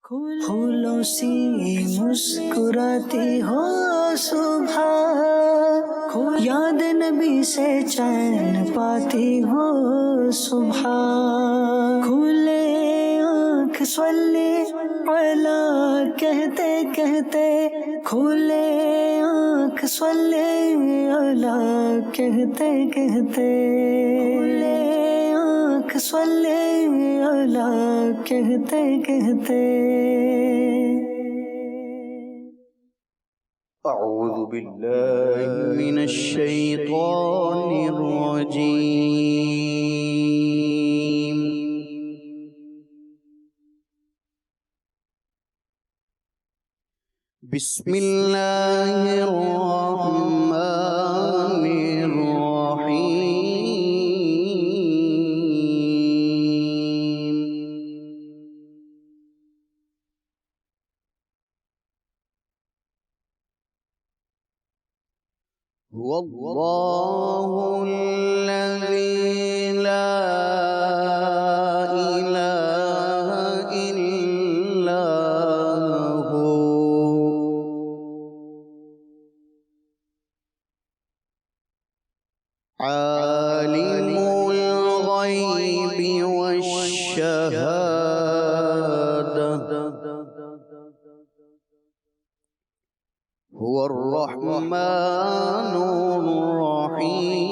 پھولوں سی مسکراتی ہو صبح، یاد نبی سے چین پاتی ہو صبح، کھلے آنکھ صلی علی کہتے کہتے، کھلے آنکھ صلی علی کہتے کہتے، کھلے آنکھ صلی علی کہتے کہتے۔ اعوذ باللہ من الشیطان الرجیم، بسم اللہ الرحمن الرحیم۔ واللہ الذی لا الہ الا ہو، عالم الغیب والشہادہ، هو الرحمن الرحیم۔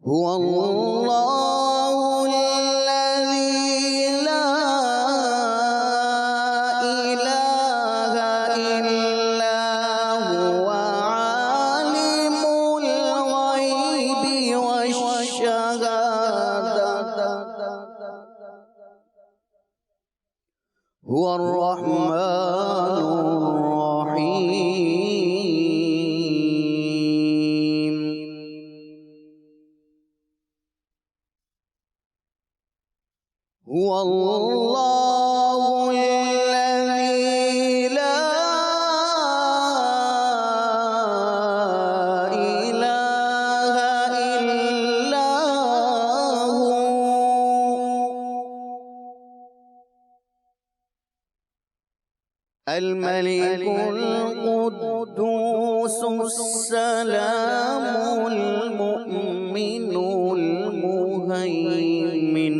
هو اللہ الذی لا الہ الا هو، عالم الغیب والشہادہ، هو الرحمن الرحیم۔ هو اللہ الذی لا الہ الا هو، الملك القدوس السلام المؤمن المهيمن،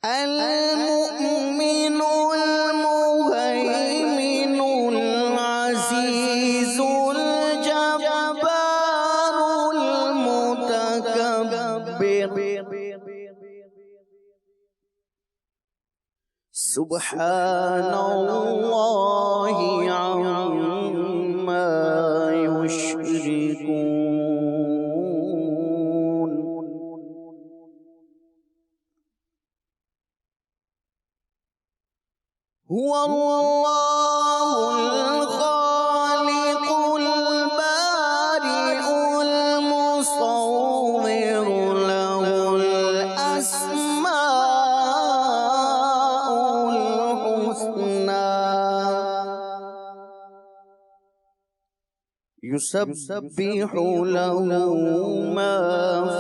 المؤمن المهيمن العزيز الجبار المتكبر، سبحان اللہ عما یشرکون۔ هو اللہ الخالق البارئ المصور، له الاسماء الحسنى، يسبح له ما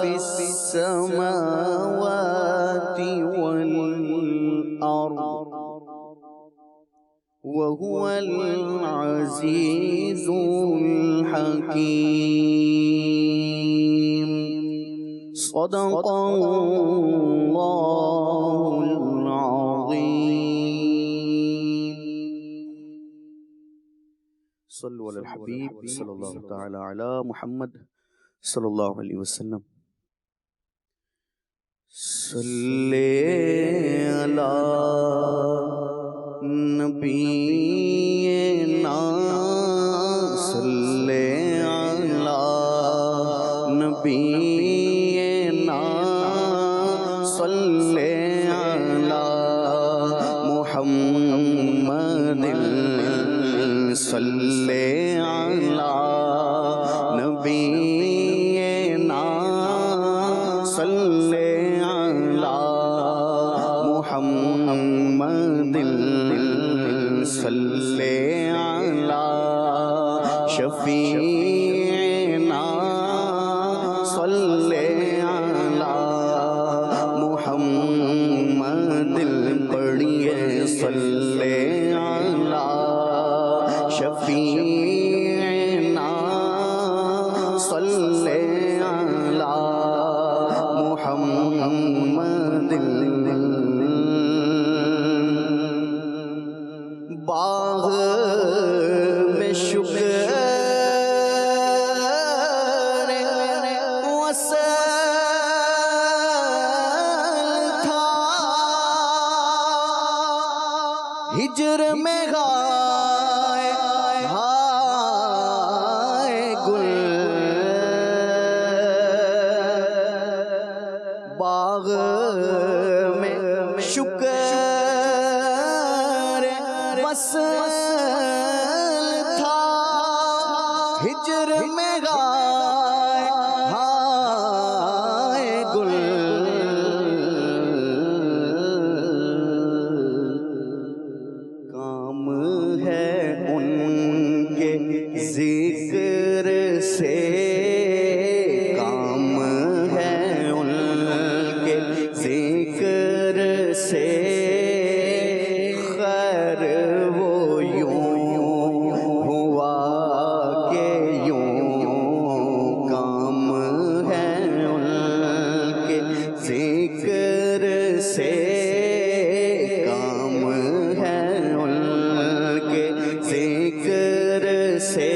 في السماوات والأرض، وهو العزيز الحكيم۔ صدق اللہ العظیم۔ صلو علی الحبیب صلی اللہ تعالی علی محمد صلی اللہ علیہ وسلم۔ صلی علی نبینا، صلی علی نبینا، صلی علی محمد، صلی علی نبینا، صلی علی محمد، صلی شفیعنا صلی علی محمد پڑھیے صلی علی شفیعنا صلی علی محمد باغ میں شکر ہجر میں گائے ہائے گل باغ میں شکر وصل تھا ہجر میں گائے ہائے گل ذکر سے کام ہے ان کے ذکر سے خیر وہ یوں ہوا کہ یوں کام ہے ان کے ذکر سے کام ہے ان کے ذکر سے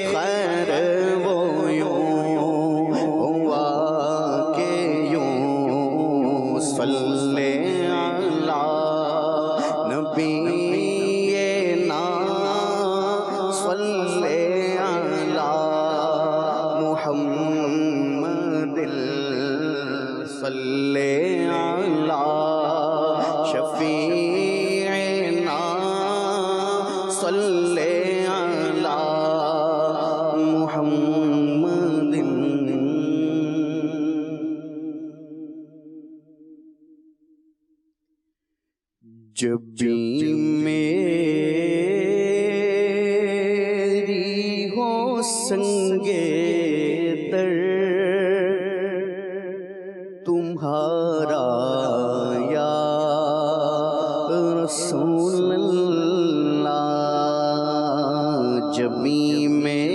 خیر وہ یوں ہوا کہ یوں صلی علی نبینا صلی علی محمد صلی علی شفیعنا صلی علی محمد جب بھی میری ہو سنگے در تمہارا یا رسول اللہ جب بھی میری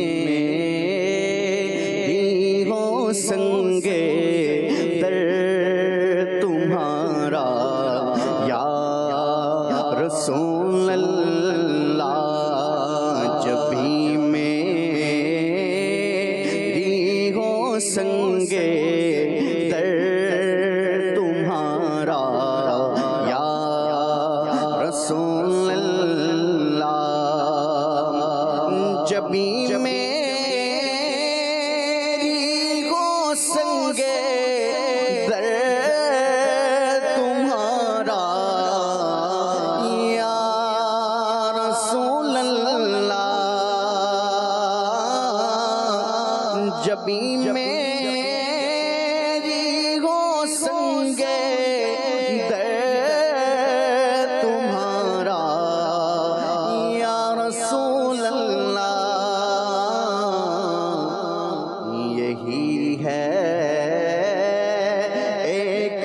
ہو سنگے در تمہارا یا رسول اللہ جب بھی میری ہو سنگے در تمہارا یا رسول اللہ جب بھی میری ہو سنگے در تمہارا یا رسول اللہ جب بھی میری ہو سنگے در تمہارا یا رسول اللہ یہی ہے ایک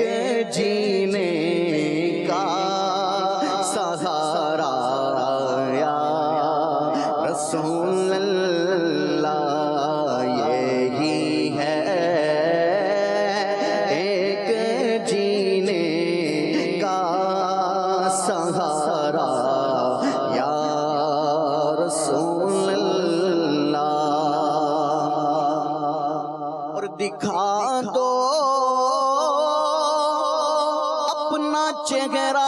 جینے کا سہارا یا رسول اللہ یہی ہے ایک جینے کا سہارا یا رسول اللہ اور دکھا دو اپنا چہرہ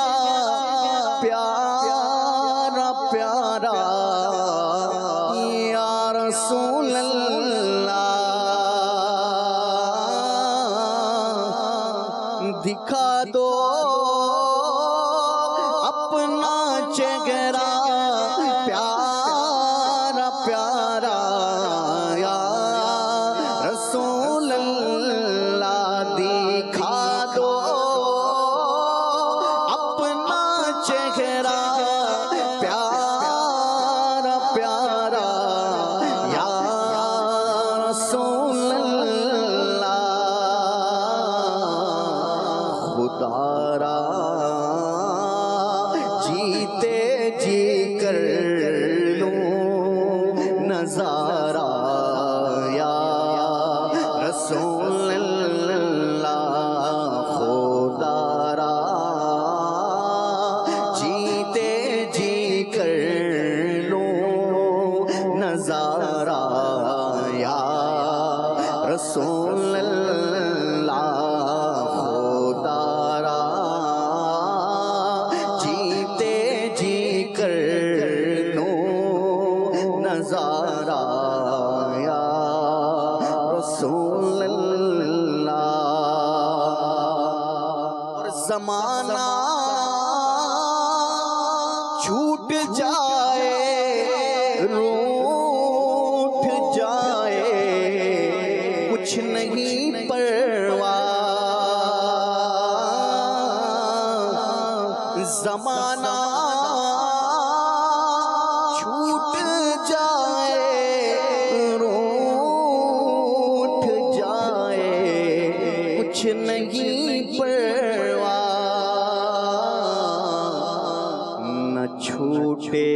پیارا پیارا یا رسول اللہ دکھا دو اپنا چہرہ پیارا پیارا یا رسول اللہ دکھا دو اپنا چہرہ پیارا پیارا کر لوں نظارہ یا رسول اللہ خدا را جیتے جی کر لوں نظارہ یا رسول اللہ خدا را جیتے جی کر لوں نظارہ یا رسول اللہ. اور زمانہ چھوٹ جائے روٹھ جائے کچھ نہیں پرواہ. زمانہ چھوٹ جائے روٹھ جائے کچھ نہیں پرواہ. نہ چھوٹے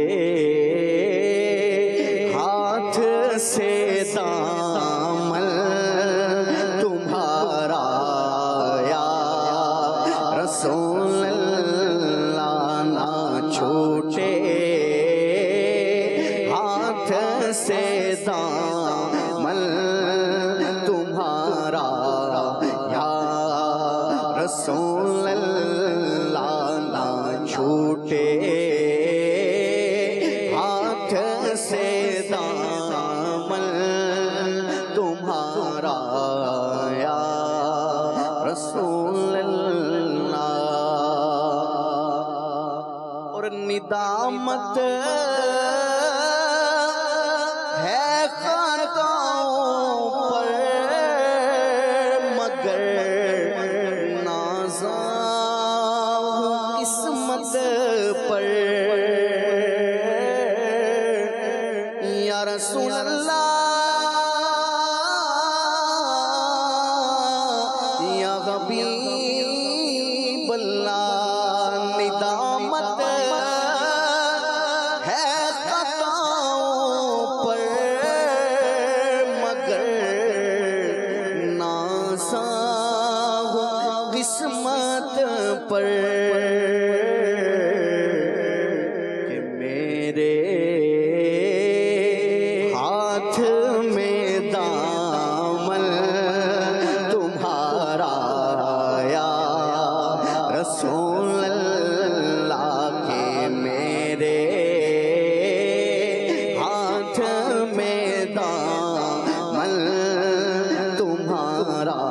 ہاتھ سے دامن تمہارا یا رسول اللہ. نہ چھوٹے ہاتھ سے دامن تمہارا یا رسول اللہ. نہ چھوٹے ہاتھ سے دامن تمہارا یا رسول اللہ. اور ندامت ہے خطاؤں پر مگر نازاں ہوں قسمت پر. یا رسول اللہ یا حبیب اللہ. ندامت ہے خطاؤں پر مگر نازاں ہوں قسمت پر. کہ میرے ہاتھ میں دامن تمہارا یا رسول اللہ. کہ میرے ہاتھ میں دامن تمہارا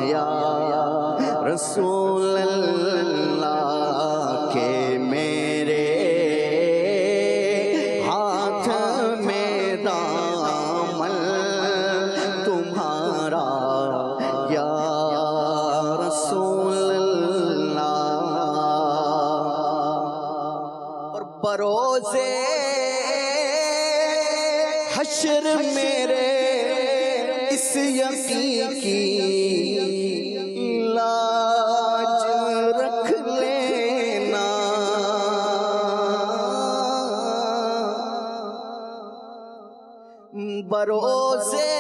یا رسول اللہ. کہ میرے ہاتھ میں دامن تمہارا یا رسول اللہ. اور بروزے حشر میرے اس یقین کی لاج رکھ لینا. بروزے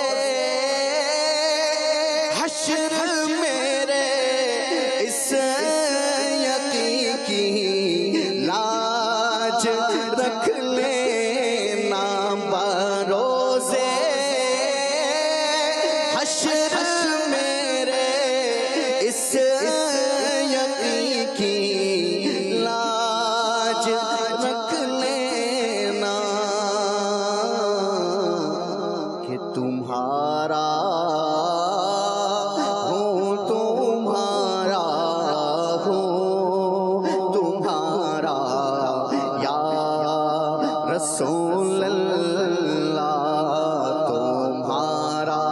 حشر میرے اس یقین کی لاج رکھ لینا. بروزے حشر میرے اس یقین کی لاج رکھ لینا. کہ تمہارا ہوں تمہارا ہوں تمہارا یا رسول اللہ. تمہارا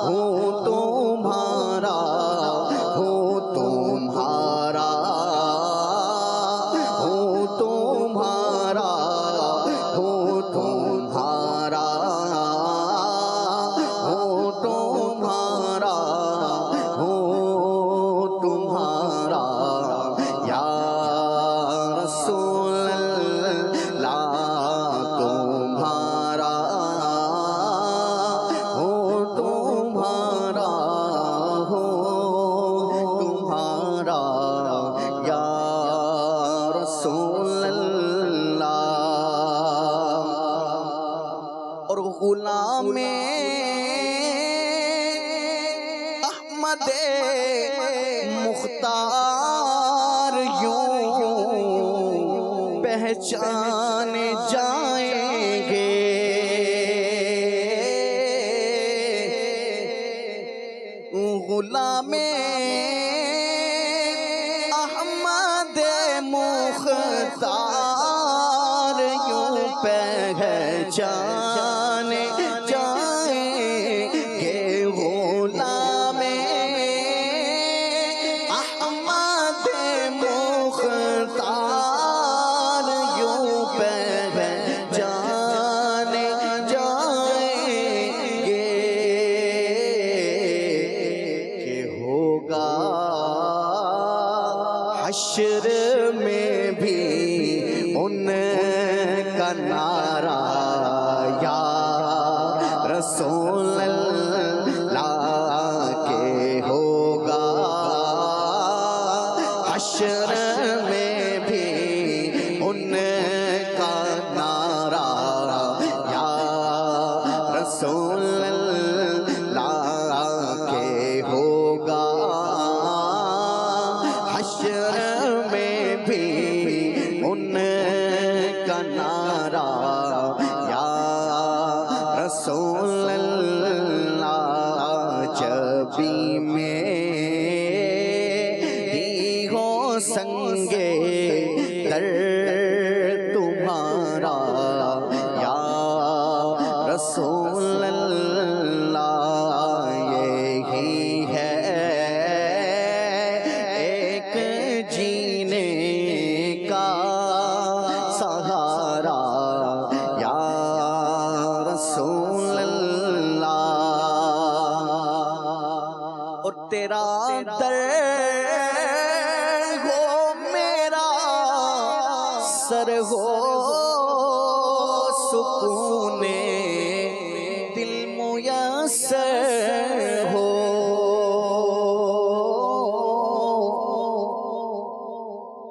ہوں تمہارا ہوں تمہارا ہوں تمہارا ہوں تمہارا ہوں تمہارا ہوں تمہارا یا رسول غلام احمد مختار یوں پہچانے جائیں گے، غلام احمد مختار یوں پہچانے جائیں گے، غلام احمد مختار یوں پہچانے جائیں گے، کہ ہوگا حشر میں بھی ان کا نعرہ یا رسول اللہ، کے ہوگا حشر میں بھی ان کا نعرہ یا رسول اللہ، کے ہوگا حشر میں بھی ان کا نعرہ یا رسول اللہ، جبی میری ہو سنگے در تمہارا یا رسول اللہ، یہی ہے ایک جینے کا سہارا یا رسول اللہ، اور تیرا در ہو میرا سر ہو سکون دل میسر ہو،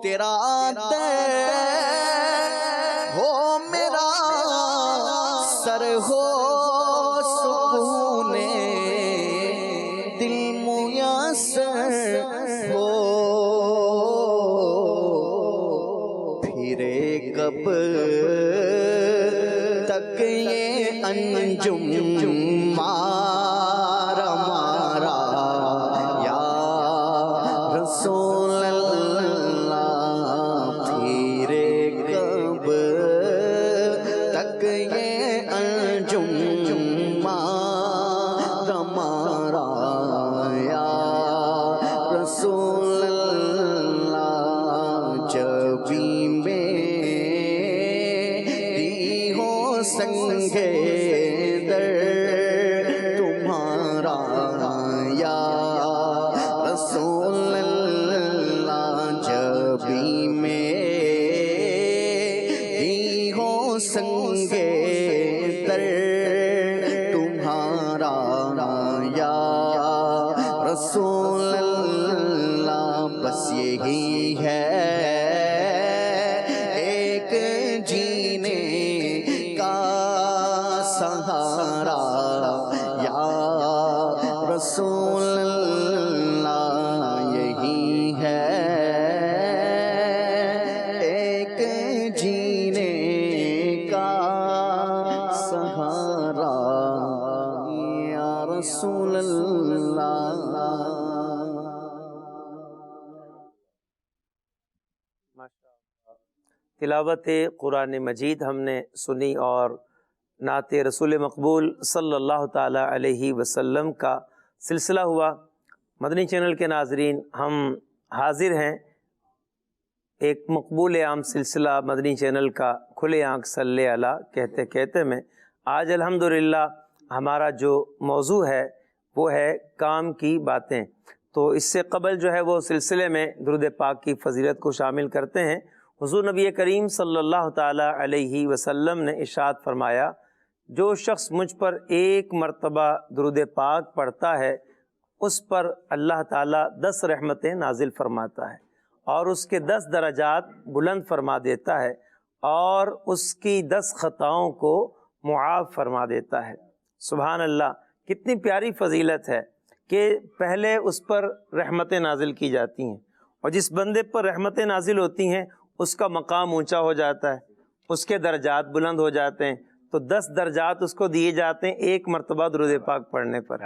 تیرا در ہو میرا سر ہو سکون دل میسر ہو، پھرے کب تک یہ انجم مارا مارا یا رسول اللہ، پھرے کب تک یہ انجم مارا مارا یا رسول اللہ، جبی میری ہو سنگے در تمہارا یا رسول اللہ، جبی میری ہو سنگے در تمہارا یا رسول اللہ، بس یہی ہے ایک جینے کا سہارا یا رسول اللہ، یہی ہے ایک جینے کا سہارا یا رسول اللہ۔ تلاوت قرآن مجید ہم نے سنی اور نعت رسول مقبول صلی اللہ تعالیٰ علیہ وسلم کا سلسلہ ہوا۔ مدنی چینل کے ناظرین، ہم حاضر ہیں ایک مقبول عام سلسلہ مدنی چینل کا کھلے آنکھ صلی علی کہتے کہتے میں۔ آج الحمدللہ ہمارا جو موضوع ہے وہ ہے کام کی باتیں۔ تو اس سے قبل جو ہے وہ سلسلے میں درود پاک کی فضیلت کو شامل کرتے ہیں۔ حضور نبی کریم صلی اللہ تعالیٰ علیہ وسلم نے ارشاد فرمایا، جو شخص مجھ پر ایک مرتبہ درود پاک پڑھتا ہے اس پر اللہ تعالیٰ 10 رحمتیں نازل فرماتا ہے اور اس کے 10 درجات بلند فرما دیتا ہے اور اس کی 10 خطاؤں کو معاف فرما دیتا ہے۔ سبحان اللہ، کتنی پیاری فضیلت ہے کہ پہلے اس پر رحمتیں نازل کی جاتی ہیں، اور جس بندے پر رحمتیں نازل ہوتی ہیں اس کا مقام اونچا ہو جاتا ہے، اس کے درجات بلند ہو جاتے ہیں۔ تو 10 درجات اس کو دیے جاتے ہیں ایک مرتبہ درود پاک پڑھنے پر۔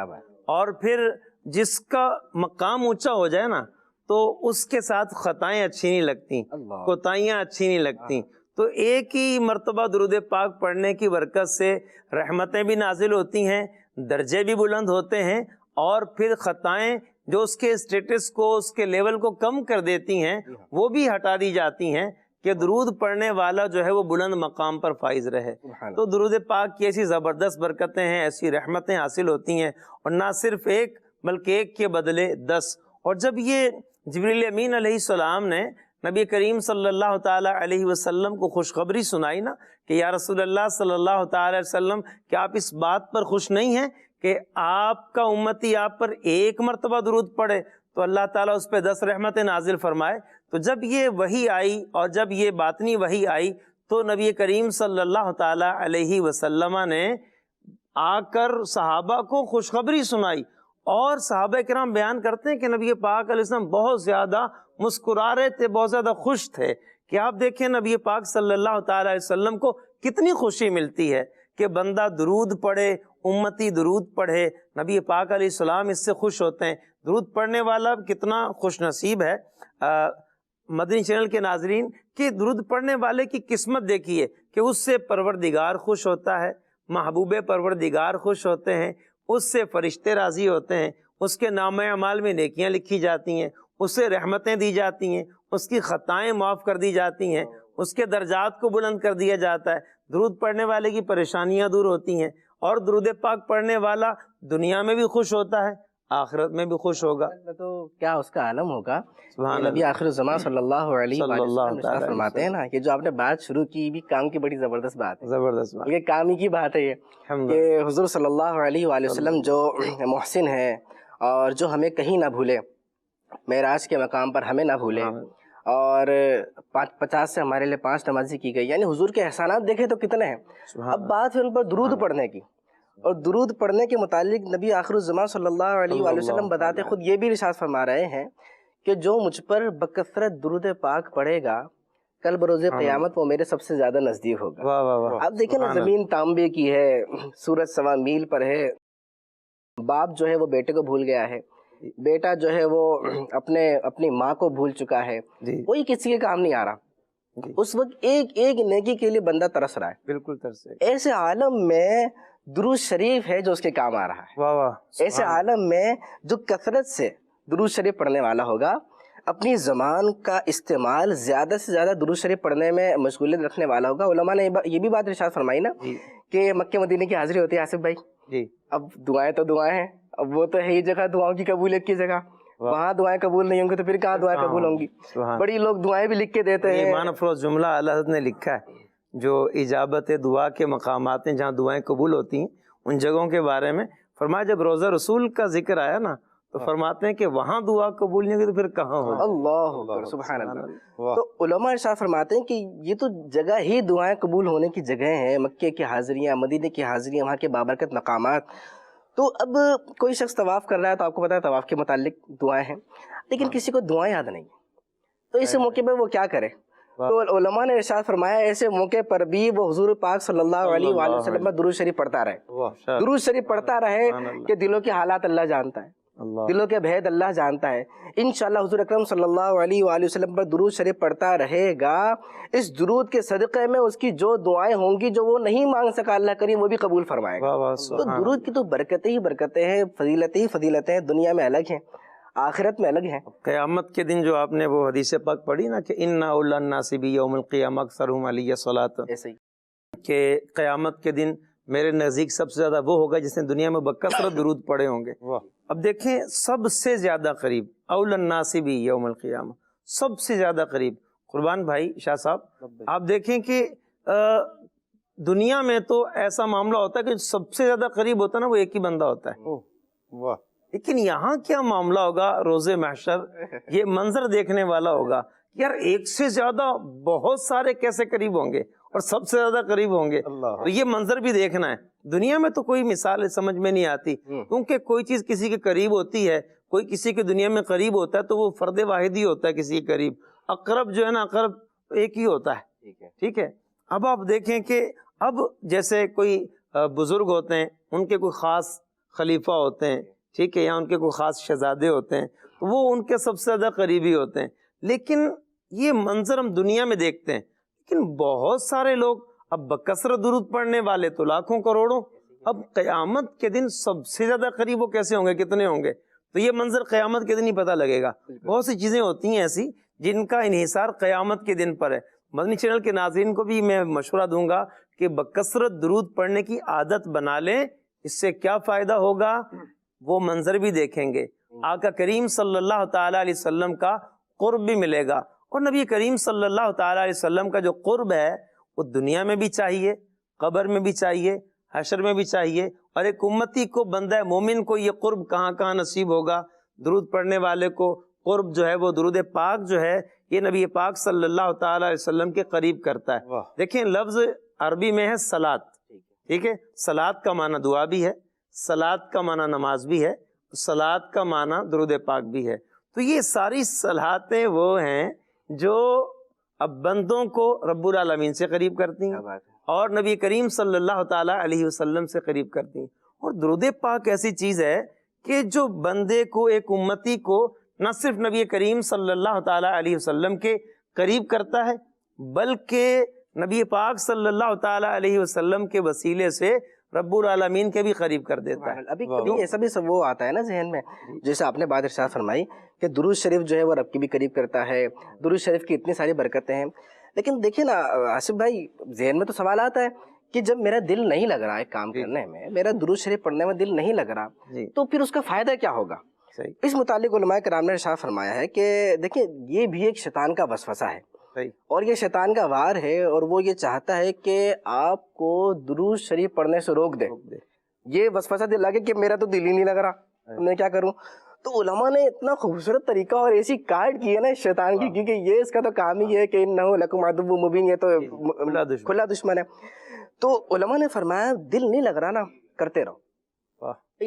اور پھر جس کا مقام اونچا ہو جائے نا تو اس کے ساتھ خطائیں اچھی نہیں لگتی، کوتاہیاں اچھی نہیں لگتی۔ تو ایک ہی مرتبہ درود پاک پڑھنے کی برکت سے رحمتیں بھی نازل ہوتی ہیں، درجے بھی بلند ہوتے ہیں، اور پھر خطائیں جو اس کے اسٹیٹس کو، اس کے لیول کو کم کر دیتی ہیں، وہ بھی ہٹا دی جاتی ہیں کہ درود پڑھنے والا جو ہے وہ بلند مقام پر فائز رہے۔ تو درود پاک کی ایسی زبردست برکتیں ہیں، ایسی رحمتیں حاصل ہوتی ہیں، اور نہ صرف ایک بلکہ ایک کے بدلے 10۔ اور جب یہ جبریل امین علیہ السلام نے نبی کریم صلی اللہ تعالیٰ علیہ وسلم کو خوشخبری سنائی نا کہ یا رسول اللہ صلی اللہ تعالیٰ علیہ وسلم، کیا آپ اس بات پر خوش نہیں ہیں کہ آپ کا امتی آپ پر ایک مرتبہ درود پڑھے تو اللہ تعالیٰ اس پہ 10 رحمتیں نازل فرمائے؟ تو جب یہ وحی آئی اور جب یہ باطنی وحی آئی تو نبی کریم صلی اللہ تعالیٰ علیہ وسلم نے آ کر صحابہ کو خوشخبری سنائی، اور صحابہ کرام بیان کرتے ہیں کہ نبی پاک علیہ السلام بہت زیادہ مسکرا رہے تھے، بہت زیادہ خوش تھے کہ آپ دیکھیں نبی پاک صلی اللہ تعالیٰ علیہ وسلم کو کتنی خوشی ملتی ہے کہ بندہ درود پڑھے، امتی درود پڑھے۔ نبی پاک علیہ السلام اس سے خوش ہوتے ہیں۔ درود پڑھنے والا کتنا خوش نصیب ہے مدنی چینل کے ناظرین کہ درود پڑھنے والے کی قسمت دیکھیے کہ اس سے پروردگار خوش ہوتا ہے، محبوب پروردگار خوش ہوتے ہیں، اس سے فرشتے راضی ہوتے ہیں، اس کے نام اعمال میں نیکیاں لکھی جاتی ہیں، اسے رحمتیں دی جاتی ہیں، اس کی خطائیں معاف کر دی جاتی ہیں، اس کے درجات کو بلند کر دیا جاتا ہے، درود پڑھنے والے کی پریشانیاں دور ہوتی ہیں، اور درود پاک پڑھنے والا دنیا میں بھی خوش ہوتا ہے، آخرت میں بھی خوش ہوگا۔ تو کیا اس کا عالم ہوگا؟ سبحان نبی آخر الزمان صلی اللہ علیہ صلی اللہ وسلم تعالیٰ فرماتے ہیں نا کہ جو آپ نے بات شروع کی بھی کام کی بڑی زبردست بات ہے، زبردست بات، یہ کام ہی کی بات ہے یہ کہ حضور صلی اللہ علیہ وآلہ وسلم جو محسن ہے اور جو ہمیں کہیں نہ بھولے، معراج کے مقام پر ہمیں نہ بھولے، اور 50 سے ہمارے لیے 5 نمازی کی گئی، یعنی حضور کے احسانات دیکھیں تو کتنے ہیں۔ اب بات ہے ان پر درود پڑھنے کی، اور درود پڑھنے کے متعلق نبی آخر الزمان صلی اللہ علیہ وآلہ وسلم بتاتے خود یہ بھی ارشاد فرما رہے ہیں کہ جو مجھ پر بکثرت درود پاک پڑھے گا کل بروز قیامت وہ میرے سب سے زیادہ نزدیک ہوگا۔ اب دیکھیں نا، زمین تانبے کی ہے، سورج 1.25 میل پر ہے، باپ جو ہے وہ بیٹے کو بھول گیا ہے، بیٹا جو ہے وہ اپنی ماں کو بھول چکا ہے، کوئی کسی کے کام نہیں آ رہا، اس وقت ایک ایک نیکی کے لیے بندہ ترس رہا ہے۔ بالکل ترسے، ایسے عالم میں درود شریف ہے جو اس کے کام آ رہا ہے۔ واہ واہ، ایسے عالم میں جو کثرت سے درود شریف پڑھنے والا ہوگا، اپنی زبان کا استعمال زیادہ سے زیادہ درود شریف پڑھنے میں مشغولیت رکھنے والا ہوگا۔ علماء نے یہ بھی بات ارشاد فرمائی نا کہ مکہ مدینے کی حاضری ہوتی ہے آصف بھائی، جی اب دعائیں تو دعائیں ہیں، اب وہ تو ہے ہی جگہ دعاؤں کی قبولیت کی جگہ، وہاں دعائیں قبول نہیں ہوں گی تو پھر کہاں دعائیں قبول ہوں گی؟ بڑی لوگ دعائیں بھی لکھ کے دیتے ہیں۔ ایمان افروز جملہ اللہ حضرت نے لکھا ہے، جو اجابت دعا کے مقامات ہیں جہاں دعائیں قبول ہوتی ہیں ان جگہوں کے بارے میں فرمایا، جب روزہ رسول کا ذکر آیا نا تو فرماتے ہیں کہ وہاں دعا قبول نہیں ہوگی تو پھر کہاں ہوگی؟ اللہ اکبر، سبحان اللہ۔ تو علماء ارشاد فرماتے ہیں کہ یہ تو جگہ ہی دعائیں قبول ہونے کی جگہ ہیں، مکے کی حاضریاں، مدینے کی حاضریاں، وہاں کے بابرکت مقامات۔ تو اب کوئی شخص طواف کر رہا ہے تو آپ کو پتا ہے طواف کے متعلق دعائیں ہیں، لیکن کسی کو دعائیں یاد نہیں، تو اس موقع پہ وہ کیا کرے؟ تو علماء نے ارشاد فرمایا ایسے موقع پر بھی وہ حضور پاک صلی اللہ علیہ وآلہ وسلم پر درود شریف پڑھتا رہے، درود شریف پڑھتا رہے کہ دلوں کے حالات اللہ جانتا ہے، دلوں کے بھید اللہ جانتا ہے۔ انشاءاللہ حضور اکرم صلی اللہ علیہ وآلہ وسلم پر درود شریف پڑھتا رہے گا، اس درود کے صدقے میں اس کی جو دعائیں ہوں گی جو وہ نہیں مانگ سکا اللہ کریم وہ بھی قبول فرمائے گا۔ تو درود کی تو برکتیں ہی برکتیں ہیں، فضیلتیں ہی فضیلتیں ہیں، دنیا میں الگ ہیں، آخرت میں الگ ہیں۔ قیامت کے دن جو آپ نے وہ حدیث پاک پڑھی نا کہ اِنَّ أَوْلَى النَّاسِ بِيَوْمِ الْقِيَامَةِ أَكْثَرُهُمْ عَلَيَّ الصَّلَاةَ، ایسے ہی کہ قیامت کے دن میرے نزدیک سب سے زیادہ وہ ہوگا جس نے دنیا میں بکثرت درود پڑھے ہوں گے۔ اب دیکھیں سب سے زیادہ قریب اول الناس بھی یوم القیامہ، سب سے زیادہ قریب۔ قربان بھائی شاہ صاحب آپ دیکھیں کہ دنیا میں تو ایسا معاملہ ہوتا ہے کہ سب سے زیادہ قریب ہوتا ہے نا وہ ایک ہی بندہ ہوتا ہے، لیکن یہاں کیا معاملہ ہوگا روز محشر، یہ منظر دیکھنے والا ہوگا، یار ایک سے زیادہ بہت سارے کیسے قریب ہوں گے، اور سب سے زیادہ قریب ہوں گے. تو یہ منظر بھی دیکھنا ہے. دنیا میں تو کوئی مثال سمجھ میں نہیں آتی، کیونکہ کوئی چیز کسی کے قریب ہوتی ہے، کوئی کسی کے دنیا میں قریب ہوتا ہے تو وہ فرد واحد ہی ہوتا ہے کسی کے قریب. اقرب جو ہے نا، اقرب ایک ہی ہوتا ہے. ٹھیک ہے. اب آپ دیکھیں کہ اب جیسے کوئی بزرگ ہوتے ہیں، ان کے کوئی خاص خلیفہ ہوتے ہیں، ٹھیک ہے، یا ان کے کوئی خاص شہزادے ہوتے ہیں، تو وہ ان کے سب سے زیادہ قریبی ہوتے ہیں. لیکن یہ منظر ہم دنیا میں دیکھتے ہیں، لیکن بہت سارے لوگ اب بکثرت درود پڑھنے والے تو لاکھوں کروڑوں، اب قیامت کے دن سب سے زیادہ قریب وہ کیسے ہوں گے، کتنے ہوں گے؟ تو یہ منظر قیامت کے دن ہی پتہ لگے گا. بہت سی چیزیں ہوتی ہیں ایسی جن کا انحصار قیامت کے دن پر ہے. مدنی چینل کے ناظرین کو بھی میں مشورہ دوں گا کہ بکثرت درود پڑھنے کی عادت بنا لیں. اس سے کیا فائدہ ہوگا وہ منظر بھی دیکھیں گے، آقا کریم صلی اللہ تعالیٰ علیہ وسلم کا قرب بھی ملے گا. اور نبی کریم صلی اللہ تعالیٰ علیہ وسلم کا جو قرب ہے وہ دنیا میں بھی چاہیے، قبر میں بھی چاہیے، حشر میں بھی چاہیے. اور ایک امتی کو، بندہ مومن کو یہ قرب کہاں کہاں نصیب ہوگا؟ درود پڑھنے والے کو قرب جو ہے وہ درود پاک جو ہے یہ نبی پاک صلی اللہ تعالیٰ علیہ وسلم کے قریب کرتا ہے. دیکھیں لفظ عربی میں ہے صلاۃ، ٹھیک ہے. صلاۃ کا معنی دعا بھی ہے، صلاۃ کا معنی نماز بھی ہے، صلاۃ کا معنی درود پاک بھی ہے. تو یہ ساری صلاحاتیں وہ ہیں جو اب بندوں کو رب العالمین سے قریب کرتی ہیں اور نبی کریم صلی اللہ تعالیٰ علیہ وسلم سے قریب کرتی ہیں. اور درود پاک ایسی چیز ہے کہ جو بندے کو، ایک امتی کو، نہ صرف نبی کریم صلی اللہ تعالیٰ علیہ وسلم کے قریب کرتا ہے بلکہ نبی پاک صلی اللہ تعالیٰ علیہ وسلم کے وسیلے سے رب العالمین کے بھی قریب کر دیتا ہے. ابھی کبھی ایسا بھی وہ آتا ہے نا ذہن میں، جیسے آپ نے بات ارشاد فرمائی کہ درود شریف جو ہے وہ رب کی بھی قریب کرتا ہے، درود شریف کی اتنی ساری برکتیں ہیں. لیکن دیکھیں نا آصف بھائی، ذہن میں تو سوال آتا ہے کہ جب میرا دل نہیں لگ رہا ہے کام کرنے میں، میرا درود شریف پڑھنے میں دل نہیں لگ رہا، تو پھر اس کا فائدہ کیا ہوگا؟ اس متعلق علماء کرام نے ارشاد فرمایا ہے کہ دیکھیں یہ بھی ایک شیطان کا وسوسہ ہے، اور یہ شیطان کا وار ہے، اور وہ یہ چاہتا ہے کہ آپ کو درود شریف پڑھنے سے روک دے. یہ وسوسہ دل لگے کہ میرا تو دل ہی نہیں لگ رہا، میں کیا کروں؟ تو علماء نے اتنا خوبصورت طریقہ اور ایسی کارڈ کی ہے نا شیطان کی، کیونکہ یہ اس کا تو کام ہی ہے کہ انہو لکم عدو مبین، یہ تو کھلا دشمن ہے. تو علماء نے فرمایا دل نہیں لگ رہا نا، کرتے رہو.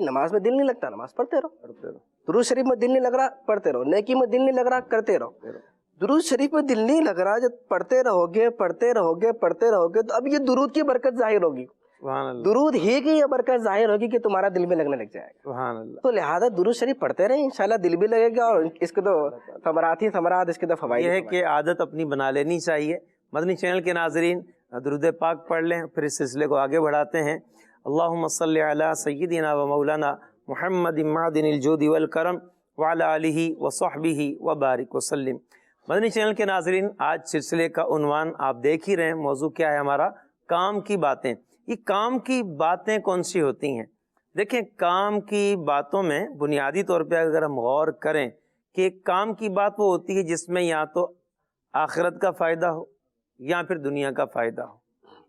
نماز میں دل نہیں لگتا، نماز پڑھتے رہو. درود شریف میں دل نہیں لگ رہا، پڑھتے رہو. نیکی میں دل نہیں لگ رہا، کرتے رہو. درود شریف میں دل نہیں لگ رہا، جب پڑھتے رہو گے پڑھتے رہو گے پڑھتے رہو گے تو اب یہ درود کی برکت ظاہر ہوگی. درود ہی کی یہ برکت ظاہر ہوگی کہ تمہارا دل میں لگنے لگ جائے گا. تو لہذا درود شریف پڑھتے رہیں، انشاءاللہ دل بھی لگے گا، اور اس کے تو ثمرات ہی ثمرات، اس کے تو فوائد. یہ ہے کہ عادت اپنی بنا لینی چاہیے. مدنی چینل کے ناظرین درود پاک پڑھ لیں، پھر اس سلسلے کو آگے بڑھاتے ہیں. اللہم صلی علی سیدنا و مولانا محمد معدن الجود والکرم وعلی آلہ وصحبہ وبارک وسلم. مدنی چینل کے ناظرین، آج سلسلے کا عنوان آپ دیکھ ہی رہے ہیں. موضوع کیا ہے ہمارا؟ کام کی باتیں. یہ کام کی باتیں کون سی ہوتی ہیں؟ دیکھیں کام کی باتوں میں بنیادی طور پہ اگر ہم غور کریں کہ کام کی بات وہ ہوتی ہے جس میں یا تو آخرت کا فائدہ ہو یا پھر دنیا کا فائدہ ہو.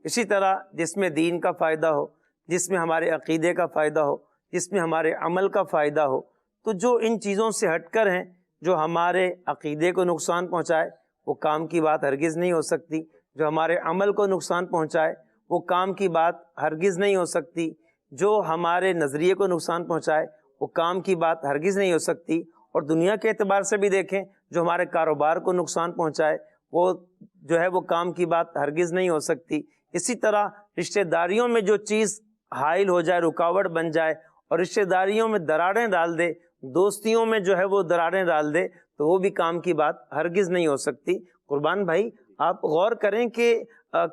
اسی طرح جس میں دین کا فائدہ ہو، جس میں ہمارے عقیدے کا فائدہ ہو، جس میں ہمارے عمل کا فائدہ ہو. تو جو ان چیزوں سے ہٹ کر ہیں، جو ہمارے عقیدے کو نقصان پہنچائے وہ کام کی بات ہرگز نہیں ہو سکتی. جو ہمارے عمل کو نقصان پہنچائے وہ کام کی بات ہرگز نہیں ہو سکتی. جو ہمارے نظریے کو نقصان پہنچائے وہ کام کی بات ہرگز نہیں ہو سکتی. اور دنیا کے اعتبار سے بھی دیکھیں، جو ہمارے کاروبار کو نقصان پہنچائے وہ جو ہے وہ کام کی بات ہرگز نہیں ہو سکتی. اسی طرح رشتہ داریوں میں جو چیز حائل ہو جائے، رکاوٹ بن جائے اور رشتہ داریوں میں دراڑیں ڈال دے، دوستیوں میں جو ہے وہ دراڑیں ڈال دے، تو وہ بھی کام کی بات ہرگز نہیں ہو سکتی. قربان بھائی آپ غور کریں کہ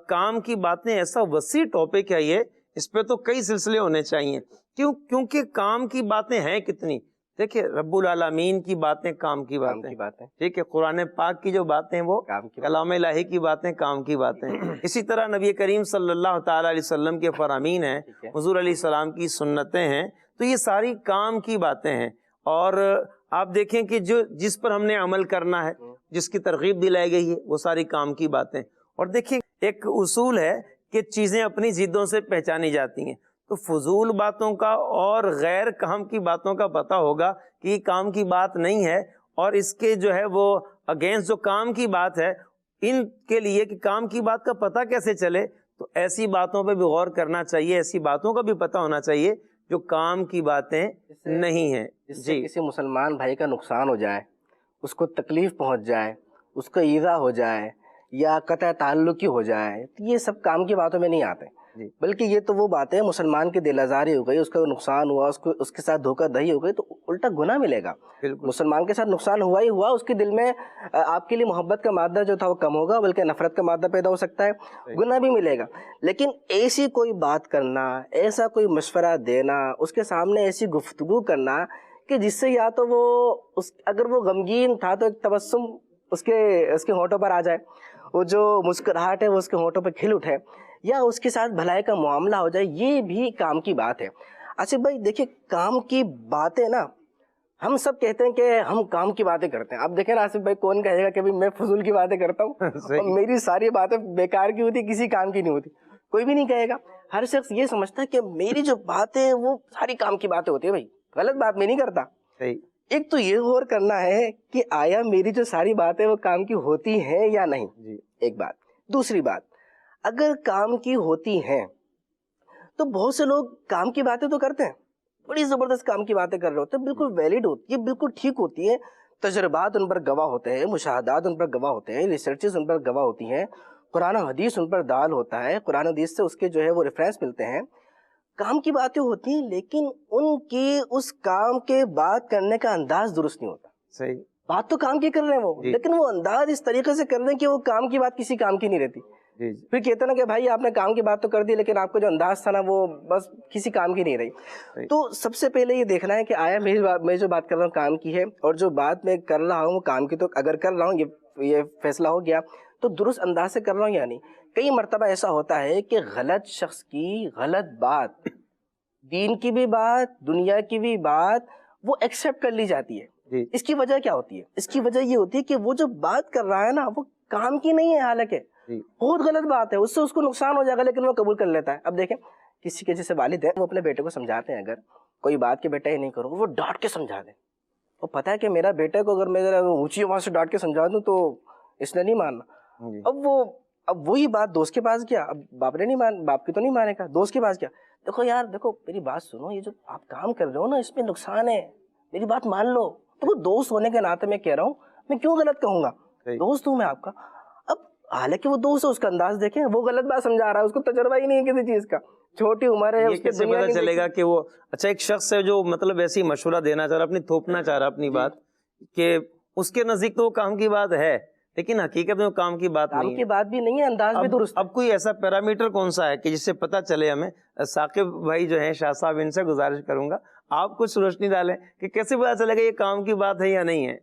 کام کی باتیں ایسا وسیع ٹاپک ہے، یہ اس پہ تو کئی سلسلے ہونے چاہیے. کیونکہ کام کی باتیں ہیں کتنی. دیکھیں رب العالمین کی باتیں کام کی باتیں، ٹھیک ہے. قرآن پاک کی جو باتیں وہ کلام الہی کی باتیں، کام کی باتیں. اسی طرح نبی کریم صلی اللہ تعالیٰ علیہ وسلم کے فرامین ہیں، حضور علیہ السلام کی سنتیں ہیں، تو یہ ساری کام کی باتیں ہیں. اور آپ دیکھیں کہ جس پر ہم نے عمل کرنا ہے، جس کی ترغیب دلائی گئی ہے، وہ ساری کام کی باتیں. اور دیکھیں ایک اصول ہے کہ چیزیں اپنی ضدوں سے پہچانی جاتی ہیں. تو فضول باتوں کا اور غیر کام کی باتوں کا پتہ ہوگا کہ یہ کام کی بات نہیں ہے، اور اس کے جو ہے وہ اگینسٹ جو کام کی بات ہے ان کے لیے کہ کام کی بات کا پتہ کیسے چلے، تو ایسی باتوں پہ بھی غور کرنا چاہیے، ایسی باتوں کا بھی پتہ ہونا چاہیے جو کام کی باتیں نہیں ہیں. جس سے کسی مسلمان بھائی کا نقصان ہو جائے، اس کو تکلیف پہنچ جائے، اس کو ایذا ہو جائے یا قطع تعلقی ہو جائے، تو یہ سب کام کی باتوں میں نہیں آتے. بلکہ یہ تو وہ باتیں مسلمان کی دل آزاری ہو گئی، اس کا نقصان ہوا، اس کے ساتھ دھوکہ دہی ہو گئی، تو الٹا گناہ ملے گا. مسلمان کے ساتھ نقصان ہوا ہی ہوا، اس کے دل میں آپ کے لیے محبت کا مادہ جو تھا وہ کم ہوگا، بلکہ نفرت کا مادہ پیدا ہو سکتا ہے، گناہ بھی ملے گا. لیکن ایسی کوئی بات کرنا، ایسا کوئی مشورہ دینا، اس کے سامنے ایسی گفتگو کرنا کہ جس سے یا تو وہ اگر وہ غمگین تھا تو ایک تبسم اس کے ہونٹوں پر آ جائے، وہ جو مسکراہٹ ہے وہ اس کے ہونٹوں پہ کھل اٹھے، یا اس کے ساتھ بھلائی کا معاملہ ہو جائے، یہ بھی کام کی بات ہے. آصف بھائی دیکھیں، کام کی باتیں نا، ہم سب کہتے ہیں کہ ہم کام کی باتیں کرتے ہیں. اب دیکھیں نا آصف بھائی، کون کہے گا کہ میں فضول کی باتیں کرتا ہوں اور میری ساری باتیں بیکار کی ہوتی، کسی کام کی نہیں ہوتی؟ کوئی بھی نہیں کہے گا. ہر شخص یہ سمجھتا ہے کہ میری جو باتیں وہ ساری کام کی باتیں ہوتی ہیں. بھائی غلط بات میں نہیں کرتا. ایک تو یہ غور کرنا ہے کہ آیا میری جو ساری باتیں وہ کام کی ہوتی ہیں یا نہیں، ایک بات. دوسری بات، اگر کام کی ہوتی ہیں تو بہت سے لوگ کام کی باتیں تو کرتے ہیں، بڑی زبردست کام کی باتیں کر رہے ہوتے ہیں، بالکل ویلڈ ہوتی ہے، بالکل ٹھیک ہوتی ہے، تجربات ان پر گواہ ہوتے ہیں، مشاہدات ان پر گواہ ہوتے ہیں، ریسرچز ان پر گواہ ہوتی ہیں، قرآن و حدیث ان پر دال ہوتا ہے، قرآن و حدیث سے اس کے جو ہے وہ ریفرنس ملتے ہیں. کام کی باتیں ہوتی ہیں، لیکن ان کی اس کام کے بات کرنے کا انداز درست نہیں ہوتا. صحیح بات تو کام کی کر رہے ہیں وہ، لیکن وہ انداز اس طریقے سے کر رہے ہیں کہ وہ کام کی بات کسی کام کی نہیں رہتی. پھر کہتے نا کہ بھائی آپ نے کام کی بات تو کر دی، لیکن آپ کا جو انداز تھا نا وہ بس کسی کام کی نہیں رہی. تو سب سے پہلے یہ دیکھنا ہے کہ آیا میں جو بات کر رہا ہوں کام کی ہے، اور جو بات میں کر رہا ہوں وہ کام کی، تو اگر کر رہا ہوں یہ فیصلہ ہو گیا تو درست انداز سے کر رہا ہوں یا نہیں. کئی مرتبہ ایسا ہوتا ہے کہ غلط شخص کی غلط بات، دین کی بھی بات، دنیا کی بھی بات، وہ ایکسیپٹ کر لی جاتی ہے. اس کی وجہ کیا ہوتی ہے؟ اس کی وجہ یہ ہوتی ہے کہ وہ جو بات کر رہا ہے نا وہ کام کی نہیں ہے، حالانکہ بہت غلط بات ہے، اس سے اس کو نقصان ہو جائے گا، لیکن وہ قبول کر لیتا ہے. اب دیکھیں، کسی کے جیسے والد ہیں، وہ اپنے بیٹے کو سمجھاتے ہیں، اگر کوئی بات کہ بیٹا یہ نہیں کرو، وہ ڈانٹ کے سمجھا دیں. وہ پتہ ہے کہ میرا بیٹے کو اگر میں ذرا اونچی آواز سے ڈانٹ کے سمجھا دوں تو اس نے نہیں ماننا. اب وہی بات دوست کے پاس گیا، اب باپ کی تو نہیں مانے گا، دوست کے پاس گیا، دیکھو یار دیکھو میری بات سنو، یہ جو آپ کام کر رہے ہو نا اس میں نقصان ہے، میری بات مان لو. دیکھو دوست ہونے کے ناطے میں کہہ رہا ہوں، میں کیوں غلط کہوں گا، دوست ہوں میں آپ کا. اب حالانکہ وہ دوست ہے، اس کا انداز دیکھیں، وہ غلط بات سمجھا رہا ہے، اس کو تجربہ ہی نہیں ہے کسی چیز کا، چھوٹی عمر ہے. اس کے کیسے پتا چلے گا کہ وہ اچھا ایک شخص ہے جو مطلب ایسی مشورہ دینا چاہ رہا، اپنی تھوپنا چاہ رہا اپنی بات، کہ اس کے نزدیک تو وہ کام کی بات ہے، لیکن حقیقت میں وہ کام کی بات نہیں ہے، کام کی بات بھی نہیں ہے، انداز بھی درست. اب کوئی ایسا پیرامیٹر کون سا ہے کہ جس سے پتہ چلے ہمیں؟ ثاقب بھائی جو ہیں شاہ صاحب، ان سے گزارش کروں گا آپ کچھ روشنی ڈالیں کہ کیسے پتہ چلے گا یہ کام کی بات ہے یا نہیں ہے.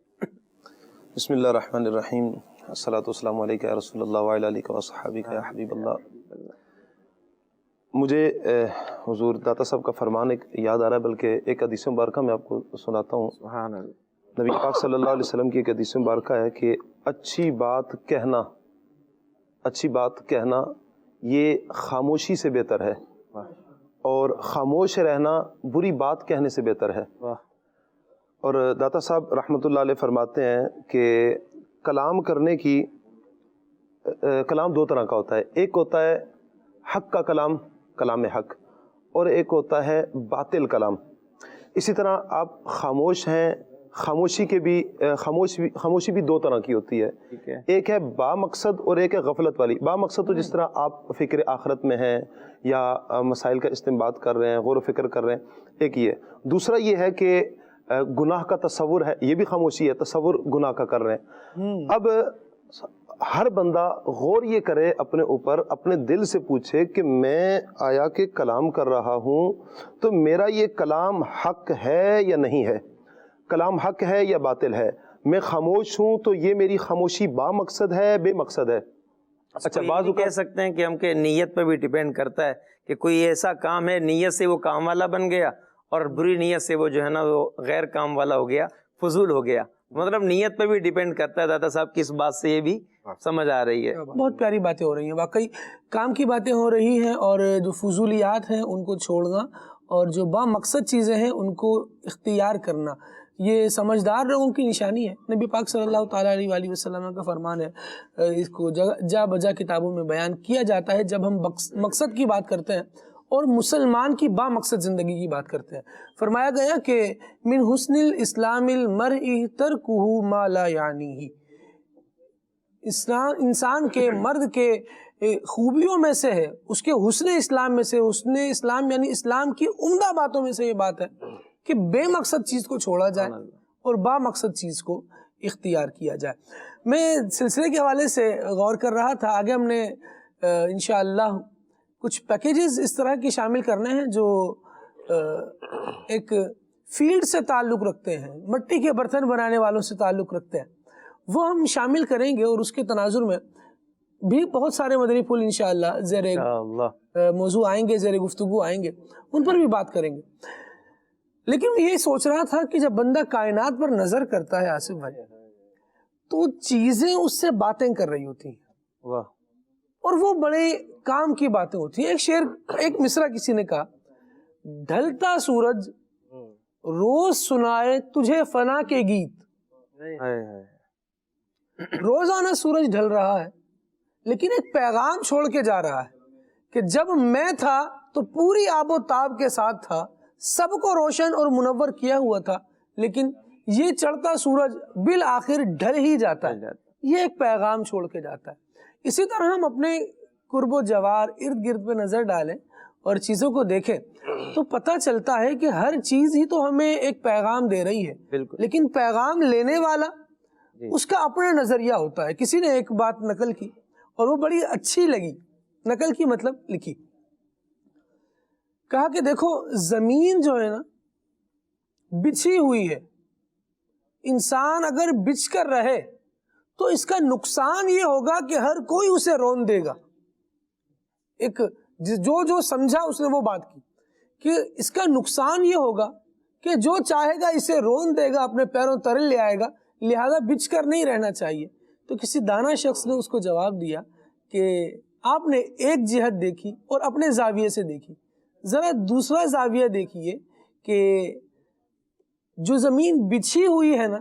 بسم اللہ الرحمن الرحیم، الصلاۃ والسلام علیک یا رسول اللہ وعلی آلک و اصحابک یا حبیب اللہ. مجھے حضور داتا صاحب کا فرمان ایک یاد آ رہا ہے، بلکہ ایک حدیث مبارکہ میں آپ کو سناتا ہوں. سبحان اللہ. نبی پاک صلی اللہ علیہ وسلم کی ایک حدیث مبارکہ ہے کہ اچھی بات کہنا یہ خاموشی سے بہتر ہے، اور خاموش رہنا بری بات کہنے سے بہتر ہے. اور داتا صاحب رحمۃ اللہ علیہ فرماتے ہیں کہ کلام کرنے کی کلام دو طرح کا ہوتا ہے، ایک ہوتا ہے حق کا کلام، کلام حق، اور ایک ہوتا ہے باطل کلام. اسی طرح آپ خاموش ہیں، خاموشی بھی دو طرح کی ہوتی ہے، ایک ہے با مقصد اور ایک ہے غفلت والی. با مقصد تو جس طرح آپ فکر آخرت میں ہیں یا مسائل کا استنباط کر رہے ہیں، غور و فکر کر رہے ہیں، ایک یہ. دوسرا یہ ہے کہ گناہ کا تصور ہے، یہ بھی خاموشی ہے، تصور گناہ کا کر رہے ہیں. اب ہر بندہ غور یہ کرے اپنے اوپر، اپنے دل سے پوچھے کہ میں آیا کہ کلام کر رہا ہوں تو میرا یہ کلام حق ہے یا نہیں ہے، کلام حق ہے یا باطل ہے. میں خاموش ہوں تو یہ میری خاموشی با مقصد ہے، بے مقصد ہے. اچھا بعض کہہ سکتے ہیں کہ ہم کے نیت پہ بھی ڈیپینڈ کرتا ہے کہ کوئی ایسا کام ہے نیت سے وہ کام والا بن گیا، اور بری نیت سے وہ جو ہے نا وہ غیر کام والا ہو گیا، فضول ہو گیا. مطلب نیت پہ بھی ڈیپینڈ کرتا ہے. دادا صاحب کی اس بات سے یہ بھی سمجھ آ رہی ہے. بہت پیاری باتیں ہو رہی ہیں، واقعی کام کی باتیں ہو رہی ہیں، اور جو فضولیات ہیں ان کو چھوڑنا اور جو با مقصد چیزیں ہیں ان کو اختیار کرنا. یہ سمجھدار لوگوں کی نشانی ہے۔ نبی پاک صلی اللہ تعالیٰ علیہ وآلہ وسلم کا فرمان ہے، اس کو جا بجا کتابوں میں بیان کیا جاتا ہے جب ہم مقصد کی بات کرتے ہیں اور مسلمان کی با مقصد زندگی کی بات کرتے ہیں۔ فرمایا گیا کہ من حسن الاسلام المرء ترکہ ما لا یعنیہ، انسان کے، مرد کے خوبیوں میں سے ہے، اس کے حسن اسلام میں سے، حسن اسلام یعنی اسلام کی عمدہ باتوں میں سے یہ بات ہے کہ بے مقصد چیز کو چھوڑا جائے اور با مقصد چیز کو اختیار کیا جائے۔ میں سلسلے کے حوالے سے غور کر رہا تھا، آگے ہم نے انشاءاللہ کچھ پیکیجز اس طرح کے شامل کرنے ہیں جو ایک فیلڈ سے تعلق رکھتے ہیں، مٹی کے برتن بنانے والوں سے تعلق رکھتے ہیں، وہ ہم شامل کریں گے، اور اس کے تناظر میں بھی بہت سارے مدنی پھول انشاءاللہ زیر موضوع آئیں گے، زیر گفتگو آئیں گے، ان پر بھی بات کریں گے۔ لیکن میں یہ سوچ رہا تھا کہ جب بندہ کائنات پر نظر کرتا ہے آصف بھائی، تو چیزیں اس سے باتیں کر رہی ہوتی ہیں، واہ، اور وہ بڑے کام کی باتیں ہوتی ہیں۔ ایک شعر، ایک مصرع کسی نے کہا، ڈھلتا سورج روز سنائے تجھے فنا کے گیت۔ روزانہ سورج ڈھل رہا ہے لیکن ایک پیغام چھوڑ کے جا رہا ہے کہ جب میں تھا تو پوری آب و تاب کے ساتھ تھا، سب کو روشن اور منور کیا ہوا تھا، لیکن یہ چڑھتا سورج بالآخر ڈھل ہی جاتا ہے۔ یہ ایک پیغام چھوڑ کے جاتا ہے۔ اسی طرح ہم اپنے قرب و جوار ارد گرد پہ نظر ڈالیں اور چیزوں کو دیکھیں تو پتہ چلتا ہے کہ ہر چیز ہی تو ہمیں ایک پیغام دے رہی ہے، لیکن پیغام لینے والا اس کا اپنا نظریہ ہوتا ہے۔ کسی نے ایک بات نقل کی اور وہ بڑی اچھی لگی، نقل کی مطلب لکھی، کہا کہ دیکھو زمین جو ہے نا بچھی ہوئی ہے، انسان اگر بچھ کر رہے تو اس کا نقصان یہ ہوگا کہ ہر کوئی اسے رون دے گا۔ ایک جو سمجھا اس نے وہ بات کی کہ اس کا نقصان یہ ہوگا کہ جو چاہے گا اسے رون دے گا، اپنے پیروں تلے لے آئے گا، لہذا بچھ کر نہیں رہنا چاہیے۔ تو کسی دانا شخص نے اس کو جواب دیا کہ آپ نے ایک جہت دیکھی اور اپنے زاویے سے دیکھی، ذرا دوسرا زاویہ دیکھیے کہ جو زمین بچھی ہوئی ہے نا،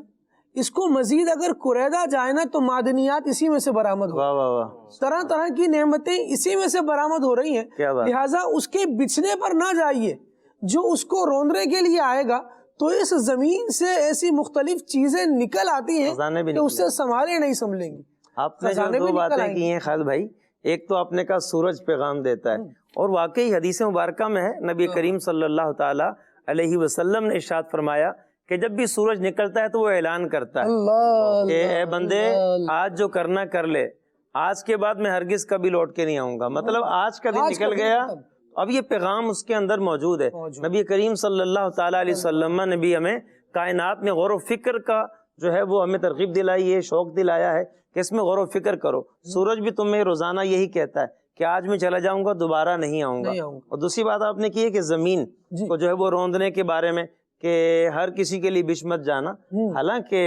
اس کو مزید اگر کریدا جائے نا تو معدنیات اسی میں سے برآمد ہو، طرح طرح کی نعمتیں اسی میں سے برآمد ہو رہی ہیں، لہٰذا اس کے بچھنے پر نہ جائیے، جو اس کو روندنے کے لیے آئے گا تو اس زمین سے ایسی مختلف چیزیں نکل آتی ہیں کہ اس سے سنبھالے نہیں سنبھلیں گی۔ آپ نے جو دو باتیں کی ہیں خالد بھائی، ایک تو آپ نے کہا سورج پیغام دیتا ہے، اور واقعی حدیث مبارکہ میں ہے، نبی کریم صلی اللہ تعالی علیہ وسلم نے ارشاد فرمایا کہ جب بھی سورج نکلتا ہے تو وہ اعلان کرتا ہے کہ اے بندے آج جو کرنا کر لے، آج کے بعد میں ہرگز کبھی لوٹ کے نہیں آؤں گا۔ مطلب آج کا دن نکل گیا، اب یہ پیغام اس کے اندر موجود ہے۔ نبی کریم صلی اللہ تعالیٰ علیہ وسلم نے بھی ہمیں کائنات میں غور و فکر کا جو ہے وہ ہمیں ترغیب دلائی ہے، شوق دلایا ہے کہ اس میں غور و فکر کرو۔ سورج بھی تمہیں روزانہ یہی کہتا ہے کہ آج میں چلا جاؤں گا، دوبارہ نہیں آؤں گا۔ اور دوسری بات آپ نے کی ہے کہ زمین کو جو ہے وہ روندنے کے بارے میں کہ ہر کسی کے لیے بچ مت جانا۔ حالانکہ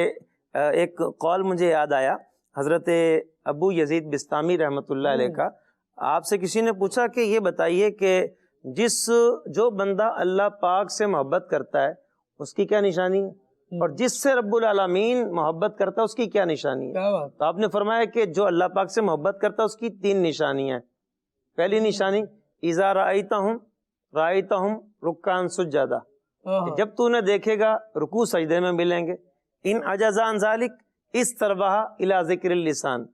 ایک قول مجھے یاد آیا، حضرت ابو یزید بستامی رحمۃ اللہ علیہ کا، آپ سے کسی نے پوچھا کہ یہ بتائیے کہ جو بندہ اللہ پاک سے محبت کرتا ہے اس کی کیا نشانی ہے، اور جس سے رب العالمین محبت کرتا ہے اس کی کیا نشانی ہے؟ تو آپ نے فرمایا کہ جو اللہ پاک سے محبت کرتا ہے اس کی 3 نشانیاں ہیں۔ پہلی نشانی اذا رأیتہم رکعا سجدا، جب تو انہیں دیکھے گا رکوع سجدے میں ملیں گے۔ ان عجز عن ذلک استربح الی ذکر اللسان،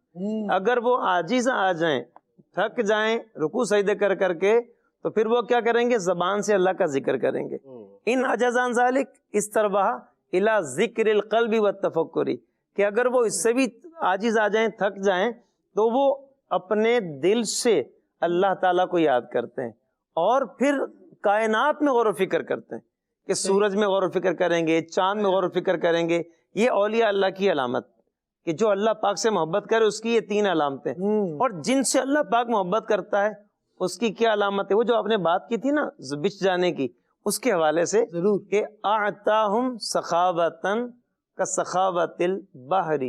اگر وہ عاجز آ جائیں، تھک جائیں رکوع سجدے کر کر کے، تو پھر وہ کیا کریں گے؟ زبان سے اللہ کا ذکر کریں گے۔ ان عجز عن ذلک استربح الی ذکر القلب والتفکر، کہ اگر وہ اس سے بھی عاجز آ جائیں، تھک جائیں، تو وہ اپنے دل سے اللہ تعالیٰ کو یاد کرتے ہیں، اور پھر کائنات میں غور و فکر کرتے ہیں کہ سورج میں غور و فکر کریں گے، چاند میں غور و فکر کریں گے۔ یہ اولیاء اللہ کی علامت کہ جو اللہ پاک سے محبت کرے اس کی یہ 3 علامتیں، اور جن سے اللہ پاک محبت کرتا ہے اس کی کیا علامت ہے؟ وہ جو آپ نے بات کی تھی نا بچ جانے کی، اس کے حوالے سے کہ اعطاہم سخاوتن کسخاوت البحر،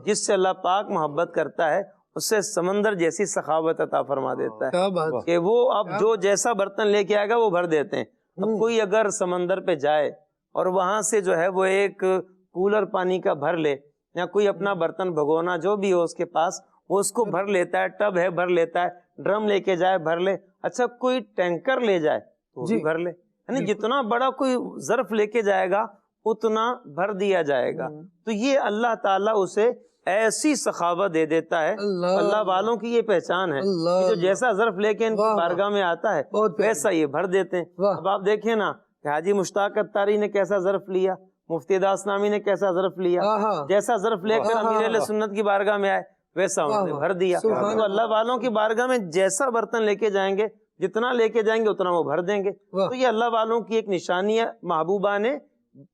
جس سے اللہ پاک محبت کرتا ہے اس سے سمندر جیسی سخاوت عطا فرما دیتا ہے کہ وہ اب جو جیسا برتن لے کے آئے گا وہ بھر دیتے ہیں۔ اب کوئی اگر سمندر پہ جائے اور وہاں سے جو ہے وہ ایک کولر پانی کا بھر لے، یا کوئی اپنا برتن بھگونا جو بھی ہو اس کے پاس، وہ اس کو بھر لیتا ہے، ٹب ہے بھر لیتا ہے، ڈرم لے کے جائے بھر لے. اچھا کوئی ٹینکر لے جائے تو بھی بھر لے، یعنی جتنا بڑا کوئی ظرف لے کے جائے گا اتنا بھر دیا جائے گا. تو یہ اللہ تعالیٰ اسے ایسی سخاوت دے دیتا ہے. اللہ والوں کی یہ پہچان ہے کہ جو جیسا ظرف لے کے ان کی بارگاہ میں آتا ہے ویسا یہ بھر دیتے ہیں. اب آپ دیکھیں نا کہ حاجی مشتاق اتاری نے کیسا ظرف لیا، مفتی داس نامی نے کیسا ظرف لیا، جیسا ظرف لے کر امیر اہل سنت کی بارگاہ میں آئے ویسا انہوں نے بھر دیا. تو اللہ والوں کی بارگاہ میں جیسا برتن لے کے جائیں گے، جتنا لے کے جائیں گے اتنا وہ بھر دیں گے. تو یہ اللہ والوں کی ایک نشانی ہے، محبوبان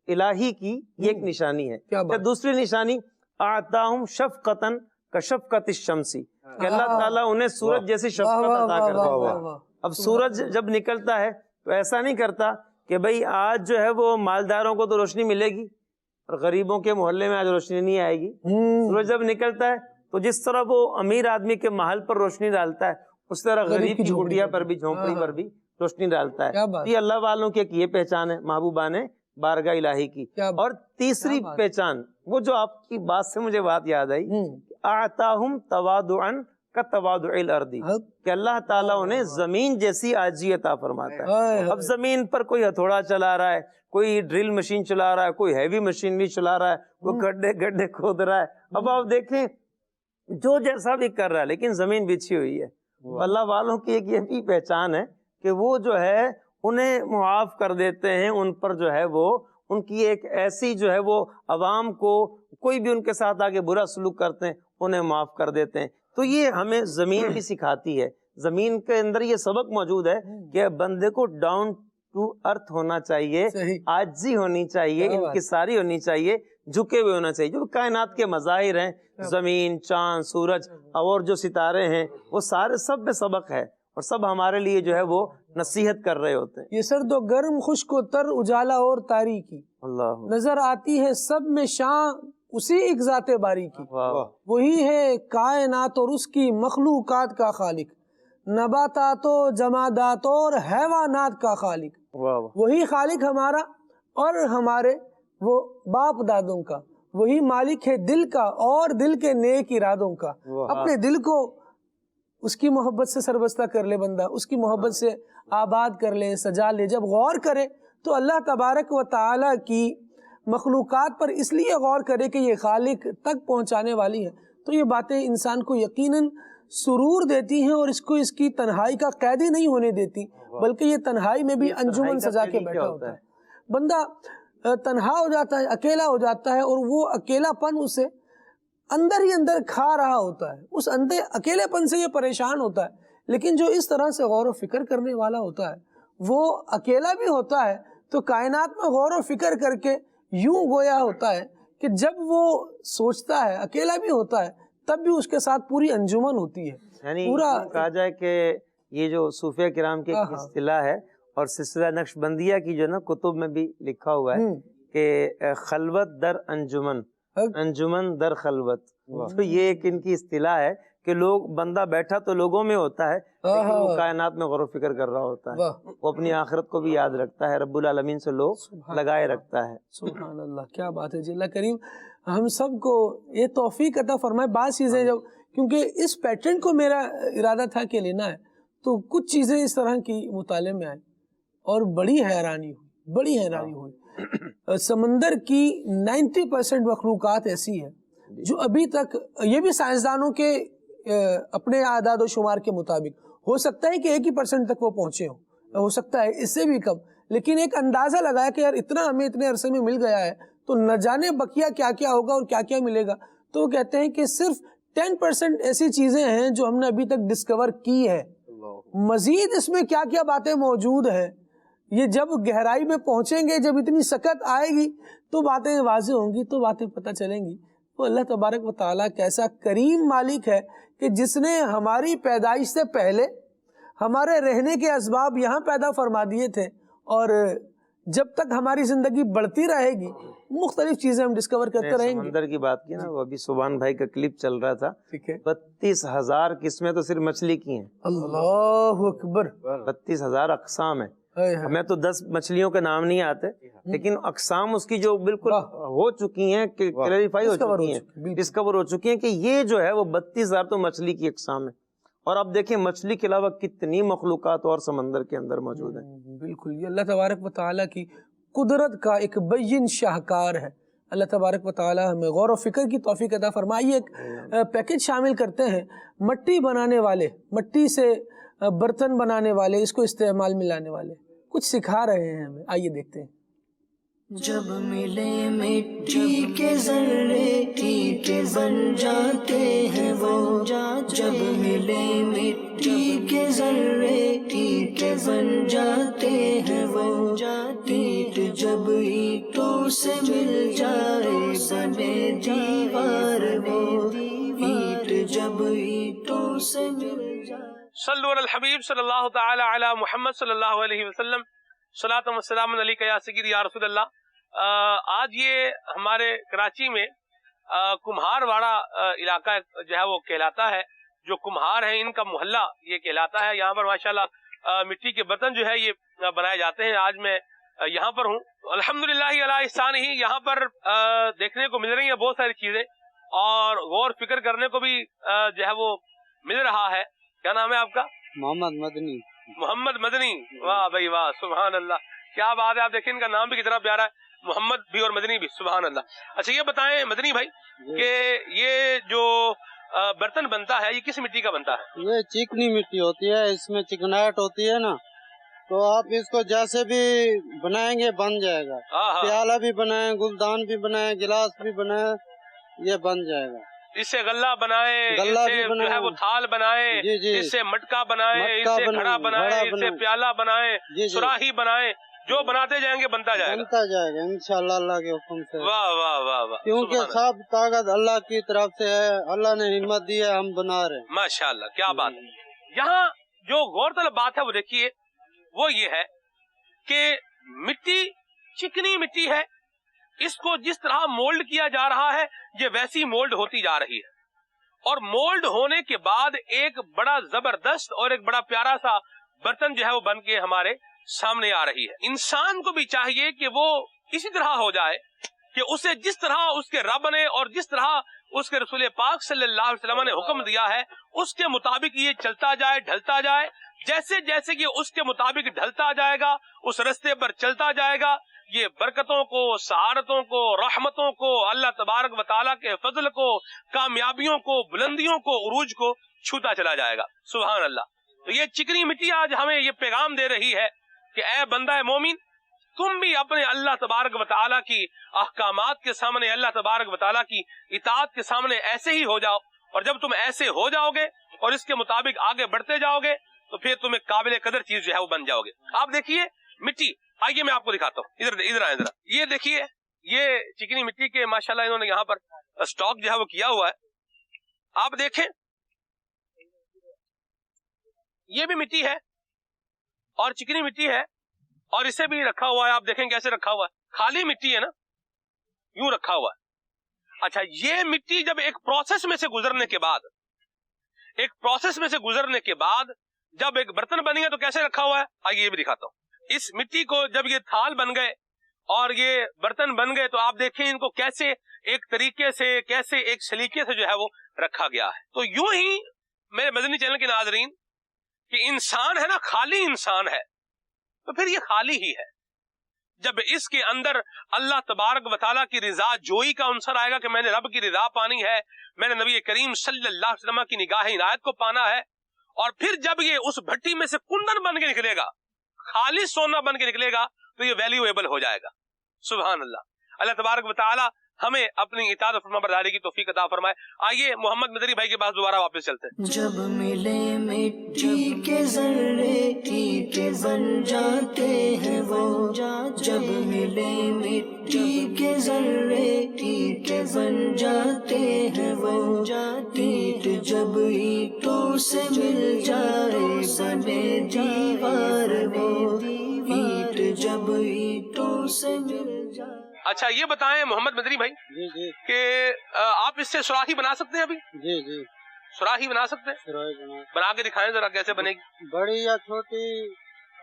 الہی کی یہ ایک نشانی ہے. دوسری نشانی اعطاہم شفقتاً کشفقت الشمسی، کہ اللہ تعالیٰ انہیں سورج جیسی شفقت عطا کر دیتا ہے. اب سورج جب نکلتا ہے تو ایسا نہیں کرتا کہ بھئی آج جو ہے وہ مالداروں کو تو روشنی ملے گی اور غریبوں کے محلے میں آج روشنی نہیں آئے گی. سورج جب نکلتا ہے تو جس طرح وہ امیر آدمی کے محل پر روشنی ڈالتا ہے اس طرح غریب کی کٹیا پر بھی، جھونپڑی پر بھی روشنی ڈالتا ہے. یہ اللہ والوں کی ایک یہ پہچان ہے محبوبان بارگاہ الہی کی. اور تیسری پہچان وہ جو آپ کی بات سے مجھے بات یاد آئی، اعطاہم تواضعاً کتواضع الارض، کہ اللہ تعالیٰ انہیں زمین جیسی عاجزی عطا فرماتا ہے. اب زمین پر کوئی ہتھوڑا چلا رہا ہے، کوئی ڈرل مشین چلا رہا ہے، کوئی ہیوی مشینری چلا رہا ہے، وہ گڈھے کھود رہا ہے. اب آپ دیکھیں جو جیسا بھی کر رہا ہے لیکن زمین بچھی ہوئی ہے. اللہ والوں کی ایک یہ بھی پہچان ہے کہ وہ جو ہے انہیں معاف کر دیتے ہیں. ان پر جو ہے وہ ان کی ایک ایسی جو ہے وہ عوام کو کوئی بھی ان کے ساتھ آگے برا سلوک کرتے ہیں انہیں معاف کر دیتے ہیں. تو یہ ہمیں زمین بھی سکھاتی ہے. زمین کے اندر یہ سبق موجود ہے کہ بندے کو ڈاؤن ٹو ارتھ ہونا چاہیے، عاجزی ہونی چاہیے، انکساری ہونی چاہیے، جھکے ہوئے ہونا چاہیے. جو کائنات کے مظاہر ہیں، زمین، چاند، سورج اور جو ستارے ہیں، وہ سارے سب میں سبق ہے اور سب ہمارے لیے جو ہے وہ نصیحت کر رہے ہوتے ہیں. یہ سرد و گرم، خشک و تر، اجالا اور تاریکی، اللہ نظر آتی ہے سب میں شاں اسی ایک ذات باری کی. وہی ہے کائنات اور اس کی مخلوقات کا خالق، نباتات و جمادات اور حیوانات کا خالق. وہی خالق ہمارا اور ہمارے وہ باپ دادوں کا. وہی مالک ہے دل کا اور دل کے نیک ارادوں کا. اپنے دل کو اس کی محبت سے سربستہ کر لے بندہ، اس کی محبت سے آباد کر لے، سجا لے. جب غور کرے تو اللہ تبارک و تعالی کی مخلوقات پر اس لیے غور کرے کہ یہ خالق تک پہنچانے والی ہے. تو یہ باتیں انسان کو یقیناً سرور دیتی ہیں اور اس کو اس کی تنہائی کا قیدی نہیں ہونے دیتی، بلکہ یہ تنہائی میں بھی انجمن سجا کے بیٹھا ہوتا ہے. بندہ تنہا ہو جاتا ہے، اکیلا ہو جاتا ہے، اور وہ اکیلا پن اسے اندر ہی اندر کھا رہا ہوتا ہے. اس اکیلے پن سے یہ پریشان ہوتا ہے. لیکن جو اس طرح سے غور و فکر کرنے والا ہوتا ہے وہ اکیلا بھی ہوتا ہے تو کائنات میں غور و فکر کر کے یوں گویا ہوتا ہے کہ جب وہ سوچتا ہے، اکیلا بھی ہوتا ہے، تب بھی اس کے ساتھ پوری انجمن ہوتی ہے. یعنی پورا کہا جائے کہ یہ جو صوفیہ کرام کی ایک اصطلاح ہے اور سلسلہ نقش بندیہ کی جو نا کتب میں بھی لکھا ہوا ہے کہ خلوت در انجمن، انجمن در خلوت. تو یہ ایک ان کی اصطلاح ہے کہ لوگ بندہ بیٹھا تو لوگوں میں ہوتا ہے لیکن وہ کائنات میں غور و فکر کر رہا ہوتا ہے. وہ اپنی آخرت کو بھی یاد رکھتا ہے، رب العالمین سے لوگ لگائے رکھتا ہے. سبحان اللہ، کیا بات ہے جی. اللہ کریم ہم سب کو یہ توفیق عطا فرمائے. بعض چیزیں جب، کیونکہ اس پیٹرن کو میرا ارادہ تھا کہ لینا ہے، تو کچھ چیزیں اس طرح کی مطالعے میں آئی اور بڑی حیرانی ہوئی. سمندر کی 90% مخلوقات ایسی ہے جو ابھی تک، یہ بھی سائنسدانوں کے اپنے اعداد و شمار کے مطابق، ہو سکتا ہے کہ 1% تک وہ پہنچے ہوں، ہو سکتا ہے اس سے بھی کم، لیکن ایک اندازہ لگایا کہ یار اتنا ہمیں اتنے عرصے میں مل گیا ہے تو نہ جانے بقیہ کیا کیا ہوگا اور کیا کیا ملے گا. تو وہ کہتے ہیں کہ صرف 10% ایسی چیزیں ہیں جو ہم نے ابھی تک ڈسکور کی ہے. مزید اس میں کیا کیا باتیں موجود ہیں، یہ جب گہرائی میں پہنچیں گے، جب اتنی سکت آئے گی تو باتیں واضح ہوں گی، تو باتیں پتہ چلیں گی. تو اللہ تبارک و تعالیٰ کیسا کریم مالک ہے کہ جس نے ہماری پیدائش سے پہلے ہمارے رہنے کے اسباب یہاں پیدا فرما دیے تھے، اور جب تک ہماری زندگی بڑھتی رہے گی مختلف چیزیں ہم ڈسکور کرتے رہیں گے. سمندر کی بات کی نا، وہ ابھی سبحان بھائی کا کلپ چل رہا تھا، 32,000 قسمیں تو صرف مچھلی کی ہیں. اللہ اکبر. 32,000 اقسام ہیں. ہمیں تو 10 مچھلیوں کے نام نہیں آتے، لیکن اقسام اس کی جو بالکل ہو چکی ہیں، کلیریفائی ہو چکی ہیں، ڈسکور ہو چکی ہیں کہ یہ جو ہے وہ 32,000 تو مچھلی کی اقسام ہے. اور اب دیکھیں مچھلی کے علاوہ کتنی مخلوقات اور سمندر کے اندر موجود ہیں. بالکل، یہ اللہ تبارک و تعالیٰ کی قدرت کا ایک بین شاہکار ہے. اللہ تبارک و تعالیٰ ہمیں غور و فکر کی توفیق عطا فرمائے. ایک پیکج شامل کرتے ہیں، مٹی بنانے والے، مٹی سے برتن بنانے والے، اس کو استعمال میں لانے والے کچھ سکھا رہے ہیں ہمیں. آئیے دیکھتے ہیں. جب ملے مٹی کے ذرے ٹھیک بن جاتے ہیں وہ، جب ملے مٹی کے ذرے ٹھیک بن جاتے ہیں وہ، اینٹ جب اینٹوں سے مل جائے بنے دیوار وہ، اینٹ جب اینٹوں سے مل جائے. صلو علی الحبیب صلی اللہ تعالی علی محمد صلی اللہ علیہ وسلم. صلاۃ و سلام علیک یا سیدی یا رسول اللہ. آج یہ ہمارے کراچی میں کمہار واڑہ علاقہ جو ہے وہ کہلاتا ہے. جو کمہار ہیں ان کا محلہ یہ کہلاتا ہے. یہاں پر ماشاءاللہ مٹی کے برتن جو ہے یہ بنائے جاتے ہیں. آج میں یہاں پر ہوں. الحمدللہ علی احسانہ، یہاں پر دیکھنے کو مل رہی ہیں بہت ساری چیزیں اور غور فکر کرنے کو بھی جو ہے وہ مل رہا ہے. کیا نام ہے آپ کا؟ محمد مدنی. محمد مدنی. واہ بھائی واہ، سبحان اللہ، کیا بات ہے. آپ دیکھیں ان کا نام بھی کتنا پیارا ہے، محمد بھی اور مدنی بھی، سبحان اللہ. اچھا یہ بتائیں مدنی بھائی کہ یہ جو برتن بنتا ہے یہ کس مٹی کا بنتا ہے؟ یہ چکنی مٹی ہوتی ہے، اس میں چکناہٹ ہوتی ہے نا، تو آپ اس کو جیسے بھی بنائیں گے بن جائے گا. پیالہ بھی بنائیں، گلدان بھی بنائیں، گلاس بھی بنائیں، یہ بن جائے گا. اس سے غلہ بنائے، غلہ بھی جو ہے وہ تھال بنائے، جی جی، اس سے مٹکا بنائے، اس سے گھڑا بنائے، اس سے پیالہ بنائے، جی سراہی بنائے، جو بناتے جائیں گے بنتا جائے گا. بنتا جائے گا انشاءاللہ اللہ کے حکم سے. واہ واہ واہ واہ، کیونکہ سب طاقت اللہ کی طرف سے ہے، اللہ نے ہمت دی ہے، ہم بنا رہے ہیں. ماشاءاللہ، کیا بات ہے. یہاں جو غور طلب بات ہے وہ دیکھیے، وہ یہ ہے کہ مٹی چکنی مٹی ہے، اس کو جس طرح مولڈ کیا جا رہا ہے یہ ویسی مولڈ ہوتی جا رہی ہے، اور مولڈ ہونے کے بعد ایک بڑا زبردست اور ایک بڑا پیارا سا برتن جو ہے وہ بن کے ہمارے سامنے آ رہی ہے. انسان کو بھی چاہیے کہ وہ اسی طرح ہو جائے کہ اسے جس طرح اس کے رب نے اور جس طرح اس کے رسول پاک صلی اللہ علیہ وسلم نے حکم دیا ہے اس کے مطابق یہ چلتا جائے، ڈھلتا جائے. جیسے جیسے کہ اس کے مطابق ڈھلتا جائے گا، اس رستے پر چلتا جائے گا، یہ برکتوں کو، سعادتوں کو، رحمتوں کو، اللہ تبارک و تعالیٰ کے فضل کو، کامیابیوں کو، بلندیوں کو، عروج کو چھوتا چلا جائے گا. سبحان اللہ. تو یہ چکنی مٹی آج ہمیں یہ پیغام دے رہی ہے کہ اے بندہ مومن، تم بھی اپنے اللہ تبارک و تعالیٰ کی احکامات کے سامنے، اللہ تبارک و تعالیٰ کی اطاعت کے سامنے ایسے ہی ہو جاؤ. اور جب تم ایسے ہو جاؤ گے اور اس کے مطابق آگے بڑھتے جاؤ گے تو پھر تم ایک قابل قدر چیز جو ہے وہ بن جاؤ گے. آپ دیکھیے مٹی، آئیے میں آپ کو دکھاتا ہوں. ادھر آئے ذرا. یہ دیکھیے، یہ چکنی مٹی کے ماشاءاللہ انہوں نے یہاں پر اسٹاک جو ہے وہ کیا ہوا ہے. آپ دیکھیں یہ بھی مٹی ہے اور چکنی مٹی ہے، اور اسے بھی رکھا ہوا ہے. آپ دیکھیں کیسے رکھا ہوا ہے، خالی مٹی ہے نا، یوں رکھا ہوا ہے. اچھا یہ مٹی جب ایک پروسیس میں سے گزرنے کے بعد جب ایک برتن بن گیا تو کیسے رکھا ہوا ہے، آئیے یہ بھی دکھاتا ہوں. اس مٹی کو جب یہ تھال بن گئے اور یہ برتن بن گئے تو آپ دیکھیں ان کو کیسے ایک طریقے سے، کیسے ایک سلیقے سے جو ہے وہ رکھا گیا ہے. تو یوں ہی میرے مدنی چینل کے ناظرین کہ انسان ہے نا، خالی انسان ہے تو پھر یہ خالی ہی ہے. جب اس کے اندر اللہ تبارک و تعالیٰ کی رضا جوئی کا عنصر آئے گا کہ میں نے رب کی رضا پانی ہے، میں نے نبی کریم صلی اللہ علیہ وسلم کی نگاہ عنایت کو پانا ہے، اور پھر جب یہ اس بھٹی میں سے کندن بن کے نکلے گا، خالص سونا بن کے نکلے گا تو یہ ویلیویبل ہو جائے گا. سبحان اللہ. اللہ تبارک و تعالیٰ ہمیں اپنی اطاعت و فرما برداری کی توفیق عطا فرمائے. آئیے محمد مدنی بھائی کے پاس دوبارہ واپس چلتے ہیں. جب ملے مٹی کے ذرے ٹھیک بن جاتے ہیں وہ، جب ملے مٹی کے ذرے ٹھیک بن جاتے ہیں وہ، اینٹ جب اینٹوں سے مل جائے بنے دیوار وہ، اینٹ جب اینٹوں سے مل جائے. اچھا یہ بتائیں محمد مدنی بھائی جی جی کہ آپ اس سے سراہی بنا سکتے ہیں؟ ابھی جی جی سراہی بنا سکتے ہیں؟ سراہی بنا کے دکھائیں ذرا کیسے بنے گی. بڑی یا چھوٹی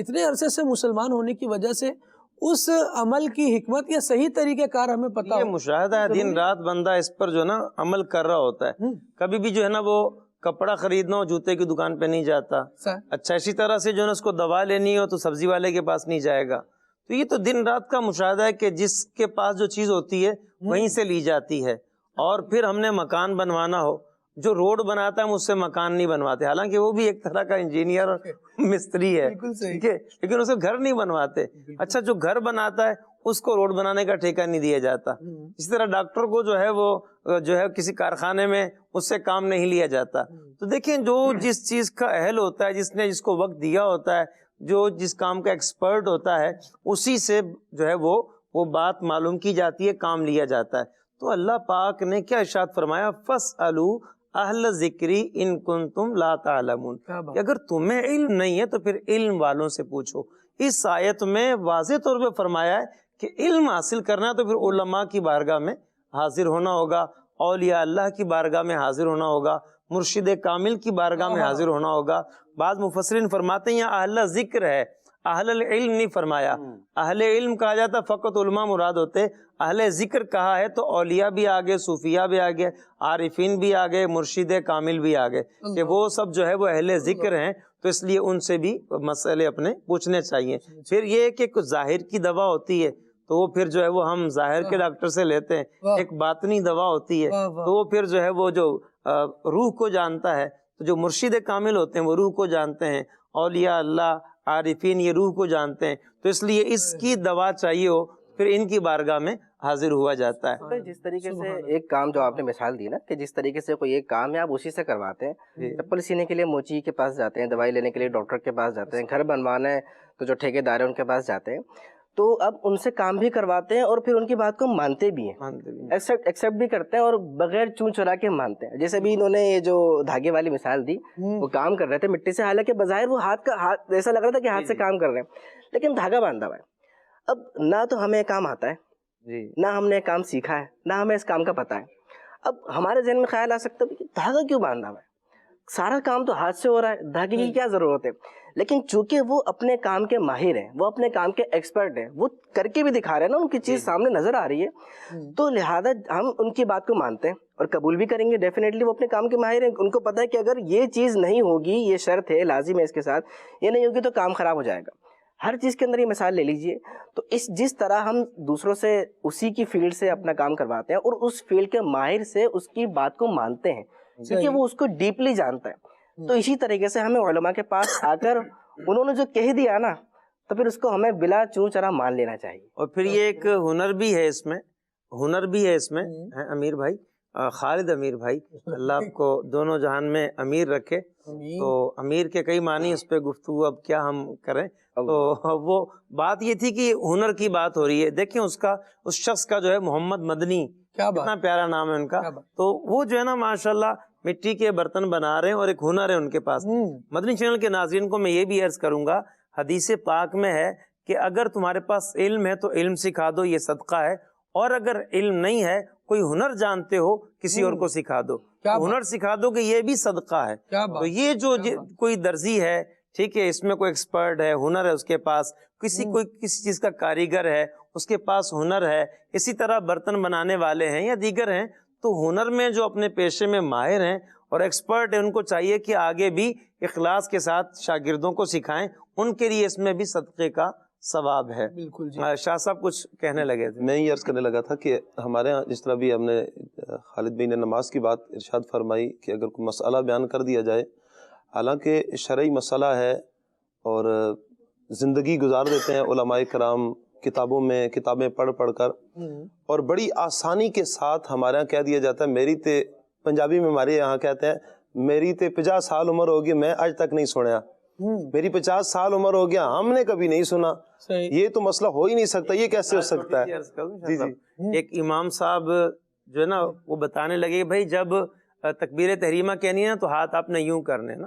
اتنے عرصے سے مسلمان ہونے کی وجہ سے اس عمل کی حکمت یا صحیح طریقہ کار ہمیں پتہ یہ ہو. مشاہدہ ہے، دن رات بندہ اس پر جو ہے نا عمل کر رہا ہوتا ہے. کبھی بھی جو ہے نا وہ کپڑا خریدنا ہو جوتے کی دکان پہ نہیں جاتا. اچھا اسی طرح سے جو ہے نا اس کو دوا لینی ہو تو سبزی والے کے پاس نہیں جائے گا. تو یہ تو دن رات کا مشاہدہ ہے کہ جس کے پاس جو چیز ہوتی ہے وہیں سے لی جاتی ہے. اور پھر ہم نے مکان بنوانا ہو، جو روڈ بناتا ہے ہم اس سے مکان نہیں بنواتے، حالانکہ وہ بھی ایک طرح کا انجینئر اور مستری ہے، ٹھیک ہے، لیکن اسے گھر نہیں بنواتے. اچھا جو گھر بناتا ہے اس کو روڈ بنانے کا ٹھیکہ نہیں دیا جاتا. اسی طرح ڈاکٹر کو جو ہے وہ جو ہے کسی کارخانے میں اس سے کام نہیں لیا جاتا. تو دیکھیں جو جس چیز کا اہل ہوتا ہے، جس نے جس کو وقت دیا ہوتا ہے، جو جس کام کا ایکسپرٹ ہوتا ہے، اسی سے جو ہے وہ بات معلوم کی جاتی ہے، کام لیا جاتا ہے. تو اللہ پاک نے کیا ارشاد فرمایا، فَاسْأَلُوا اہل ذکری ان کنتم لا تعلمون، کہ اگر تمہیں علم نہیں ہے تو پھر علم والوں سے پوچھو. اس آیت میں واضح طور پہ فرمایا ہے کہ علم حاصل کرنا ہے تو پھر علماء کی بارگاہ میں حاضر ہونا ہوگا، اولیاء اللہ کی بارگاہ میں حاضر ہونا ہوگا، مرشد کامل کی بارگاہ میں حاضر ہونا ہوگا. بعض مفسرین فرماتے ہیں یہاں اہل ذکر ہے، اہل العلم نہیں فرمایا. اہل علم کہا جاتا فقط علماء مراد ہوتے، اہل ذکر کہا ہے تو اولیاء بھی آگے، صوفیاء بھی آگے، عارفین بھی آگے، مرشد کامل بھی آگے، کہ وہ سب جو ہے وہ اہل ذکر ہیں. تو اس لیے ان سے بھی مسئلے اپنے پوچھنے چاہیے. پھر یہ کہ کچھ ظاہر کی دوا ہوتی ہے تو وہ پھر جو ہے وہ ہم ظاہر کے ڈاکٹر سے لیتے ہیں. ایک باطنی دوا ہوتی ہے تو وہ پھر جو ہے وہ جو روح کو جانتا ہے. تو جو مرشد کامل ہوتے ہیں وہ روح کو جانتے ہیں، اولیاء اللہ عارفین یہ روح کو جانتے ہیں. تو اس لیے اس کی دوا چاہیے ہو پھر ان کی بارگاہ میں حاضر ہوا جاتا ہے. جس طریقے سے ایک کام جو آپ نے مثال دی نا کہ جس طریقے سے کوئی ایک کام ہے آپ اسی سے کرواتے ہیں، چپل سینے کے لیے موچی کے پاس جاتے ہیں، دوائی لینے کے لیے ڈاکٹر کے پاس جاتے ہیں، گھر بنوانا ہے تو جو ٹھیکے دار ہیں ان کے پاس جاتے ہیں، تو اب ان سے کام بھی کرواتے ہیں اور پھر ان کی بات کو مانتے بھی ہیں، ایکسیپٹ بھی کرتے ہیں اور بغیر چون چرا کے مانتے ہیں. جیسے بھی انہوں نے یہ جو دھاگے والی مثال دی، وہ کام کر رہے تھے مٹی سے، حالانکہ بظاہر وہ ہاتھ ایسا لگ رہا تھا کہ ہاتھ سے کام کر رہے ہیں، لیکن دھاگا باندھا ہوا ہے. اب نہ تو ہمیں کام آتا ہے، نہ ہم نے کام سیکھا ہے، نہ ہمیں اس کام کا پتہ ہے. اب ہمارے ذہن میں خیال آ سکتا ہے کہ دھاگا کیوں باندھا ہوا ہے، سارا کام تو ہاتھ سے ہو رہا ہے، دھاگے کی کیا ضرورت ہے. لیکن چونکہ وہ اپنے کام کے ماہر ہیں، وہ اپنے کام کے ایکسپرٹ ہیں، وہ کر کے بھی دکھا رہے ہیں نا، ان کی چیز سامنے نظر آ رہی ہے، تو لہذا ہم ان کی بات کو مانتے ہیں اور قبول بھی کریں گے. ڈیفینیٹلی وہ اپنے کام کے ماہر ہیں، ان کو پتہ ہے کہ اگر یہ چیز نہیں ہوگی، یہ شرط ہے، لازم ہے اس کے ساتھ، یہ نہیں ہوگی تو کام خراب ہو جائے گا. ہر چیز کے اندر یہ مثال لے لیجئے. تو جس طرح ہم دوسروں سے اسی کی فیلڈ سے اپنا کام کرواتے ہیں اور اس فیلڈ کے ماہر سے اس کی بات کو مانتے ہیں کیونکہ وہ اس کو ڈیپلی جانتا ہے، تو اسی طریقے سے ہمیں علماء کے پاس آ کر انہوں نے جو کہہ دیا نا تو پھر اس کو ہمیں بلا چون چرا مان لینا چاہیے. اور پھر یہ ایک ہنر بھی ہے اس میں، امیر بھائی، خالد امیر بھائی، اللہ آپ کو دونوں جہان میں امیر رکھے. تو امیر کے کئی معنی اس پہ گفتگو اب کیا ہم کریں. تو وہ بات یہ تھی کہ ہنر کی بات ہو رہی ہے. دیکھیں اس شخص کا جو ہے محمد مدنی، کتنا پیارا نام ہے ان کا. تو وہ جو ہے نا ماشاءاللہ مٹی کے برتن بنا رہے ہیں اور ایک ہنر ہے ان کے پاس. مدنی چینل کے ناظرین کو میں یہ بھی عرض کروں گا، حدیث پاک میں ہے کہ اگر تمہارے پاس علم ہے تو علم سکھا دو، یہ صدقہ ہے. اور اگر علم نہیں ہے، کوئی ہنر جانتے ہو، کسی اور کو سکھا دو، ہنر سکھا دو کہ یہ بھی صدقہ ہے. تو یہ جو کوئی درزی ہے، ٹھیک ہے، اس میں کوئی ایکسپرٹ ہے، ہنر ہے اس کے پاس، کوئی کسی چیز کا کاریگر ہے، اس کے پاس ہنر ہے، اسی طرح برتن بنانے والے ہیں یا دیگر ہیں، تو ہنر میں جو اپنے پیشے میں ماہر ہیں اور ایکسپرٹ ہیں، ان کو چاہیے کہ آگے بھی اخلاص کے ساتھ شاگردوں کو سکھائیں. ان کے لیے اس میں بھی صدقے کا ثواب ہے. بالکل جی. شاہ صاحب کچھ کہنے لگے تھے. میں یہ عرض کرنے لگا تھا کہ ہمارے ہاں جس طرح بھی ہم نے خالد بھائی نے نماز کی بات ارشاد فرمائی کہ اگر کوئی مسئلہ بیان کر دیا جائے، حالانکہ شرعی مسئلہ ہے اور زندگی گزار دیتے ہیں علماء کرام کتابوں میں کتابیں پڑھ کر، اور بڑی آسانی کے ساتھ ہمارے یہاں کہہ دیا جاتا ہے میری تے، پنجابی میں ہمارے یہاں کہتے ہیں میری تے 50 سال عمر ہوگی میں آج تک نہیں سنیا، میری 50 سال عمر ہو گیا ہم نے کبھی نہیں سنا. یہ تو مسئلہ ہو ہی نہیں سکتا، یہ کیسے ہو سکتا ہے. جی جی. ایک امام صاحب جو ہے نا وہ بتانے لگے بھائی جب تکبیر تحریمہ کہنی ہے نا تو ہاتھ آپ نے یوں کرنے نا،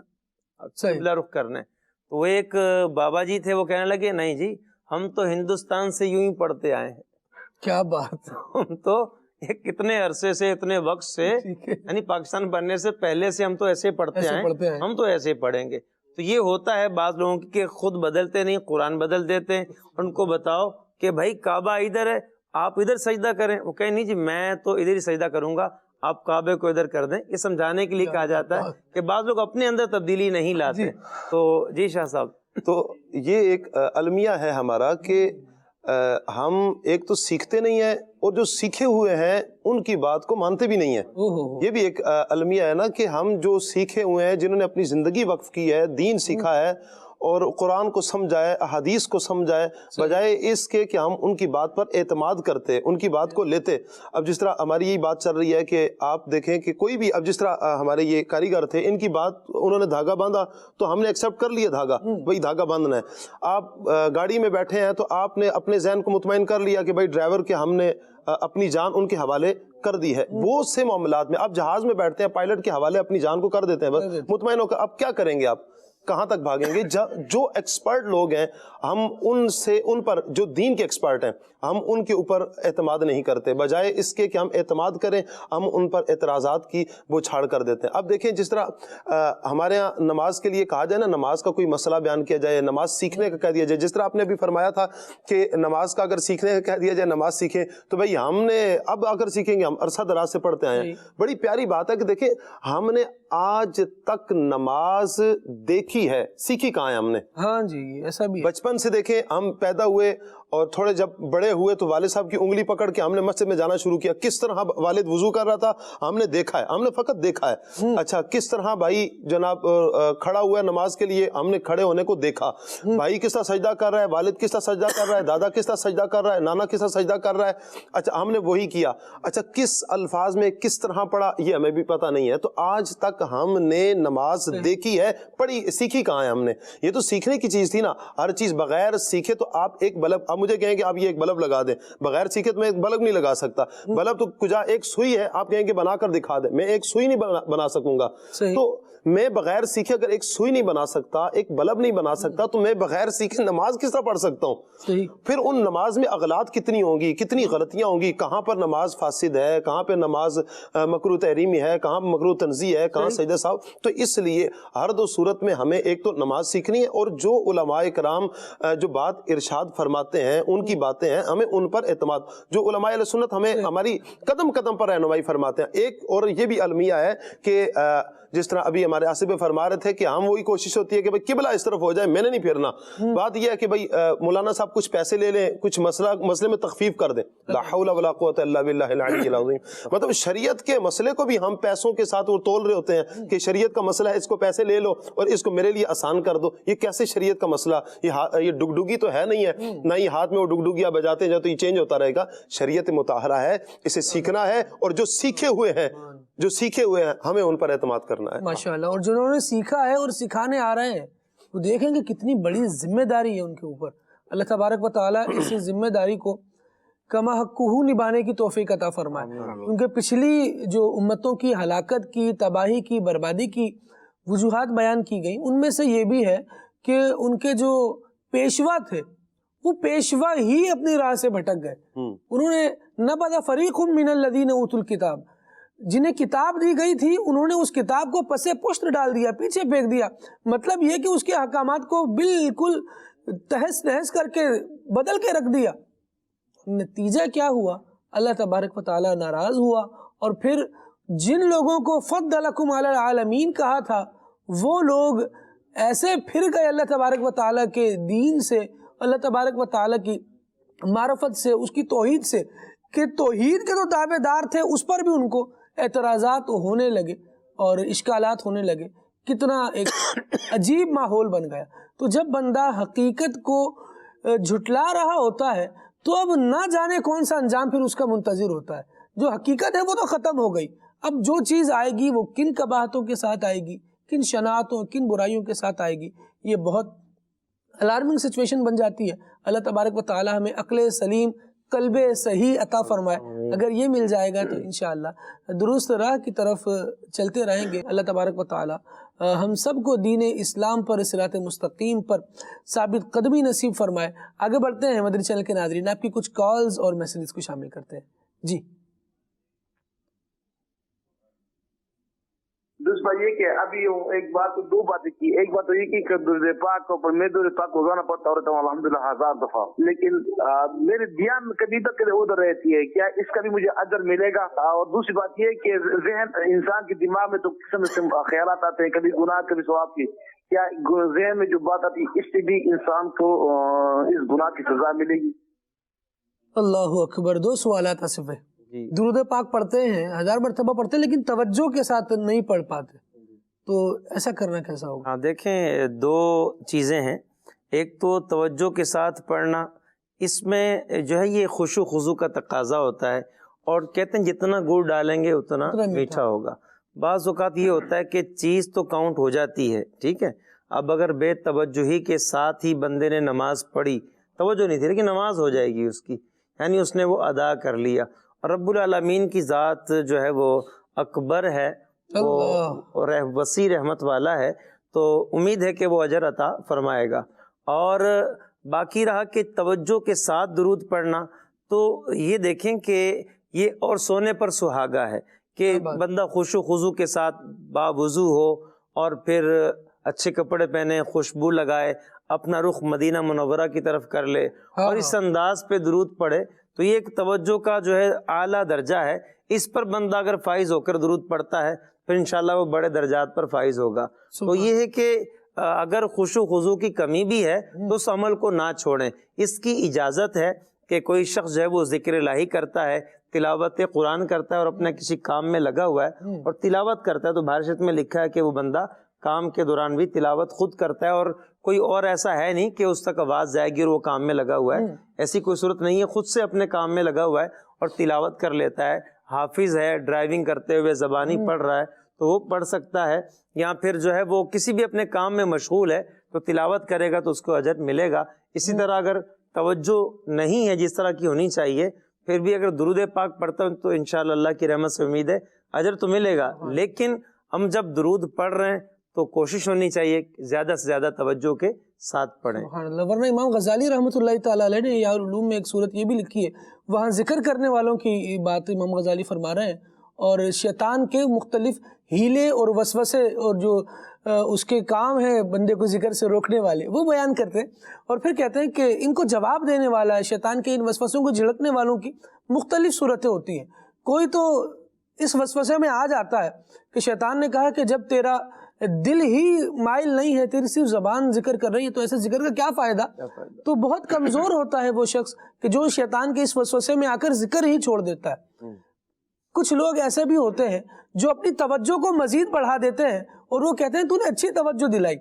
قبلہ رخ کرنے. تو وہ ایک بابا جی تھے، وہ کہنے لگے نہیں جی ہم تو ہندوستان سے یوں ہی پڑھتے آئے ہیں. کیا بات. ہم تو کتنے عرصے سے، اتنے وقت سے، یعنی پاکستان بننے سے پہلے سے ہم تو ایسے پڑھتے آئے، ہم تو ایسے پڑھیں گے. تو یہ ہوتا ہے بعض لوگوں کی کہ خود بدلتے نہیں، قرآن بدل دیتے ہیں. ان کو بتاؤ کہ بھائی کعبہ ادھر ہے، آپ ادھر سجدہ کریں. وہ کہیں نہیں جی میں تو ادھر ہی سجدہ کروں گا، آپ کعبے کو ادھر کر دیں. یہ سمجھانے کے لیے کہا جاتا ہے کہ بعض لوگ اپنے اندر تبدیلی نہیں لاتے. تو جی شاہ صاحب. تو یہ ایک المیہ ہے ہمارا کہ ہم ایک تو سیکھتے نہیں ہیں اور جو سیکھے ہوئے ہیں ان کی بات کو مانتے بھی نہیں ہیں. یہ بھی ایک المیہ ہے نا کہ ہم جو سیکھے ہوئے ہیں، جنہوں نے اپنی زندگی وقف کی ہے، دین سیکھا ہے اور قرآن کو سمجھائے، احادیث کو سمجھائے، بجائے اس کے کہ ہم ان کی بات پر اعتماد کرتے، ان کی بات کو لیتے. اب جس طرح ہماری یہی بات چل رہی ہے کہ آپ دیکھیں کہ کوئی بھی، اب جس طرح ہمارے یہ کاریگر تھے، ان کی بات انہوں نے دھاگا باندھا تو ہم نے ایکسیپٹ کر لیا دھاگا، بھائی دھاگا باندھنا ہے. آپ گاڑی میں بیٹھے ہیں تو آپ نے اپنے ذہن کو مطمئن کر لیا کہ بھائی ڈرائیور کے ہم نے اپنی جان ان کے حوالے کر دی ہے. بہت سے معاملات میں آپ جہاز میں بیٹھتے ہیں، پائلٹ کے حوالے اپنی جان کو کر دیتے ہیں، بس مطمئن ہو کر. اب کیا کریں گے آپ؟ کہاں تک بھاگیں گے؟ جو ایکسپرٹ لوگ ہیں ہم ان پر، جو دین کے ایکسپرٹ ہیں، ہم ان کے اوپر اعتماد نہیں کرتے. بجائے اس کے کہ ہم اعتماد کریں، ہم ان پر اعتراضات کی وہ چھاڑ کر دیتے ہیں. اب دیکھیں جس طرح ہمارے ہاں نماز کے لیے کہا جائے نا، نماز کا کوئی مسئلہ بیان کیا جائے، نماز سیکھنے کا کہہ دیا جائے. جس طرح آپ نے بھی فرمایا تھا کہ نماز کا اگر سیکھنے کا کہہ دیا جائے، نماز سیکھیں، تو بھائی ہم نے اب اگر سیکھیں گے، ہم عرصہ دراز سے پڑھتے آئے ہیں. بڑی پیاری بات ہے کہ دیکھیں ہم نے آج تک نماز دیکھی ہے، سیکھی کہاں ہے ہم نے؟ ہاں جی ایسا بھی بچپن سے دیکھیں، ہم پیدا ہوئے اور تھوڑے جب بڑے ہوئے تو والد صاحب کی انگلی پکڑ کے ہم نے مسجد میں جانا شروع کیا. کس طرح والد وضو کر رہا تھا ہم نے دیکھا ہے، ہم نے فقط دیکھا ہے. اچھا کس طرح بھائی جناب کھڑا ہوا ہے نماز کے لیے، ہم نے کھڑے ہونے کو دیکھا. بھائی کس طرح سجدہ کر رہا ہے، والد کس طرح سجدہ کر رہا ہے، دادا کس طرح سجدہ کر رہا ہے، نانا کس طرح سجدہ کر رہا ہے. اچھا ہم نے وہی کیا. اچھا کس الفاظ میں کس طرح پڑھا یہ ہمیں بھی پتہ نہیں ہے. تو آج تک ہم نے نماز دیکھی ہے، پڑھی، سیکھی کہاں ہے ہم نے؟ یہ تو سیکھنے کی چیز تھی نا. ہر چیز بغیر سیکھے تو آپ ایک بلب، آپ مجھے کہیں کہ آپ یہ ایک بلب لگا دیں، بغیر سیکھے تو میں ایک بلب نہیں لگا سکتا. بلب تو کجا ایک سوئی ہے، آپ کہیں کہ بنا کر دکھا دیں، میں ایک سوئی نہیں بنا سکوں گا. تو میں بغیر سیکھے اگر ایک سوئی نہیں بنا سکتا، ایک بلب نہیں بنا سکتا، تو میں بغیر سیکھے نماز کس طرح پڑھ سکتا ہوں؟ پھر ان نماز میں اغلاط کتنی ہوں گی، کتنی غلطیاں ہوں گی، کہاں پر نماز فاسد ہے، کہاں پہ نماز مکروہ تحریمی ہے، کہاں مکروہ تنزیہ ہے، کہاں سجدہ سہو. تو اس لیے ہر دو صورت میں ہمیں ایک تو نماز سیکھنی ہے، اور جو علماء کرام جو بات ارشاد فرماتے ہیں، ان کی باتیں ہیں، ہمیں ان پر اعتماد. جو علماء اہل سنت ہمیں ہماری قدم قدم پر رہنمائی فرماتے ہیں. ایک اور یہ بھی المیہ ہے کہ جس طرح ابھی ہمارے آصف فرما رہے تھے کہ ہم وہی کوشش ہوتی ہے کہ بھئی قبلہ اس طرف ہو جائے، میں نے نہیں پھرنا. بات یہ ہے کہ بھئی مولانا صاحب کچھ پیسے لے لیں، کچھ مسئلے میں تخفیف کر دیں. لا حول ولا قوت الا باللہ العلی العظیم. مطلب شریعت کے مسئلے کو بھی ہم پیسوں کے ساتھ وہ تول رہے ہوتے ہیں کہ شریعت کا مسئلہ ہے، اس کو پیسے لے لو اور اس کو میرے لیے آسان کر دو. یہ کیسے شریعت کا مسئلہ؟ یہ ڈگڈگی تو ہے نہیں ہے، نہ ہی ہاتھ میں وہ ڈگڈگیاں بجاتے ہیں تو یہ چینج ہوتا رہے گا. شریعت مطہرہ ہے، اسے سیکھنا ہے، اور جو سیکھے ہوئے ہیں ہمیں ان پر اعتماد کرنا ہے. ماشاءاللہ. اور جنہوں نے سیکھا ہے اور سکھانے آ رہے ہیں وہ دیکھیں کہ کتنی بڑی ذمہ داری ہے ان کے اوپر. اللہ تبارک و تعالیٰ اس ذمہ داری کو کما حقہ نبھانے کی توفیق عطا فرمائے. کیونکہ پچھلی جو امتوں کی ہلاکت کی، تباہی کی، بربادی کی وجوہات بیان کی گئی، ان میں سے یہ بھی ہے کہ ان کے جو پیشوا تھے وہ پیشوا ہی اپنی راہ سے بھٹک گئے. انہوں نے نبذ فریق من الذین اوتوا الکتاب، جنہیں کتاب دی گئی تھی انہوں نے اس کتاب کو پسے پشت ڈال دیا، پیچھے پھینک دیا. مطلب یہ کہ اس کے احکامات کو بالکل تہس نہس کر کے بدل کے رکھ دیا. نتیجہ کیا ہوا؟ اللہ تبارک و تعالیٰ ناراض ہوا، اور پھر جن لوگوں کو فضلکم علی العالمین کہا تھا وہ لوگ ایسے پھر گئے اللہ تبارک و تعالیٰ کے دین سے، اللہ تبارک و تعالیٰ کی معرفت سے، اس کی توحید سے، کہ توحید کے تو تابع دار تھے اس پر بھی ان کو اعتراضات ہونے لگے اور اشکالات ہونے لگے. کتنا ایک عجیب ماحول بن گیا. تو جب بندہ حقیقت کو جھٹلا رہا ہوتا ہے تو اب نہ جانے کون سا انجام پھر اس کا منتظر ہوتا ہے. جو حقیقت ہے وہ تو ختم ہو گئی، اب جو چیز آئے گی وہ کن قباحتوں کے ساتھ آئے گی، کن شناعتوں، کن برائیوں کے ساتھ آئے گی، یہ بہت الارمنگ سچویشن بن جاتی ہے. اللہ تبارک و تعالی ہمیں عقل سلیم، قلب صحیح عطا فرمائے. اگر یہ مل جائے گا تو انشاءاللہ درست راہ کی طرف چلتے رہیں گے. اللہ تبارک و تعالی ہم سب کو دین اسلام پر، صراط مستقیم پر ثابت قدمی نصیب فرمائے. آگے بڑھتے ہیں مدنی چینل کے ناظرین، آپ کی کچھ کالز اور میسیجز کو شامل کرتے ہیں. جی This دوسری بات یہ کہ ابھی ایک بات دو باتیں کی. ایک بات تو یہ کہ درود پاک کو میں درود پاک روزانہ پڑھتا رہتا ہوں الحمدللہ 1000 دفعہ, لیکن میرے دھیان کبھی تک ادھر رہتی ہے, کیا اس کا بھی مجھے اجر ملے گا؟ اور دوسری بات یہ کہ ذہن انسان کے دماغ میں تو قسم قسم خیالات آتے ہیں, کبھی گناہ کبھی ثواب کی, کیا ذہن میں جو بات آتی ہے اس سے بھی انسان کو اس گناہ کی سزا ملے گی؟ اللہ اکبر. 2 سوالات آصف ہے. درود پاک پڑھتے ہیں 1000 مرتبہ پڑھتے ہیں لیکن توجہ کے ساتھ نہیں پڑھ پاتے, تو ایسا کرنا کیسا ہوگا؟ ہاں دیکھیں 2 چیزیں ہیں. ایک تو توجہ کے ساتھ پڑھنا, اس میں جو ہے یہ خشوع خضوع کا تقاضا ہوتا ہے, اور کہتے ہیں جتنا گڑ ڈالیں گے اتنا میٹھا ہوگا. بعض اوقات یہ ہوتا ہے کہ چیز تو کاؤنٹ ہو جاتی ہے, ٹھیک ہے, اب اگر بے توجہی کے ساتھ ہی بندے نے نماز پڑھی, توجہ نہیں تھی لیکن نماز ہو جائے گی اس کی, یعنی اس نے وہ ادا کر لیا. اور رب العالمین کی ذات جو ہے وہ اکبر ہے, وہ وسیع رحمت والا ہے, تو امید ہے کہ وہ اجر عطا فرمائے گا. اور باقی رہا کہ توجہ کے ساتھ درود پڑھنا, تو یہ دیکھیں کہ یہ اور سونے پر سہاگا ہے کہ بندہ خشوع خضوع کے ساتھ باوضو ہو اور پھر اچھے کپڑے پہنے, خوشبو لگائے, اپنا رخ مدینہ منورہ کی طرف کر لے اور اس انداز پہ درود پڑھے, تو یہ ایک توجہ کا جو ہے اعلیٰ درجہ ہے. اس پر بندہ اگر فائز ہو کر درود پڑھتا ہے پھر انشاءاللہ وہ بڑے درجات پر فائز ہوگا. تو یہ ہے کہ اگر خشوع خضوع کی کمی بھی ہے تو اس عمل کو نہ چھوڑیں. اس کی اجازت ہے کہ کوئی شخص جو ہے وہ ذکر الہی کرتا ہے, تلاوت قرآن کرتا ہے اور اپنا کسی کام میں لگا ہوا ہے اور تلاوت کرتا ہے, تو بھارشت میں لکھا ہے کہ وہ بندہ کام کے دوران بھی تلاوت خود کرتا ہے اور کوئی اور ایسا ہے نہیں کہ اس تک آواز جائے گی اور وہ کام میں لگا ہوا ہے, ایسی کوئی صورت نہیں ہے. خود سے اپنے کام میں لگا ہوا ہے اور تلاوت کر لیتا ہے. حافظ ہے, ڈرائیونگ کرتے ہوئے زبانی پڑھ رہا ہے تو وہ پڑھ سکتا ہے, یا پھر جو ہے وہ کسی بھی اپنے کام میں مشغول ہے تو تلاوت کرے گا تو اس کو اجر ملے گا. اسی طرح اگر توجہ نہیں ہے جس طرح کی ہونی چاہیے, پھر بھی اگر درود پاک پڑھتا ہوں تو انشاءاللہ اللہ کی رحمت سے امید ہے اجر تو ملے گا. لیکن ہم جب درود پڑھ رہے ہیں تو کوشش ہونی چاہیے زیادہ سے زیادہ توجہ کے ساتھ پڑھیں. سبحان اللہ. ورنہ امام غزالی رحمۃ اللہ تعالیٰ علیہ نے احیاء العلوم میں ایک صورت یہ بھی لکھی ہے, وہاں ذکر کرنے والوں کی بات امام غزالی فرما رہے ہیں, اور شیطان کے مختلف ہیلے اور وسوسے اور جو اس کے کام ہیں بندے کو ذکر سے روکنے والے, وہ بیان کرتے ہیں. اور پھر کہتے ہیں کہ ان کو جواب دینے والا ہے, شیطان کے ان وسوسوں کو جھڑکنے والوں کی مختلف صورتیں ہوتی ہیں. کوئی تو اس وسوسے میں آ جاتا ہے کہ شیطان نے کہا کہ جب تیرا دل ہی مائل نہیں ہے, تیری صرف زبان ذکر کر رہی ہے, تو ایسے ذکر کا کیا فائدہ؟ تو بہت کمزور ہوتا ہے وہ شخص کہ جو شیطان کے اس وسوسے میں آ کر ذکر ہی چھوڑ دیتا ہے. کچھ لوگ ایسے بھی ہوتے ہیں جو اپنی توجہ کو مزید بڑھا دیتے ہیں اور وہ کہتے ہیں تو نے اچھی توجہ دلائی,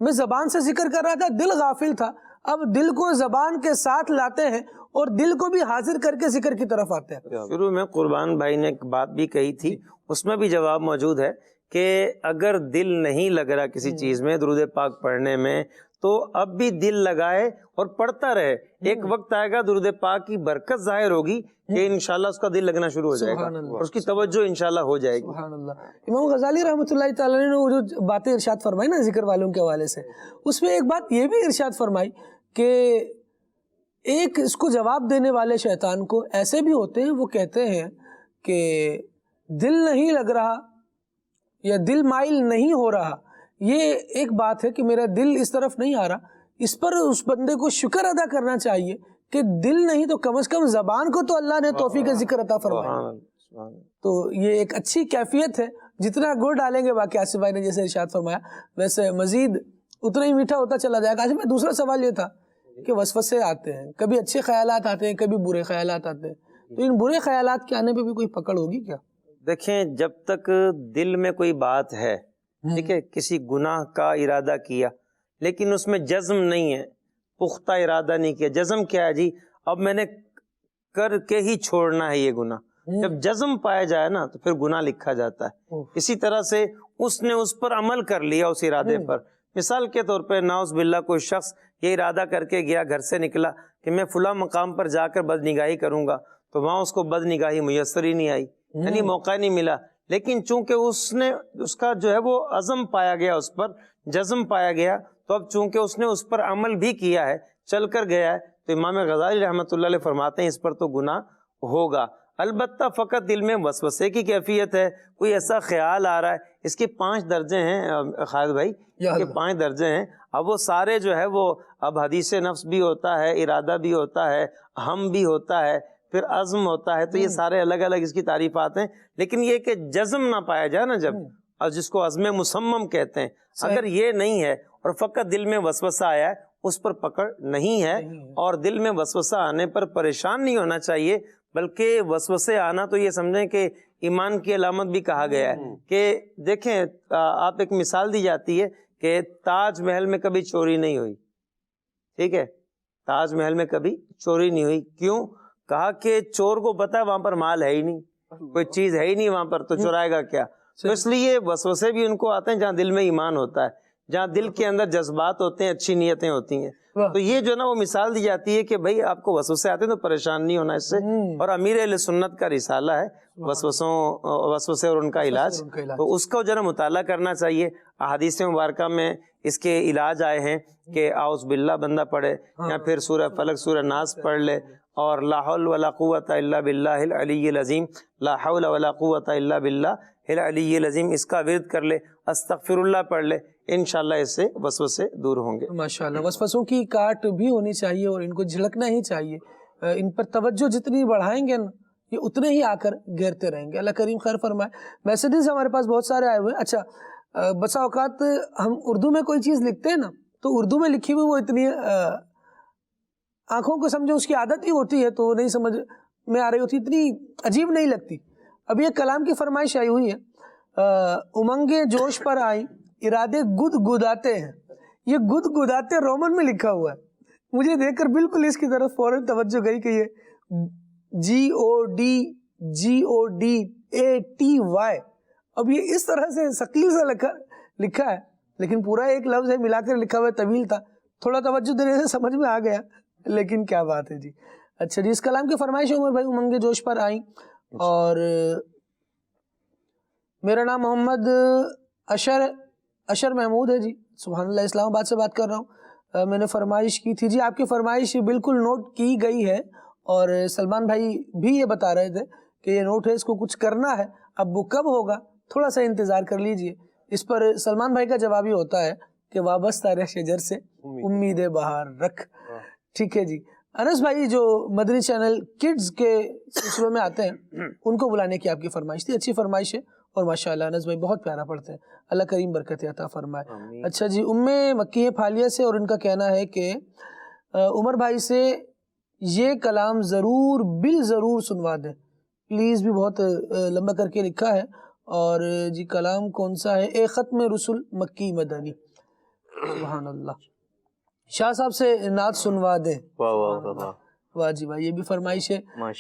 میں زبان سے ذکر کر رہا تھا, دل غافل تھا, اب دل کو زبان کے ساتھ لاتے ہیں اور دل کو بھی حاضر کر کے ذکر کی طرف آتے ہیں. شروع میں قربان بھائی نے ایک بات بھی کہی تھی, اس میں بھی جواب موجود ہے کہ اگر دل نہیں لگ رہا کسی چیز میں درود پاک پڑھنے میں, تو اب بھی دل لگائے اور پڑھتا رہے. ایک وقت آئے گا درود پاک کی برکت ظاہر ہوگی کہ انشاءاللہ اس کا دل لگنا شروع ہو جائے گا اور اس کی توجہ انشاءاللہ ہو جائے گی. سبحان اللہ. امام غزالی رحمۃ اللہ تعالیٰ نے وہ جو باتیں ارشاد فرمائی نا ذکر والوں کے حوالے سے, اس میں ایک بات یہ بھی ارشاد فرمائی کہ ایک اس کو جواب دینے والے شیطان کو ایسے بھی ہوتے ہیں, وہ کہتے ہیں کہ دل نہیں لگ رہا یا دل مائل نہیں ہو رہا, یہ ایک بات ہے کہ میرا دل اس طرف نہیں آ رہا, اس پر اس بندے کو شکر ادا کرنا چاہیے کہ دل نہیں تو کم از کم زبان کو تو اللہ نے توفیق ذکر عطا فرمایا. تو یہ ایک اچھی کیفیت ہے, جتنا گڑ ڈالیں گے, باقی آصف بھائی نے جیسے ارشاد فرمایا ویسے مزید اتنا ہی میٹھا ہوتا چلا جائے گا. آصف بھائی دوسرا سوال یہ تھا کہ وسوسے آتے ہیں, کبھی اچھے خیالات آتے ہیں, کبھی برے خیالات آتے ہیں, تو ان برے خیالات کے آنے پہ بھی کوئی پکڑ ہوگی کیا؟ دیکھیں جب تک دل میں کوئی بات ہے, ٹھیک ہے, کسی گناہ کا ارادہ کیا لیکن اس میں جزم نہیں ہے, پختہ ارادہ نہیں کیا. جزم کیا ہے جی, اب میں نے کر کے ہی چھوڑنا ہے یہ گناہ. جب جزم پایا جائے نا تو پھر گناہ لکھا جاتا ہے. اسی طرح سے اس نے اس پر عمل کر لیا, اس ارادے پر. مثال کے طور پہ ناؤز باللہ کوئی شخص یہ ارادہ کر کے گیا, گھر سے نکلا کہ میں فلاں مقام پر جا کر بد نگاہی کروں گا, تو وہاں اس کو بد نگاہی میسر ہی نہیں آئی, یعنی موقع نہیں ملا. لیکن چونکہ اس کا جو ہے وہ عزم پایا گیا, اس پر جزم پایا گیا, تو اب چونکہ اس نے اس پر عمل بھی کیا ہے, چل کر گیا ہے, تو امام غزالی رحمۃ اللہ علیہ فرماتے ہیں اس پر تو گناہ ہوگا. البتہ فقط دل میں وسوسے کی کیفیت ہے، کوئی ایسا خیال آ رہا ہے، اس کے 5 درجے ہیں خالد بھائی، کہ 5 درجے ہیں. اب وہ سارے جو ہے وہ اب حدیث نفس بھی ہوتا ہے، ارادہ بھی ہوتا ہے، ہم بھی ہوتا ہے، پھر عزم ہوتا ہے، تو یہ سارے الگ الگ اس کی تعریفات ہیں. لیکن یہ کہ جزم نہ پایا جائے نا جب، اور جس کو عزم مصمم کہتے ہیں، اگر یہ نہیں ہے اور فقط دل میں وسوسہ آیا ہے، اس پر پکڑ نہیں ہے. اور دل میں وسوسہ آنے پر پریشان نہیں ہونا چاہیے، بلکہ وسوسے آنا تو یہ سمجھیں کہ ایمان کی علامت بھی کہا گیا ہے. کہ دیکھیں آپ ایک مثال دی جاتی ہے کہ تاج محل میں کبھی چوری نہیں ہوئی، ٹھیک ہے، تاج محل میں کبھی چوری نہیں ہوئی. کیوں؟ کہا کہ چور کو پتا ہے وہاں پر مال ہے ہی نہیں، کوئی چیز ہے ہی نہیں وہاں پر، تو چرائے گا کیا. تو اس لیے وسوسے بھی ان کو آتے ہیں جہاں دل میں ایمان ہوتا ہے، جہاں دل کے اندر جذبات ہوتے ہیں، اچھی نیتیں ہوتی ہیں. تو یہ جو نا وہ مثال دی جاتی ہے کہ بھائی آپ کو وسوسے آتے ہیں تو پریشان نہیں ہونا اس سے. اور امیر اہل سنت کا رسالہ ہے وسوسے اور ان کا علاج، تو اس کو جو نا مطالعہ کرنا چاہیے. احادیث مبارکہ میں اس کے علاج آئے ہیں کہ اعوذ باللہ بندہ پڑھے، یا پھر سورہ فلق سورہ ناس پڑھ لے، اور لا حول ولا قوت الا باللہ العلی العظیم، لا حول ولا قوت الا باللہ العلی العظیم، اس کا ورد کر لے، استغفر اللہ پڑھ لے، انشاءاللہ اس سے وسوسے دور ہوں گے. ماشاءاللہ. وسوسوں کی کاٹ بھی ہونی چاہیے اور ان کو جھلکنا ہی چاہیے. ان پر توجہ جتنی بڑھائیں گے نا، یہ اتنے ہی آ کر گھیرتے رہیں گے. اللہ کریم خیر فرمائے. میسیجز ہمارے پاس بہت سارے آئے ہوئے ہیں. اچھا، بسا اوقات ہم اردو میں کوئی چیز لکھتے ہیں نا، تو اردو میں لکھی ہوئی وہ اتنی آنکھوں کو سمجھے اس کی عادت ہی ہوتی ہے، تو نہیں سمجھ میں آ رہی ہوتی، اتنی عجیب نہیں لگتی. اب یہ کلام کی فرمائش آئی ہوئی ہے، امنگے جوش پر آئی ارادے گد گداتے ہیں. یہ گد گداتے رومن میں لکھا ہوا ہے. مجھے دیکھ کر بالکل اس کی طرف فوراً توجہ گئی کہ یہ GODGODATY. اب یہ اس طرح سے ثقیل سا لکھا ہے، لیکن پورا ایک لفظ ہے ملا کر لکھا ہوا ہے، طویل تھا. تھوڑا توجہ دینے سے سمجھ میں آ گیا، لیکن کیا بات ہے جی. اچھا جی، اس کلام کی فرمائش عمر بھائی امنگ جوش پر آئیں. اور میرا نام محمد اشر محمود ہے جی، سبحان اللہ، اسلام آباد سے بات کر رہا ہوں. میں نے فرمائش کی تھی جی، آپ کی فرمائش بالکل نوٹ کی گئی ہے. اور سلمان بھائی بھی یہ بتا رہے تھے کہ یہ نوٹ ہے، اس کو کچھ کرنا ہے. اب وہ کب ہوگا تھوڑا سا انتظار کر لیجئے. اس پر سلمان بھائی کا جواب یہ ہوتا ہے کہ وابستہ رہ شجر سے امید بہار رکھ. ٹھیک ہے جی. انس بھائی جو مدنی چینل کڈز کے سلسلوں میں آتے ہیں، ان کو بلانے کی آپ کی فرمائش تھی. اچھی فرمائش ہے، اور ماشاءاللہ انس بھائی بہت پیارا پڑھتے ہیں. اللہ کریم برکت عطا فرمائے. اچھا جی، مکی پھالیہ سے، اور ان کا کہنا ہے کہ عمر بھائی سے یہ کلام ضرور سنوا دیں پلیز. بھی بہت لمبا کر کے لکھا ہے. اور جی کلام کون سا ہے؟ اے ختم رسول مکی مدنی. سبحان اللہ. شاہ صاحب سے نعت سنوا دیں. واہ جی واہ، یہ بھی فرمائش ہے.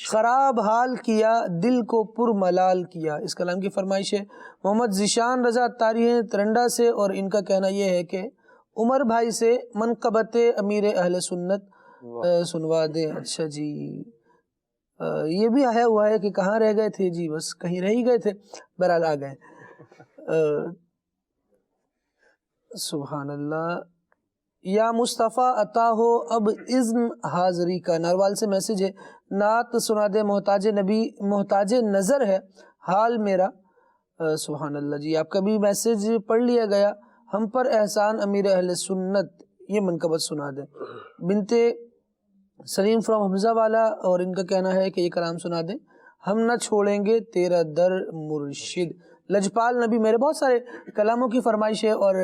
خراب حال کیا دل کو پر ملال کیا، اس کلام کی فرمائش ہے. محمد ذیشان رضا طاری ہیں ترنڈا سے، اور ان کا کہنا یہ ہے کہ عمر بھائی سے منقبت امیر اہل سنت سنوا دیں. اچھا جی، یہ بھی آیا ہوا ہے کہ کہاں رہ گئے تھے جی، بس کہیں رہ ہی گئے تھے، بہرحال آ گئے. سبحان اللہ. یا مصطفیٰ عطا ہو اب اذن حاضری کا، ناروال سے میسج ہے. نعت سنا دے محتاج نبی محتاج نظر ہے حال میرا. سبحان اللہ جی، آپ کا بھی میسج پڑھ لیا گیا. ہم پر احسان امیر اہل سنت، یہ منقبت سنا دیں. بنت سلیم فرام حمزہ والا، اور ان کا کہنا ہے کہ یہ کلام سنا دیں. ہم نہ چھوڑیں گے تیرا در مرشد. لجپال نبی، میرے بہت سارے کلاموں کی فرمائش ہے، اور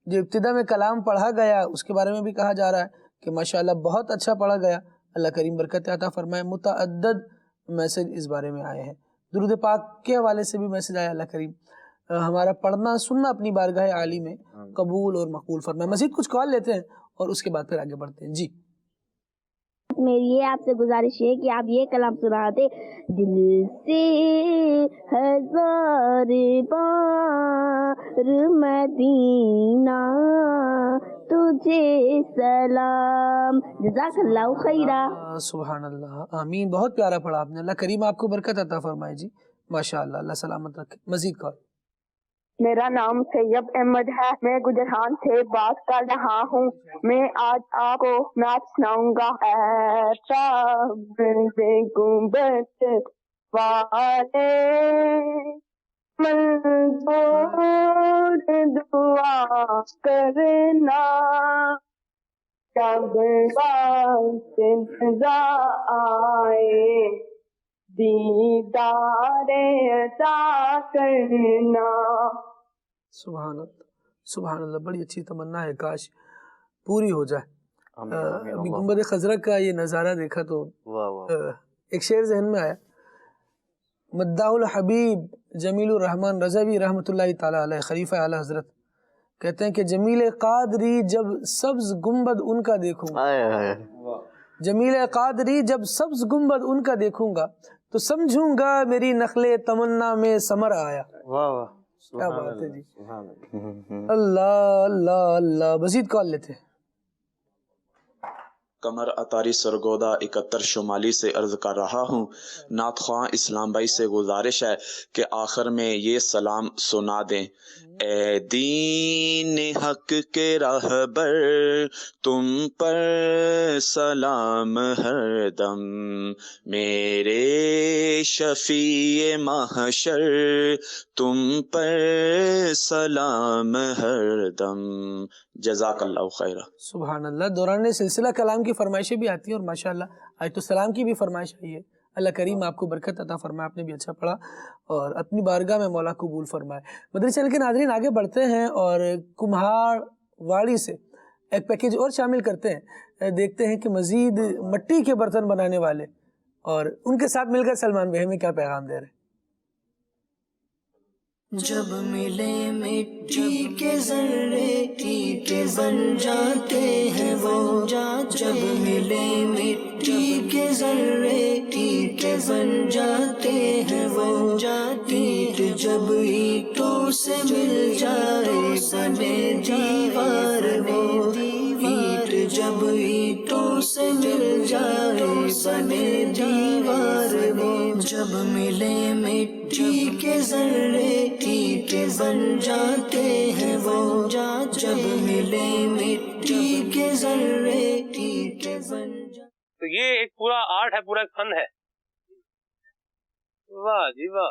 جو ابتدا میں کلام پڑھا گیا اس کے بارے میں بھی کہا جا رہا ہے کہ ماشاءاللہ بہت اچھا پڑھا گیا. اللہ کریم برکت عطا فرمائے. متعدد میسج اس بارے میں آئے ہیں. درود پاک کے حوالے سے بھی میسج آیا. اللہ کریم ہمارا پڑھنا سننا اپنی بارگاہ عالی میں قبول اور مقبول فرمائے. مزید کچھ کال لیتے ہیں اور اس کے بعد پھر آگے بڑھتے ہیں. جی، میری یہ آپ سے گزارش ہے کہ آپ یہ کلام سنا دیں. دل سے ہزار بار مدینہ تجھے سلام. جزاک اللہ خیرہ. سبحان اللہ، آمین. بہت پیارا پڑھا آپ نے. اللہ کریم آپ کو برکت عطا فرمائے جی. ماشاءاللہ، اللہ سلامت رکھے. مزید کال. میرا نام سید احمد ہے، میں گجران سے بات کر رہا ہوں. میں آج آپ کو نعت سناؤں گا. والے منظور دعا کرنا جب وقت رضا آئے دیدار عطا کرنا. سبحان اللہ سبحان اللہ. بڑی اچھی تمنا ہے، کاش پوری ہو جائے. ابھی گنبد خضرا کا یہ نظارہ دیکھا تو ایک شعر ذہن میں آیا. مداح الحبیب جمیل الرحمن رضوی رحمۃ اللہ تعالی علیہ خلیفہ اعلی حضرت کہتے ہیں کہ جمیل قادری جب سبز گنبد ان کا دیکھوں گا، جمیل قادری جب سبز گنبد ان کا دیکھوں گا تو سمجھوں گا میری نخل تمنا میں ثمر آیا. واہ واہ کیا بات ہے جی. اللہ اللہ اللہ. مزید کال لیتے ہیں. قمر اطاری سرگودا 71 شمالی سے عرض کر رہا ہوں. نعت خواں اسلام بھائی سے گزارش ہے کہ آخر میں یہ سلام سنا دیں. اے دین حق کے راہبر تم پر سلام ہر دم، میرے شفیع محشر تم پر سلام ہر دم. جزاک اللہ خیرہ. سبحان اللہ. دوران سلسلہ کلام کی فرمائشیں بھی آتی ہیں اور ماشاءاللہ آیت السلام کی بھی فرمائش آئی ہے. اللہ کریم آپ کو برکت عطا فرمائے. آپ نے بھی اچھا پڑھا اور اپنی بارگاہ میں مولا قبول فرمائے. مدنی چینل کے ناظرین آگے بڑھتے ہیں اور کمہار واڑی سے ایک پیکیج اور شامل کرتے ہیں. دیکھتے ہیں کہ مزید مٹی کے برتن بنانے والے اور ان کے ساتھ مل کر سلمان بھائی ہمیں کیا پیغام دے رہے ہیں. جب ملے مٹی کے ذرے ٹھیکے بن جاتے ہیں وہ، جب ملے مٹی کے ذرے ٹھیکے بن جاتے ہیں وہ، اینٹ جب اینٹوں سے مل جائے بنے دیوار وہ، اینٹ جب اینٹوں سے مل جائے بنے دیوار وہ، جب ملے مٹی کے ذرے ٹھیکے بن جاتے ہیں وہ، جب ملے مٹی کے ذرے ٹھیکے بن جاتے. تو یہ ایک پورا آرٹ ہے، پورا فن ہے. واہ جی واہ.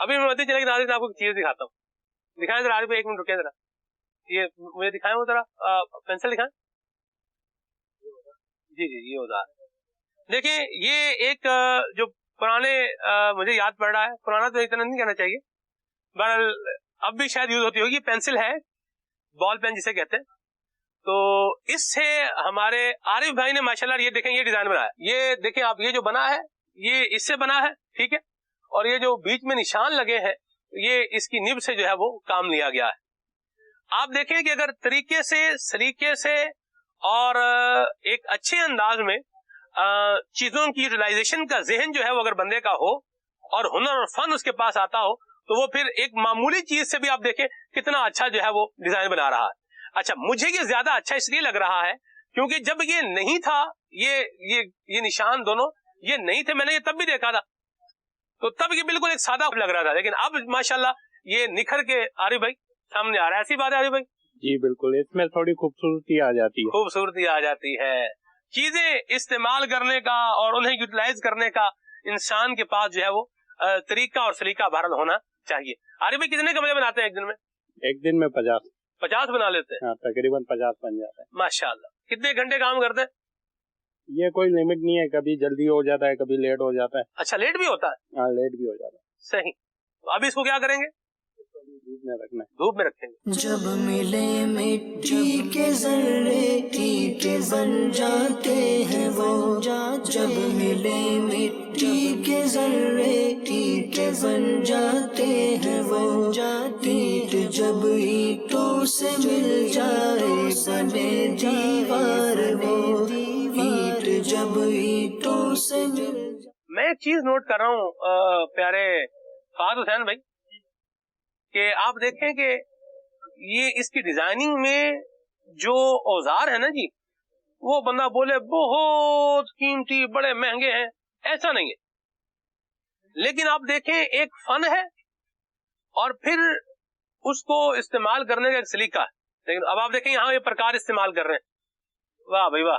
ابھی میں مدنی چینل کے ناظرین آپ کو ایک چیز دکھاتا ہوں. دکھائیں ذرا عارف بھائی، ایک منٹ رکیں ذرا. یہ مجھے دکھائیں، وہ ذرا پینسل دکھائیں. جی جی یہ اوزار. دیکھیں یہ ایک جو پرانے مجھے یاد پڑ رہا ہے، پرانا تو اتنا نہیں کہنا چاہیے، بہرحال اب بھی شاید یوز ہوتی ہوگی. پینسل ہے، بال پین جسے کہتے ہیں. تو اس سے ہمارے عارف بھائی نے ماشاءاللہ یہ دیکھیں یہ ڈیزائن بنایا. یہ دیکھیں آپ، یہ جو بنا ہے یہ اس سے بنا ہے، ٹھیک ہے. اور یہ جو بیچ میں نشان لگے ہیں یہ اس کی نب سے جو ہے وہ کام لیا گیا ہے. آپ دیکھیں کہ اگر طریقے سے سلیقے سے اور ایک اچھے انداز میں چیزوں کی یوٹیلائزیشن کا ذہن جو ہے وہ اگر بندے کا ہو اور ہنر اور فن اس کے پاس آتا ہو تو وہ پھر ایک معمولی چیز سے بھی آپ دیکھیں کتنا اچھا جو ہے وہ ڈیزائن بنا رہا ہے. اچھا مجھے یہ زیادہ اچھا اس لیے لگ رہا ہے کیونکہ جب یہ نہیں تھا، یہ نشان دونوں یہ نہیں تھے، میں نے یہ تب بھی دیکھا تھا تو تب یہ بالکل ایک سادہ لگ رہا تھا، لیکن اب ماشاءاللہ یہ نکھر کے عارف بھائی سامنے آ رہا ہے. ایسی بات ہے عارف بھائی؟ جی بالکل، اس میں تھوڑی خوبصورتی آ جاتی ہے. خوبصورتی آ جاتی ہے. چیزیں استعمال کرنے کا اور انہیں یوٹیلائز کرنے کا انسان کے پاس جو ہے وہ طریقہ اور سلیقہ بہرحال ہونا چاہیے. عارف بھائی کتنے کمرے بناتے ہیں ایک دن میں؟ ایک دن میں 50 بنا لیتے ہیں. تقریباً 50 بن جاتا ہے. ماشاءاللہ. کتنے گھنٹے کام کرتے ہیں؟ یہ کوئی لمٹ نہیں ہے، کبھی جلدی ہو جاتا ہے، کبھی لیٹ ہو جاتا ہے. اچھا لیٹ بھی ہوتا ہے؟ ہاں لیٹ بھی ہو جاتا ہے. صحیح. ابھی اس کو کیا کریں گے؟ دھوپ میں رکھنا ہے. دھوپ میں رکھیں گے. جب ملے مٹی کے ذرے ٹھیکے بن جاتے ہیں وہ، جب ملے مٹی کے ذرے ٹھیکے بن جاتے ہیں وہ، اینٹ جب اینٹوں سے مل جائے بنے دیوار وہ، اینٹ جب اینٹوں سے مل جائے. میں ایک چیز نوٹ کر رہا ہوں پیارے فہد حسین بھائی کہ آپ دیکھیں کہ یہ اس کی ڈیزائننگ میں جو اوزار ہے نا جی، وہ بندہ بولے بہت قیمتی بڑے مہنگے ہیں، ایسا نہیں ہے. لیکن آپ دیکھیں ایک فن ہے اور پھر اس کو استعمال کرنے کا ایک سلیقہ ہے. لیکن اب آپ دیکھیں یہاں یہ پرکار استعمال کر رہے ہیں. واہ بھائی واہ.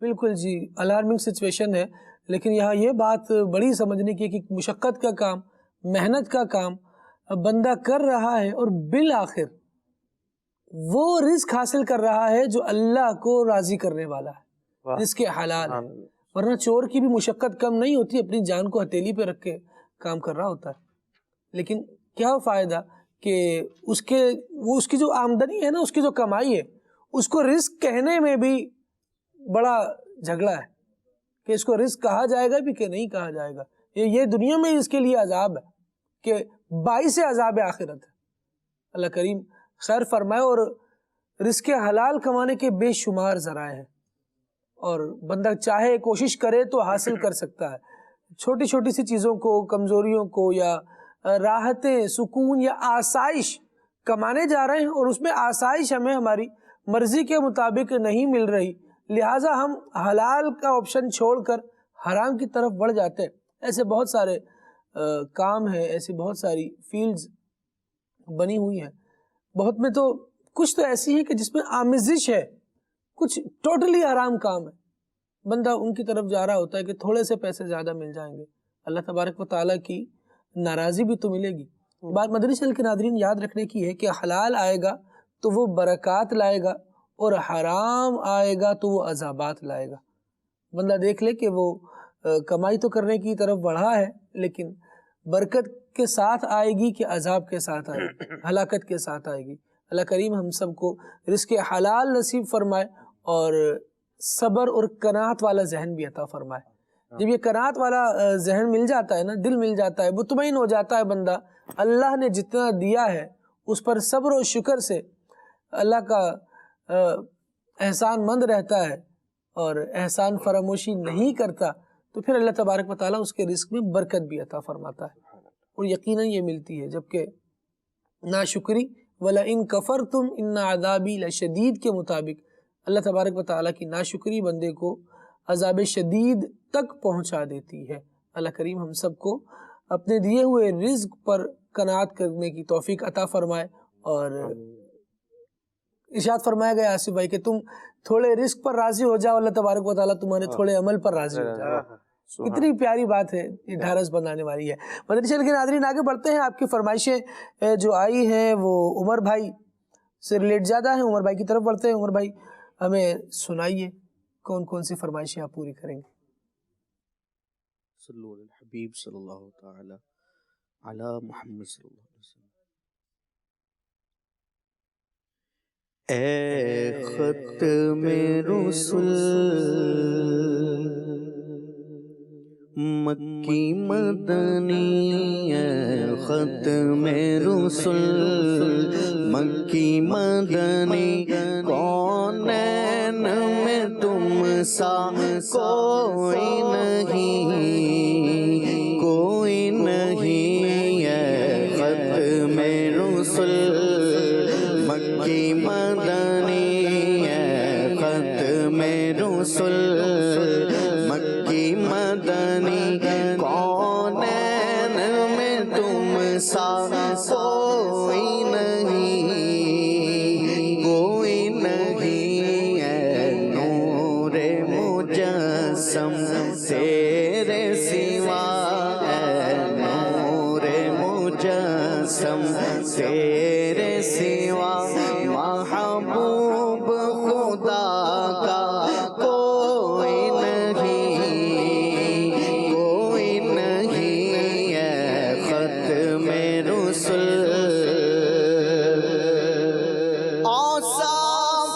بالکل جی الارمنگ سچویشن ہے، لیکن یہاں یہ بات بڑی سمجھنے کی کہ مشقت کا کام، محنت کا کام بندہ کر رہا ہے اور بالآخر وہ رزق حاصل کر رہا ہے جو اللہ کو راضی کرنے والا ہے، رزق حلال ہے، ورنہ چور کی بھی مشقت کم نہیں ہوتی، اپنی جان کو ہتھیلی پہ رکھ کے کام کر رہا ہوتا ہے، لیکن کیا فائدہ کہ اس کی جو آمدنی ہے نا، اس کی جو کمائی ہے، اس کو رزق کہنے میں بھی بڑا جھگڑا ہے کہ اس کو رزق کہا جائے گا بھی کہ نہیں کہا جائے گا، یہ دنیا میں اس کے لیے عذاب ہے کہ باعث عذاب آخرت ہے۔ اللہ کریم خیر فرمائے، اور رزق حلال کمانے کے بے شمار ذرائع ہیں، اور بندہ چاہے کوشش کرے تو حاصل کر سکتا ہے، چھوٹی چھوٹی سی چیزوں کو، کمزوریوں کو، یا راحتیں، سکون یا آسائش کمانے جا رہے ہیں، اور اس میں آسائش ہمیں ہماری مرضی کے مطابق نہیں مل رہی، لہٰذا ہم حلال کا آپشن چھوڑ کر حرام کی طرف بڑھ جاتے ہیں۔ ایسے بہت سارے کام ہیں، ایسی بہت ساری فیلڈز بنی ہوئی ہیں، بہت میں تو کچھ تو ایسی ہیں کہ جس میں آمیزش ہے، کچھ ٹوٹلی حرام کام ہے، بندہ ان کی طرف جا رہا ہوتا ہے کہ تھوڑے سے پیسے زیادہ مل جائیں گے، اللہ تبارک و تعالیٰ کی ناراضی بھی تو ملے گی۔ بات مدنی چینل کے ناظرین یاد رکھنے کی ہے کہ حلال آئے گا تو وہ برکات لائے گا، اور حرام آئے گا تو وہ عذابات لائے گا۔ بندہ دیکھ لے کہ وہ کمائی تو کرنے کی طرف بڑھا ہے، لیکن برکت کے ساتھ آئے گی کہ عذاب کے ساتھ آئے گی، ہلاکت کے ساتھ آئے گی۔ اللہ کریم ہم سب کو رزق حلال نصیب فرمائے، اور صبر اور قناعت والا ذہن بھی عطا فرمائے۔ جب یہ قناعت والا ذہن مل جاتا ہے نا، دل مل جاتا ہے، مطمئن ہو جاتا ہے بندہ، اللہ نے جتنا دیا ہے اس پر صبر و شکر سے اللہ کا احسان مند رہتا ہے اور احسان فراموشی نہیں کرتا، تو پھر اللہ تبارک و تعالیٰ اس کے رزق میں برکت بھی عطا فرماتا ہے، اور یقیناً یہ ملتی ہے۔ جبکہ ناشکری وَلَئِن كَفَرْتُمْ إِنَّ عَذَابِي لَشَدِيد کے مطابق اللہ تبارک و تعالیٰ کی ناشکری بندے کو عذاب شدید تک پہنچا دیتی ہے۔ اللہ کریم ہم سب کو اپنے دیے ہوئے رزق پر قناعت کرنے کی توفیق عطا فرمائے، اور ارشاد فرمایا گیا آصف بھائی کہ تم تھوڑے رزق پر راضی ہو جاؤ، اللہ تبارک و تعالیٰ تمہارے تھوڑے عمل پر راضی ہو جائے۔ اتنی پیاری بات ہے، یہ ڈھارس بنانے والی ہے۔ مدنی چینل کے ناظرین آگے بڑھتے ہیں، آپ کی فرمائشیں جو آئی ہیں وہ عمر بھائی سے ریلیٹ زیادہ ہیں، عمر بھائی کی طرف بڑھتے ہیں۔ عمر بھائی ہمیں سنائیے کون کون سی فرمائشیں آپ پوری کریں گے؟ صلو علی الحبیب صلی اللہ تعالی علی محمد صلی اللہ علیہ وسلم۔ اے ختم رسل مکی مدنی، اے ختم رسل مکی مدنی، کونین میں تم سا کوئی نہیں، کوئی نہیں، اے ختم رسل مکی مدنی، اے ختم رسل مکی مدنی، کونین میں تم سا کوئی نہیں، کوئی نہیں، اے نور مجسم تیرے سوا، اے نور مجسم تیرے سوا، محبوب خدا کا کوئی نہیں، کوئی نہیں، اے ختم رسل۔ اوصاف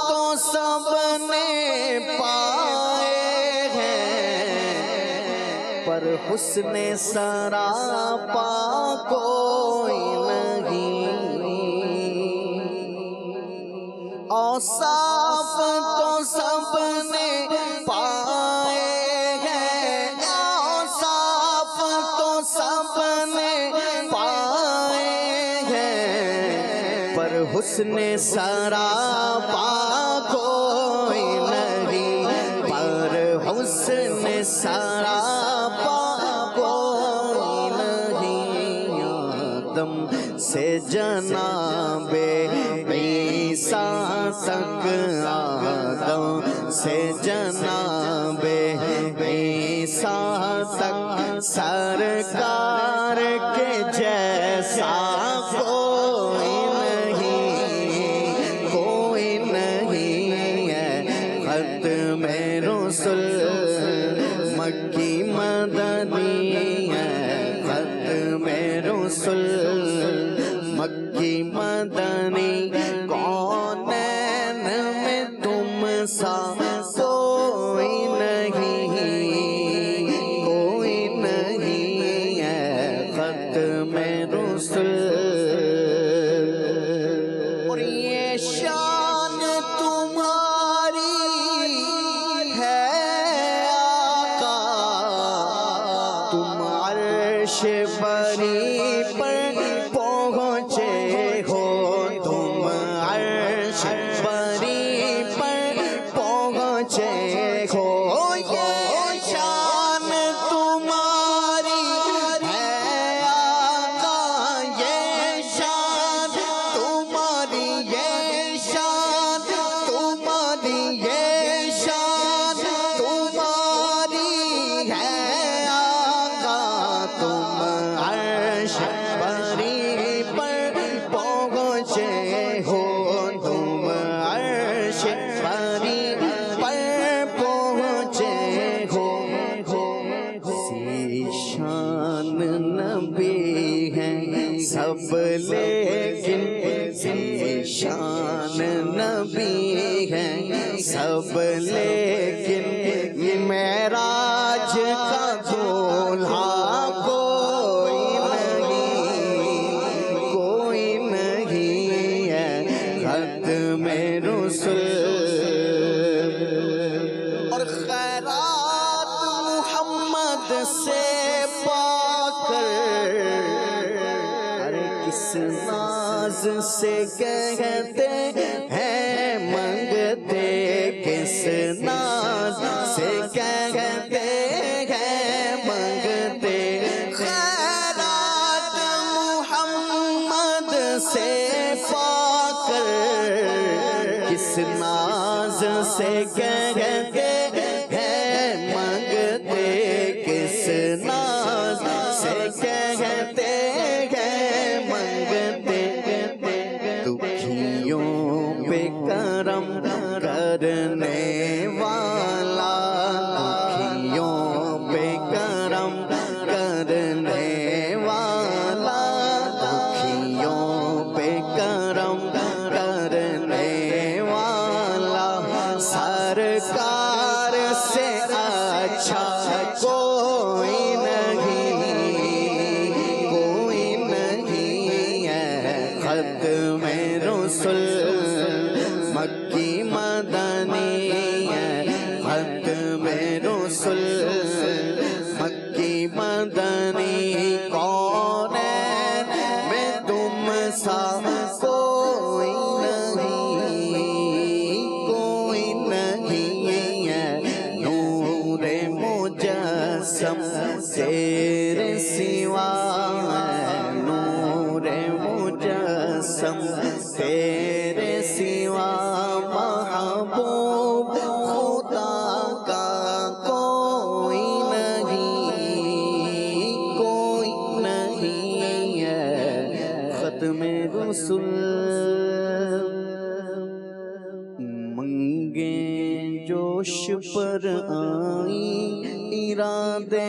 تو سب نے پائے ہیں، پر حسن سراپا کوئی نہیں، اوصاف تو سب نے پائے ہیں، اوصاف تو سب نے پائے ہیں، پر حسن سراپا کوئی نہیں، پر حسن سراپا کوئی نہیں، آدم سے جناب عیسیٰ تک، آدم سے جناب عیسیٰ تک سرکار کے جیسا کوئی نہیں ہے ختم رسل مکی مدنی ہے ختم رسل مکی مدنی کونین میں تم سا کوئی نہیں ہے ختم رسل اور یہ شان تمہاری ہے آقا تم عرش بری پر پہنچے ہو تم عرش بری پر پہنچے ہو یہ شان تمہاری ہے آقا یہ شان تمہاری یہ شان تمہاری یہ شان تمہاری ہے آقا تم عرش بری پر پہنچے ہو تم عرش بری پر پہنچے ہو سی شان نبی ہے سب لیکن سی شان نبی ہے سب لیکن معراج کا دولہا کوئی نہیں ہے ختم رسل اور خیرات محمد سے پا کر ارے کس ناز سے کہتے ہیں منگتے کس ناز سے کہتے ہیں منگتے خیرات محمد سے پا کر کس ناز سے کہتے ہیں منگتے کس ناز سے کہتے ہیں منگتے دکھیوں پہ کرم کرنے والا دکھیوں پہ کرم کرنے والا دکھیوں پہ کرم کرنے والا سرکار سے اچھا کوئی نہیں ہے ختم رسل مکی مدنی ہے ختم رسل مکی مدنی کونین میں تم سا کوئی نہیں ہے نور مجسم تیرے سوا ہے نور مجسم تیرے سوا محبوب خدا کا کوئی نہیں ہے ختم رسل منگیں جوش پر آئی ارادے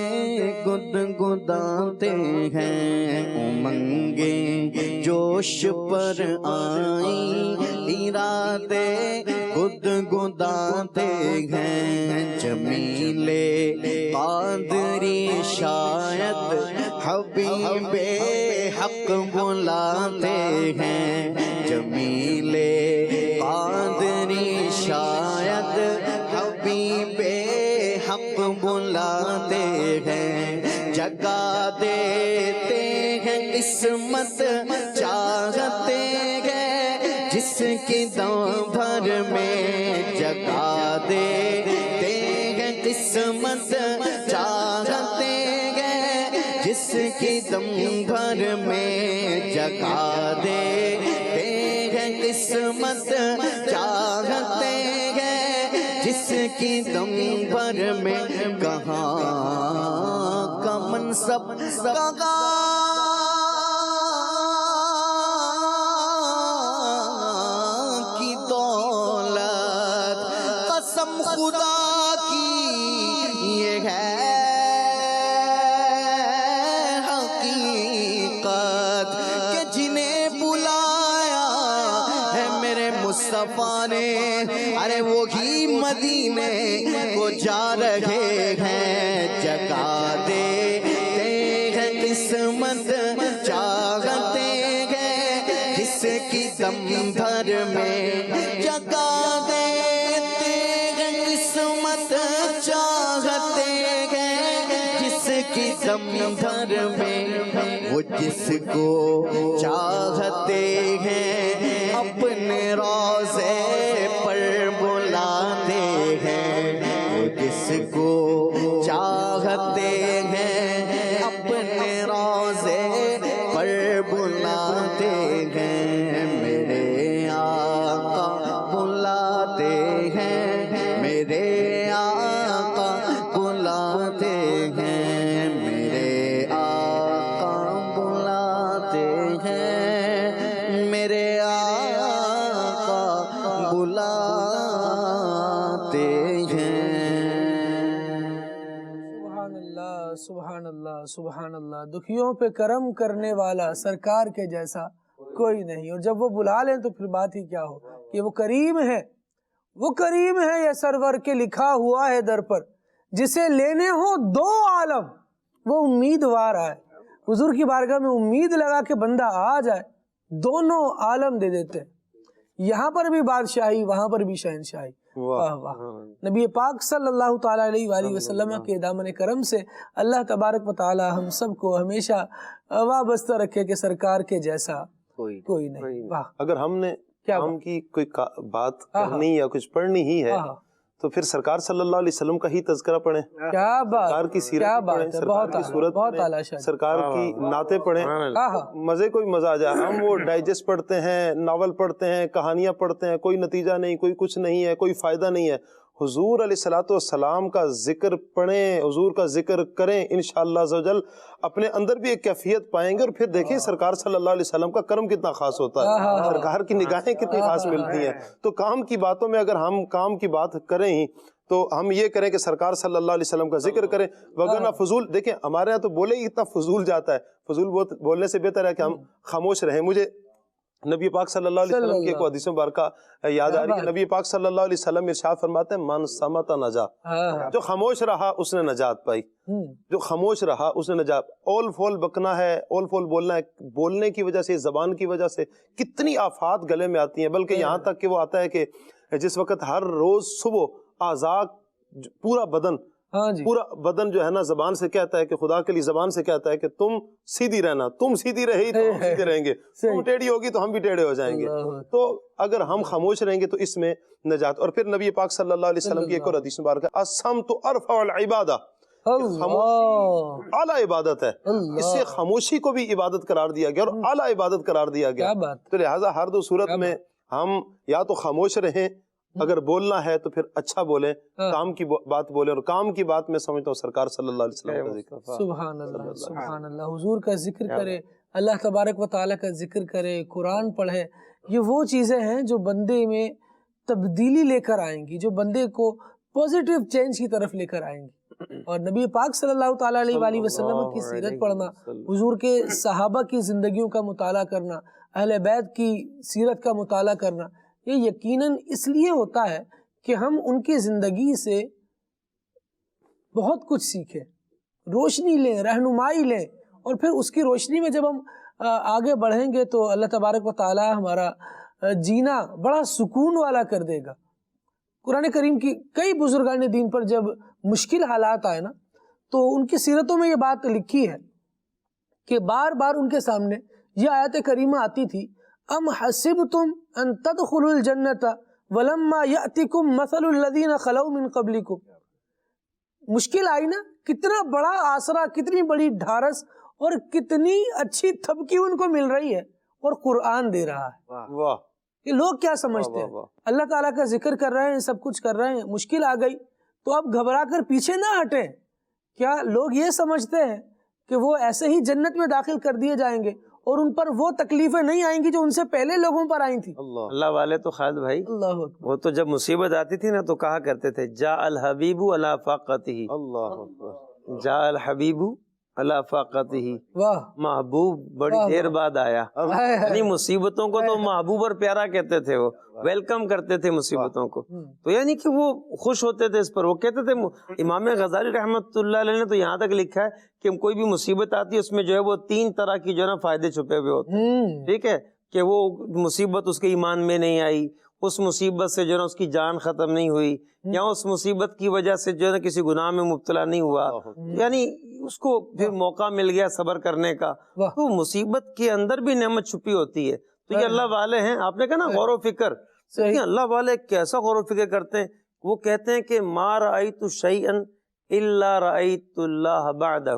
گدگداتے ہیں امنگیں جوش پر آئی ارادے گدگداتے ہیں جمیلے قادری شاید حبیب حق بلاتے ہیں جمیلے قادری شاید حبیب حق بلاتے ہیں جگا دیتے ہیں قسمت چاہتے ہیں جس کی دم بھر میں جگا دیتے ہیں قسمت چاہتے ہیں جس کی دم بھر میں جگا دیتے ہیں قسمت چاہتے ہیں جس کی دم بھر میں کہاں کا منصب کی دولت، قسم خدا کی یہ ہے حقیقت کہ جنہیں بلایا ہے میرے مصطفیٰ نے، ارے وہی مدینے کو جا رہے ہیں، جگا دیتے ہیں قسمت چاہتے ہیں جس کی دم بھر میں، جگا دیتے ہیں قسمت چاہتے ہیں جس کی دم بھر میں، وہ جس کو چاہتے ہیں اپنے روضے پر بلاتے ہیں، وہ جس کو چاہتے ہیں اپنے روضے پر بلاتے ہیں، میرے آقا بلاتے ہیں، میرے آقا بلاتے ہیں، میرے آقا بلاتے ہیں، میرے آقا بلاتے ہیں۔ سبحان اللہ سبحان اللہ سبحان اللہ، دکھیوں پہ کرم کرنے والا سرکار کے جیسا کوئی نہیں، اور جب وہ بلا لیں تو پھر بات ہی کیا ہو کہ وہ کریم ہے، وہ کریم ہے، یہ سرور کے لکھا ہوا ہے در پر، جسے لینے ہو دو عالم وہ امیدوار آئے۔ حضور کی بارگاہ میں امید لگا کہ بندہ آ جائے، دونوں عالم دے دیتے ہیں، یہاں پر بھی بادشاہی وہاں پر بھی شہنشاہی۔ واہ واہ، نبی پاک صلی اللہ تعالیٰ علیہ وآلہ وسلم کے دامن کرم سے اللہ تبارک و تعالی ہم سب کو ہمیشہ وابستہ رکھے کہ سرکار کے جیسا کوئی نہیں۔ واہ، اگر ہم نے کام کی کوئی بات کرنی یا کچھ پڑھنی ہی ہے تو پھر سرکار صلی اللہ علیہ وسلم کا ہی تذکرہ پڑھیں، کیا بات، سرکار کی سیرت پڑھیں، سرکار کی صورت پڑھیں، سرکار کی نعتیں پڑھیں، مزے کوئی مزہ آ جائے۔ ہم وہ ڈائجسٹ پڑھتے ہیں، ناول پڑھتے ہیں، کہانیاں پڑھتے ہیں، کوئی نتیجہ نہیں، کوئی کچھ نہیں ہے، کوئی فائدہ نہیں ہے۔ حضور علیہ السلام کا ذکر پڑھیں، حضور کا ذکر کریں، انشاءاللہ عز و جل اپنے اندر بھی ایک کیفیت پائیں گے، اور پھر دیکھیں سرکار صلی اللہ علیہ وسلم کا کرم کتنا خاص ہوتا ہے، سرکار کی نگاہیں کتنی خاص ملتی ہیں۔ تو کام کی باتوں میں اگر ہم کام کی بات کریں ہی تو ہم یہ کریں کہ سرکار صلی اللہ علیہ وسلم کا ذکر کریں، وگرنہ فضول، دیکھیں ہمارے یہاں تو بولے ہی اتنا فضول جاتا ہے، فضول بولنے سے بہتر ہے کہ ہم خاموش رہیں۔ مجھے نبی پاک صلی اللہ علیہ وسلم کی ایک حدیث مبارکہ یاد آ رہی ہے، نبی پاک صلی اللہ علیہ وسلم ارشاد فرماتے ہیں من صمت نجا، جو خاموش رہا اس نے نجات پائی، جو خاموش رہا اس نے نجات۔ اول فول بکنا ہے، اول فول بولنا ہے، بولنے کی وجہ سے، زبان کی وجہ سے کتنی آفات گلے میں آتی ہیں، بلکہ یہاں تک کہ وہ آتا ہے کہ جس وقت ہر روز صبح اعضاء پورا بدن جو ہے نا زبان سے کہتا ہے کہ خدا کے لیے زبان سے کہتا ہے کہ تم سیدھی رہنا، تم سیدھی رہی تو ہم سیدھے رہیں گے، تم ٹیڑھی ہوگی تو ہم بھی ٹیڑھے ہو جائیں گے۔ تو اگر ہم خاموش رہیں گے تو اس میں نجات۔ اور پھر نبی پاک صلی اللہ علیہ وسلم کی ایک اور حدیث مبارکہ الصمت ارفع العبادہ، خاموشی اعلیٰ عبادت ہے، اس سے خاموشی کو بھی عبادت قرار دیا گیا اور اعلیٰ عبادت قرار دیا گیا۔ تو لہٰذا ہر دو صورت میں ہم یا تو خاموش رہیں، اگر بولنا ہے تو پھر اچھا بولیں، کام کی بات بولیں، اور کام کی بات میں سمجھتا ہوں سرکار صلی اللہ علیہ وسلم کا ذکر۔ سبحان اللہ سبحان اللہ، حضور کا ذکر کرے، اللہ تبارک و تعالیٰ کا ذکر کرے، قرآن پڑھے، یہ وہ چیزیں ہیں جو بندے میں تبدیلی لے کر آئیں گی، جو بندے کو پوزیٹیو چینج کی طرف لے کر آئیں گی۔ اور نبی پاک صلی اللہ تعالیٰ علیہ وآلہ وسلم کی سیرت پڑھنا، حضور کے صحابہ کی زندگیوں کا مطالعہ کرنا، اہل بیت کی سیرت کا مطالعہ کرنا، یہ یقیناً اس لیے ہوتا ہے کہ ہم ان کی زندگی سے بہت کچھ سیکھیں، روشنی لیں، رہنمائی لیں، اور پھر اس کی روشنی میں جب ہم آگے بڑھیں گے تو اللہ تبارک و تعالی ہمارا جینا بڑا سکون والا کر دے گا۔ قرآن کریم کی کئی بزرگان دین پر جب مشکل حالات آئے نا تو ان کی سیرتوں میں یہ بات لکھی ہے کہ بار بار ان کے سامنے یہ آیت کریمہ آتی تھی، ام حسبتم ان تدخلوا الجنت ولما یأتکم مثل الذین خلو من قبلکم۔ مشکل آئی نا، کتنا بڑا آسرا، کتنی بڑی ڈھارس اور کتنی اچھی تھپکی ان کو مل رہی ہے، اور قرآن دے رہا ہے۔ واہ، کہ لوگ کیا سمجھتے ہیں. اللہ تعالیٰ کا ذکر کر رہے ہیں, سب کچھ کر رہے ہیں, مشکل آ گئی تو اب گھبرا کر پیچھے نہ ہٹیں. کیا لوگ یہ سمجھتے ہیں کہ وہ ایسے ہی جنت میں داخل کر دیے جائیں گے اور ان پر وہ تکلیفیں نہیں آئیں گی جو ان سے پہلے لوگوں پر آئی تھیں؟ اللہ والے تو خالد بھائی وہ تو جب مصیبت آتی تھی نا تو کہا کرتے تھے جاء الحبیب علی فاقتہ, جاء الحبیب علی فاقتہ, محبوب بڑی دیر بعد آیا. یعنی مصیبتوں کو تو محبوب اور پیارا کہتے تھے, وہ ویلکم کرتے تھے مصیبتوں کو, تو یعنی کہ وہ خوش ہوتے تھے اس پر. وہ کہتے تھے, امام غزالی رحمۃ اللہ علیہ نے تو یہاں تک لکھا ہے کہ کوئی بھی مصیبت آتی ہے اس میں جو ہے وہ 3 طرح کی جو ہے نا فائدے چھپے ہوئے ہوتے ہیں. ٹھیک ہے, کہ وہ مصیبت اس کے ایمان میں نہیں آئی, اس مصیبت سے جو ہے نا اس کی جان ختم نہیں ہوئی, یا اس مصیبت کی وجہ سے جو ہے نا کسی گناہ میں مبتلا نہیں ہوا, یعنی اس کو پھر موقع مل گیا صبر کرنے کا. تو مصیبت کے اندر بھی نعمت چھپی ہوتی ہے. تو یہ اللہ والے ہیں. آپ نے کہا نا غور و فکر, اللہ والے کیسا غور و فکر کرتے ہیں. وہ کہتے ہیں کہ ما رأیت شیئا الا رأیت اللہ بعدہ,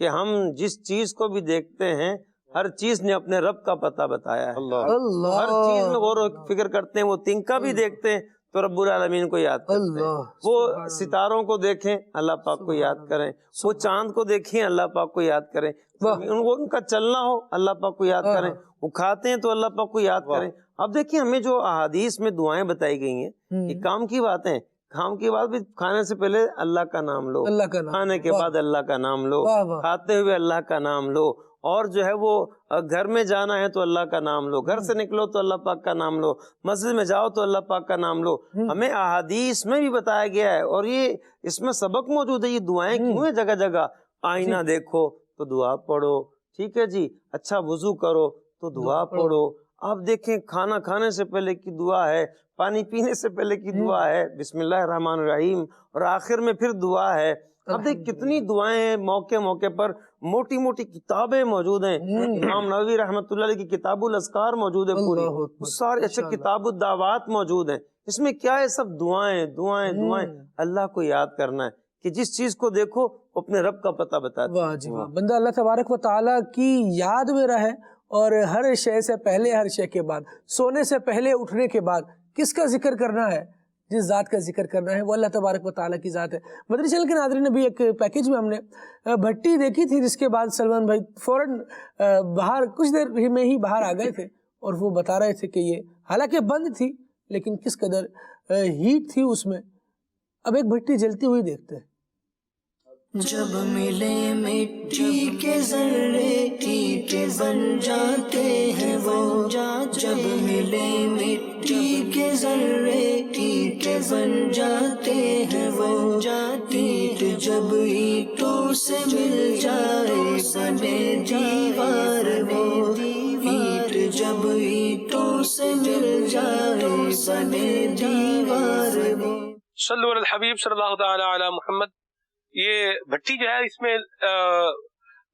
کہ ہم جس چیز کو بھی دیکھتے ہیں ہر چیز نے اپنے رب کا پتہ بتایا ہے. ہر چیز میں غور و فکر کرتے ہیں. وہ تنکا بھی دیکھتے ہیں تو رب العالمین کو یاد کرتے ہیں. وہ ستاروں کو دیکھیں اللہ پاک کو یاد کریں, وہ چاند کو دیکھیں اللہ پاک کو یاد کریں, ان کا چلنا ہو اللہ پاک کو یاد کریں, وہ کھاتے ہیں تو اللہ پاک کو یاد کریں. اب دیکھیں ہمیں جو احادیث میں دعائیں بتائی گئی ہیں یہ کام کی باتیں, کام کی بات بھی کھانے سے پہلے اللہ کا نام لو, کھانے کے بعد اللہ کا نام لو, کھاتے ہوئے اللہ کا نام لو, اور جو ہے وہ گھر میں جانا ہے تو اللہ کا نام لو, گھر سے نکلو تو اللہ پاک کا نام لو, مسجد میں جاؤ تو اللہ پاک کا نام لو. ہمیں احادیث میں بھی بتایا گیا ہے اور یہ اس میں سبق موجود ہے. یہ دعائیں کیوں ہیں جگہ جگہ؟ آئینہ دیکھو تو دعا پڑھو, ٹھیک ہے جی, اچھا وضو کرو تو دعا پڑھو. آپ دیکھیں کھانا کھانے سے پہلے کی دعا ہے, پانی پینے سے پہلے کی دعا ہے بسم اللہ الرحمن الرحیم, اور آخر میں پھر دعا ہے. اب دیکھ کتنی دعائیں ہیں, موقع موقع پر موٹی موٹی کتابیں موجود ہیں. امام نووی رحمۃ اللہ علیہ کی کتاب الاذکار موجود ہے پوری, سارے اچھا کتاب الدعوات موجود ہیں. اس میں کیا ہے؟ سب دعائیں دعائیں دعائیں. اللہ کو یاد کرنا ہے کہ جس چیز کو دیکھو اپنے رب کا پتہ بتا دے. واہ جی واہ, بندہ اللہ تبارک و تعالیٰ کی یاد میں رہے, اور ہر شے سے پہلے ہر شے کے بعد, سونے سے پہلے اٹھنے کے بعد کس کا ذکر کرنا ہے؟ جس ذات کا ذکر کرنا ہے وہ اللہ تبارک و تعالیٰ کی ذات ہے. مدنی چینل کے ناظرین, ابھی ایک پیکیج میں ہم نے بھٹی دیکھی تھی جس کے بعد سلمان بھائی فوراً باہر کچھ دیر میں ہی باہر آ گئے تھے, اور وہ بتا رہے تھے کہ یہ حالانکہ بند تھی لیکن کس قدر ہیٹ تھی اس میں. اب ایک بھٹی جلتی ہوئی دیکھتے ہیں. جب ملے مٹی کے ذرے ٹھیکے بن جاتے ہیں وہ, جب ملے مٹی کے ذرے ٹھیکے بن جاتے ہیں وہ, اینٹ جب اینٹوں سے مل جائے بنے دیوار وہ, اینٹ جب اینٹوں سے مل جائے بنے دیوار وہ. صلو علی الحبیب صلی اللہ تعالی علی محمد. یہ بھٹی جو ہے اس میں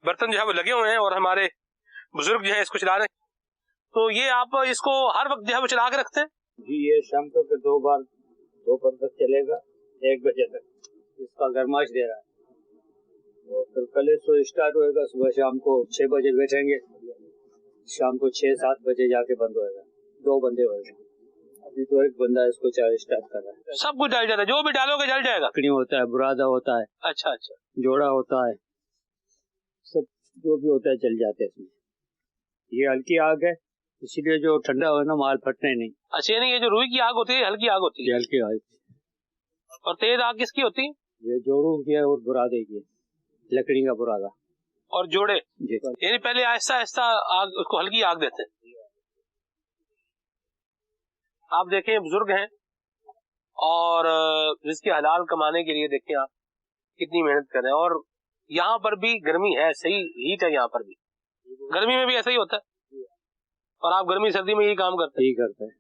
برتن جو ہے وہ لگے ہوئے ہیں اور ہمارے بزرگ جو ہے اس کو چلا رہے ہیں. تو یہ آپ اس کو ہر وقت جو ہے وہ چلا کے رکھتے ہیں؟ جی, یہ شام کو 2 بار 2 پر تک چلے گا, 1 بجے تک اس کا گرماش دے رہا ہے. اور پھر کل سے اسٹارٹ ہوئے گا, صبح شام کو 6 بجے بیٹھیں گے, شام کو 6-7 بجے جا کے بند ہوئے گا. 2 بندے ہوئے گا. ابھی تو ایک بندہ اس کو اسٹارٹ کر رہا ہے. سب کچھ ڈال جاتا ہے, جو بھی ڈالو گے جل جائے گا. لکڑی ہوتا ہے, برادہ ہوتا ہے, اچھا اچھا, جوڑا ہوتا ہے, سب جو بھی ہوتا ہے چل جاتے ہیں اس میں. یہ ہلکی آگ ہے اسی لیے جو ٹھنڈا ہو نا مال پھٹنے نہیں. اچھا, یعنی یہ جو روئی کی آگ ہوتی ہے ہلکی آگ ہوتی ہے؟ یہ ہلکی آگ. اور تیز آگ کس کی ہوتی ہے؟ یہ جوڑوں کی ہے اور برادے کی ہے, لکڑی کا برادہ اور جوڑے. جی, یعنی پہلے آہستہ آہستہ آگ اس کو ہلکی آگ دیتے ہیں. آپ دیکھیں بزرگ ہیں اور رزق حلال کمانے کے لیے دیکھیں آپ کتنی محنت کر رہے ہیں. اور یہاں پر بھی گرمی ہے, صحیح ہیٹ ہے یہاں پر بھی, گرمی میں بھی ایسا ہی ہوتا ہے. اور آپ گرمی سردی میں یہی کام کرتے ہیں؟ یہی کرتے ہیں,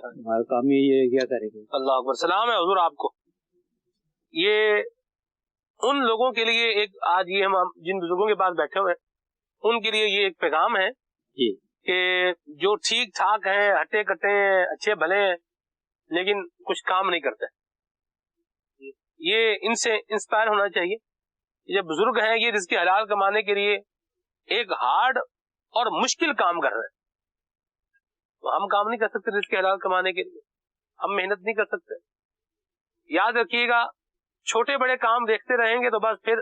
ہمارا کام ہی یہ کیا کریں گے. اللہ اکبر. سلام ہے حضور آپ کو. یہ ان لوگوں کے لیے ایک آج یہ ہم جن بزرگوں کے پاس بیٹھے ہوئے ہیں ان کے لیے یہ ایک پیغام ہے جی, کہ جو ٹھیک ٹھاک ہیں, ہٹے کٹے ہیں, اچھے بھلے ہیں, لیکن کچھ کام نہیں کرتے, یہ ان سے انسپائر ہونا چاہیے. یہ بزرگ ہیں یہ رزق حلال کمانے کے لیے ایک ہارڈ اور مشکل کام کر رہے ہیں. ہم کام نہیں کر سکتے رزق حلال کمانے کے لیے, ہم محنت نہیں کر سکتے. یاد رکھیے گا, چھوٹے بڑے کام دیکھتے رہیں گے تو بس پھر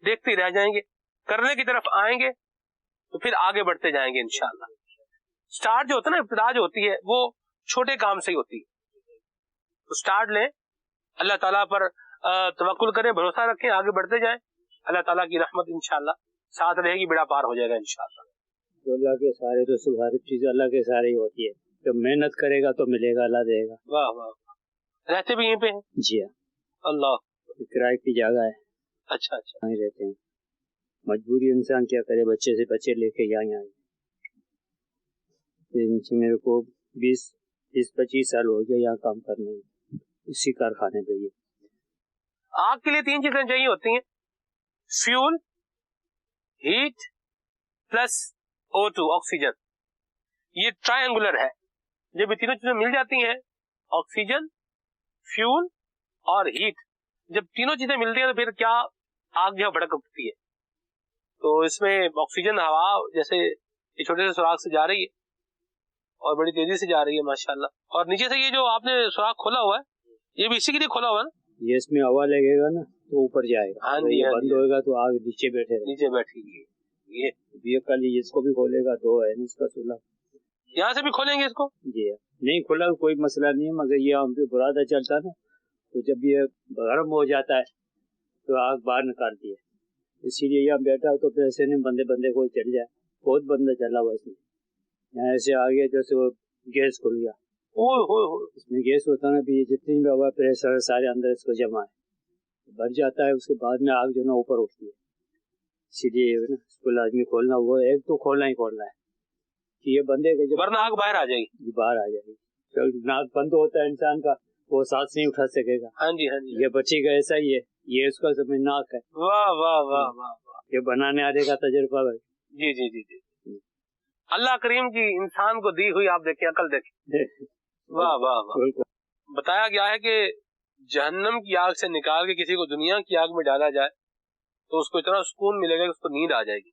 دیکھتے ہی رہ جائیں گے, کرنے کی طرف آئیں گے تو پھر آگے بڑھتے جائیں گے انشاءاللہ. سٹارٹ جو ہوتا ہے نا, ابتدا جو ہوتی ہے وہ چھوٹے کام سے ہی ہوتی ہے. تو سٹارٹ لیں, اللہ تعالیٰ پر توکل کریں, بھروسہ رکھیں, آگے بڑھتے جائیں. اللہ تعالیٰ کی رحمت انشاءاللہ ساتھ رہے گی, بیڑا پار ہو جائے گا انشاءاللہ. تو اللہ کے سارے تو سبحانہ چیزیں اللہ کے سارے ہی ہوتی ہے. جب محنت کرے گا تو ملے گا, اللہ دے گا. واہ واہ. رہتے بھی یہیں پہ ہیں؟ جی ہاں, اللہ, کرائے کی جگہ ہے. اچھا اچھا, وہیں رہتے ہیں. مجبوری انسان کیا کرے, بچے سے بچے لے کے یہاں آئے. میرے کو 20-25 سال ہو گیا یہاں کام کرنے میں, اسی کارخانے پہ. یہ آگ کے لیے 3 چیزیں چاہیے ہوتی ہیں, fuel, heat plus O2 oxygen. یہ ٹرائی اینگولر ہے. جب یہ تینوں چیزیں مل جاتی ہیں, آکسیجن, فیول اور ہیٹ, جب تینوں چیزیں ملتی ہیں تو پھر کیا آگ جو ہے بھڑک اٹھتی ہے. تو اس میں آکسیجن ہوا جیسے یہ چھوٹے سے سوراخ سے جا رہی ہے اور بڑی تیزی سے جا رہی ہے ماشاءاللہ. اور نیچے سے یہ جو آپ نے سوراخ کھولا ہوا ہے یہ بھی اسی کے لیے کھولا ہوا ہے نا, یہ اس میں ہوا لگے گا نا تو اوپر جائے گا. ہاں جی, بند ہوئے گا تو آگ نیچے بیٹھے گا, نیچے بیٹھے گی. یہ کل اس کو بھی کھولے گا, 2 ہے اس کا سولہ, یہاں سے بھی کھولیں گے اس کو. جی نہیں کھلا کوئی مسئلہ نہیں ہے, مگر یہ ہم پہ برادہ چلتا نا, تو جب یہ گرم ہو جاتا ہے تو آگ باہر نکالتی ہے. اسی لیے یہاں بیٹھا تو پھر ایسے نہیں بندے کو چل جائے. بہت بندہ چلا ہوا اس میں, یہاں ایسے آگے جیسے وہ گیس کھل گیا. اس میں گیس ہوتا نا بھی, جتنی بھی ہوا پریشر سارے اندر اس کو جمع ہے, بھر جاتا ہے. اس کے بعد میں آگ جو نا اوپر اٹھتی ہے. اسی لیے اس کو لازمی کھولنا, وہ ایک تو کھولنا ہی کھولنا ہے کہ یہ بندے کا, ورنہ آگ باہر آ جائے گی. باہر آ جائے گی. ناک بند ہوتا ہے انسان کا, وہ سانس نہیں اٹھا سکے گا. ہاں جی, ہاں جی. یہ بچی کا ایسا ہی ہے, یہ اس کا سمجھ ناک ہے. واہ واہ واہ واہ, یہ بنانے والے کا تجربہ ہے. جی جی جی جی. اللہ کریم کی انسان کو دی ہوئی آپ دیکھیں عقل دیکھیں. واہ واہ واہ. بتایا گیا ہے کہ جہنم کی آگ سے نکال کے کسی کو دنیا کی آگ میں ڈالا جائے تو اس کو اتنا سکون ملے گا کہ اس کو نیند آ جائے گی.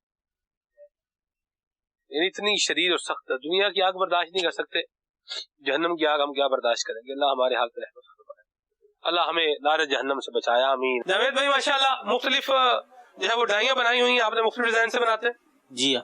یعنی اتنی شدید اور سخت ہے. دنیا کی آگ برداشت نہیں کر سکتے, جہنم کی آگ ہم کیا برداشت کریں گے. اللہ ہمارے حال پہ رحمت فرمائے, اللہ ہمیں نار جہنم سے بچایا, آمین. جاوید بھائی ماشاءاللہ مختلف جو ہے وہ ڈائیاں بنائی ہوئی ہیں آپ نے, مختلف ڈیزائن سے بناتے ہیں. جی ہاں.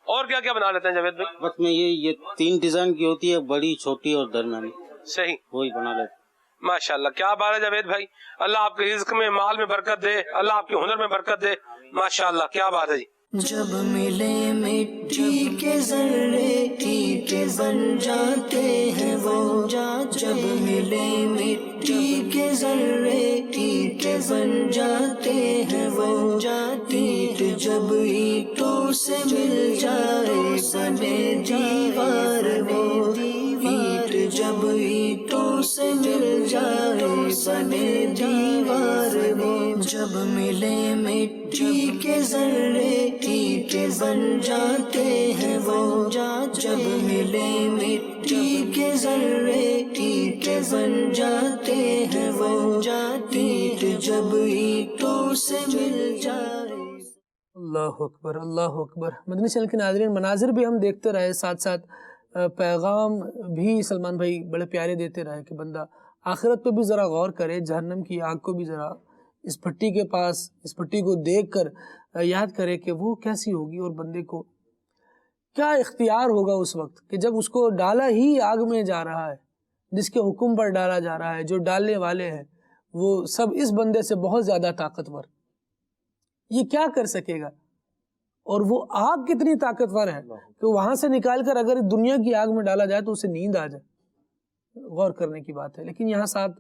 اور کیا کیا بنا لیتے ہیں جاوید بھائی؟ بس میں یہ 3 ڈیزائن کی ہوتی ہے, بڑی, چھوٹی اور درمیانی. صحیح, وہی بنا لیتے. ماشاءاللہ کیا بات ہے جاوید بھائی, اللہ آپ کے رزق میں, مال میں برکت دے, اللہ آپ کے ہنر میں برکت دے. ماشاءاللہ کیا بات ہے جی. جب ملے مٹی کے ذرے ٹھیکے بن جاتے ہیں وہ, جب ملے مٹی کے ذرے ٹھیکے بن جاتے ہیں وہ, اینٹ جب اینٹوں سے مل جائے بنے دیوار وہ, اینٹ جب اینٹوں سے مل جائے بنے دیوار وہ, جب ملے مٹی کے ذرے ٹھیکے بن جاتے ہیں وہ, جب ملے مٹی کے ذرے ٹھیکے بن جاتے ہیں وہ, اینٹ جب اینٹوں سے مل جائے. اللہ اکبر, اللہ اکبر. مدنی چینل کے ناظرین, مناظر بھی ہم دیکھتے رہے, ساتھ ساتھ پیغام بھی سلمان بھائی بڑے پیارے دیتے رہے کہ بندہ آخرت پہ بھی ذرا غور کرے, جہنم کی آگ کو بھی ذرا اس پھٹی کے پاس, اس پھٹی کو دیکھ کر یاد کرے کہ وہ کیسی ہوگی, اور بندے کو کیا اختیار ہوگا اس وقت کہ جب اس کو ڈالا ہی آگ میں جا رہا ہے, جس کے حکم پر ڈالا جا رہا ہے, جو ڈالنے والے ہیں وہ سب اس بندے سے بہت زیادہ طاقتور. یہ کیا کر سکے گا, اور وہ آگ کتنی طاقتور ہے کہ وہاں سے نکال کر اگر دنیا کی آگ میں ڈالا جائے تو اسے نیند آ جائے. غور کرنے کی بات ہے. لیکن یہاں ساتھ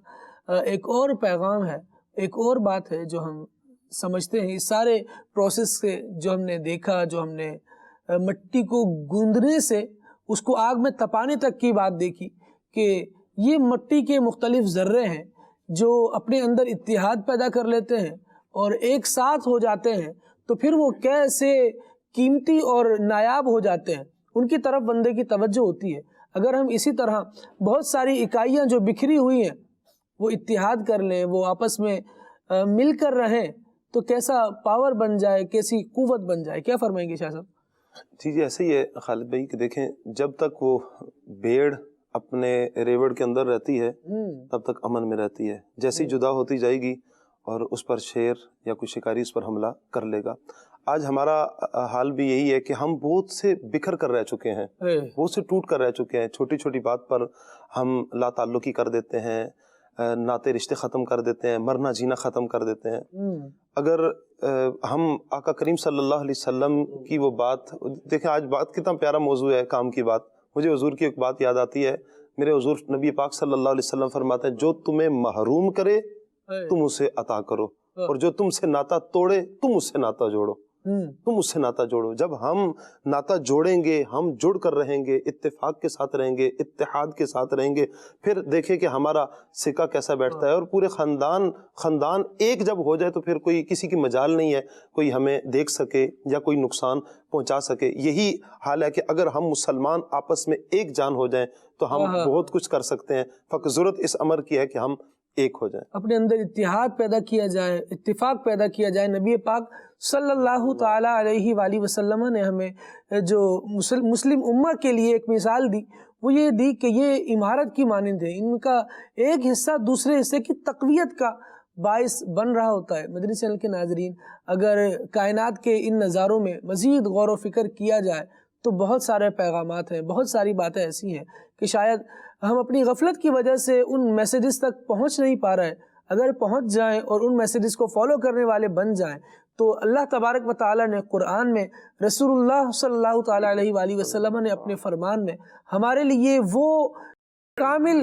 ایک اور پیغام ہے, ایک اور بات ہے جو ہم سمجھتے ہیں اس سارے پروسیس سے, جو ہم نے دیکھا, جو ہم نے مٹی کو گوندنے سے اس کو آگ میں تپانے تک کی بات دیکھی, کہ یہ مٹی کے مختلف ذرے ہیں جو اپنے اندر اتحاد پیدا کر لیتے ہیں اور ایک ساتھ ہو جاتے ہیں, تو پھر وہ کیسے قیمتی اور نایاب ہو جاتے ہیں, ان کی طرف بندے کی توجہ ہوتی ہے. اگر ہم اسی طرح بہت ساری اکائیاں جو بکھری ہوئی ہیں وہ اتحاد کر لیں, وہ آپس میں مل کر رہیں, تو کیسا پاور بن جائے, کیسی قوت بن جائے. کیا فرمائیں گے شاہ صاحب؟ جی ایسے ہی ہے خالد بھائی کہ دیکھیں جب تک وہ بھیڑ اپنے ریوڑ کے اندر رہتی ہے تب تک امن میں رہتی ہے. جیسی جدا ہوتی جائے گی اور اس پر شیر یا کوئی شکاری اس پر حملہ کر لے گا. آج ہمارا حال بھی یہی ہے کہ ہم بہت سے بکھر کر رہ چکے ہیں, بہت سے ٹوٹ کر رہ چکے ہیں. چھوٹی چھوٹی بات پر ہم لا تعلقی کر دیتے ہیں, ناطے رشتے ختم کر دیتے ہیں, مرنا جینا ختم کر دیتے ہیں. اگر ہم آقا کریم صلی اللہ علیہ وسلم کی وہ بات دیکھیں, آج بات کتنا پیارا موضوع ہے کام کی بات. مجھے حضور کی ایک بات یاد آتی ہے. میرے حضور نبی پاک صلی اللہ علیہ وسلم فرماتے ہیں جو تمہیں محروم کرے تم اسے عطا کرو, اور جو تم سے ناتا توڑے تم اس سے ناتا جوڑو. تم اس سے ناتا جوڑو. جب ہم ناتا جوڑیں گے, ہم جڑ کر رہیں گے, اتفاق کے ساتھ رہیں گے, اتحاد کے ساتھ رہیں گے, پھر دیکھیں کہ ہمارا سکہ کیسا بیٹھتا ہے. اور پورے خاندان ایک جب ہو جائے تو پھر کوئی کسی کی مجال نہیں ہے کوئی ہمیں دیکھ سکے یا کوئی نقصان پہنچا سکے. یہی حال ہے کہ اگر ہم مسلمان آپس میں ایک جان ہو جائیں تو ہم بہت کچھ کر سکتے ہیں. فقط ضرورت اس امر کی ہے کہ ہم ایک ہو جائیں, اپنے اندر اتحاد پیدا کیا جائے, اتفاق پیدا کیا جائے. نبی پاک صلی اللہ تعالی علیہ وآلہ وسلم نے ہمیں جو مسلم امہ کے لیے ایک مثال دی, وہ یہ دی کہ یہ عمارت کی مانند ہے. ان کا ایک حصہ دوسرے حصے کی تقویت کا باعث بن رہا ہوتا ہے. مدنی چینل کے ناظرین, اگر کائنات کے ان نظاروں میں مزید غور و فکر کیا جائے تو بہت سارے پیغامات ہیں, بہت ساری باتیں ایسی ہیں کہ شاید ہم اپنی غفلت کی وجہ سے ان میسیجز تک پہنچ نہیں پا رہے. اگر پہنچ جائیں اور ان میسیجز کو فالو کرنے والے بن جائیں تو اللہ تبارک و تعالیٰ نے قرآن میں, رسول اللہ صلی اللہ تعالیٰ علیہ وآلہ وسلم نے اپنے فرمان میں ہمارے لیے وہ کامل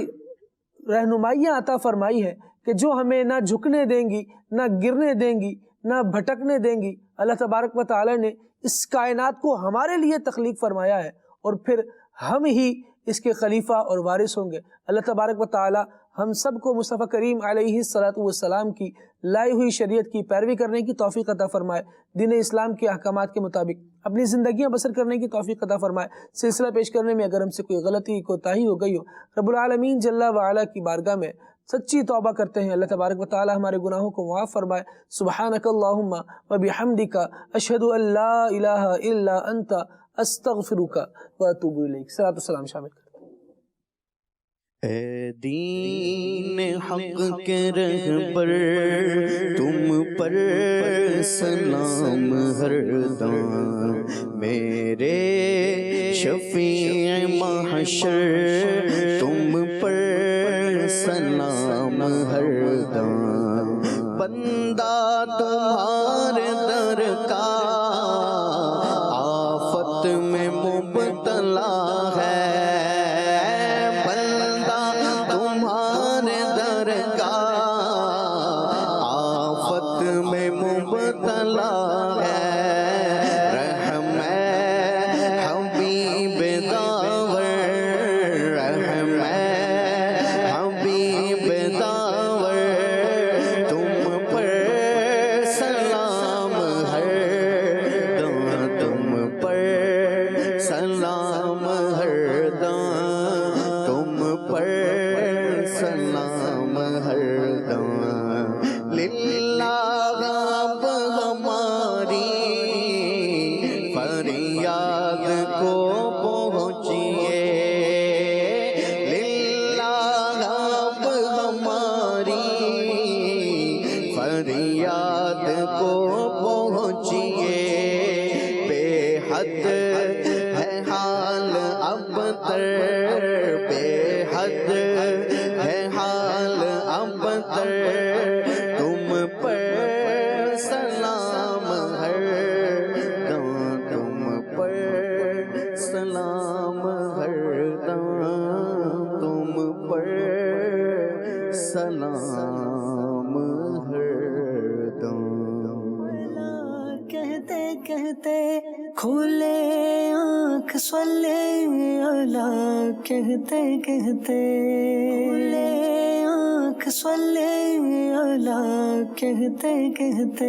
رہنمائیاں عطا فرمائی ہے کہ جو ہمیں نہ جھکنے دیں گی, نہ گرنے دیں گی, نہ بھٹکنے دیں گی. اللہ تبارک و تعالیٰ نے اس کائنات کو ہمارے لیے تخلیق فرمایا ہے اور پھر ہم ہی اس کے خلیفہ اور وارث ہوں گے. اللہ تبارک و تعالی ہم سب کو مصطفیٰ کریم علیہ السلام کی لائی ہوئی شریعت کی پیروی کرنے کی توفیق عطا فرمائے, دین اسلام کے احکامات کے مطابق اپنی زندگیاں بسر کرنے کی توفیق عطا فرمائے. سلسلہ پیش کرنے میں اگر ہم سے کوئی غلطی کوتاہی ہو گئی ہو, رب العالمین جل وعلا کی بارگاہ میں سچی توبہ کرتے ہیں. اللہ تبارک و تعالی ہمارے گناہوں کو معاف فرمائے. سبحانک اللہم و بحمدک اشہد ان لا الہ الا انت استغفرک و اتوب الیک. صلاۃ والسلام شامل کریں. اے دین حق کے رہبر تم پر سلام ہر دم, میرے شفیع محشر تم پر سلام ہر دم. بندہ تمہارے در کا آفت میں مبتلا ہے, کھولے آنکھ صلی اللہ کہتے کہتے, کھولے آنکھ صلی اللہ کہتے کہتے.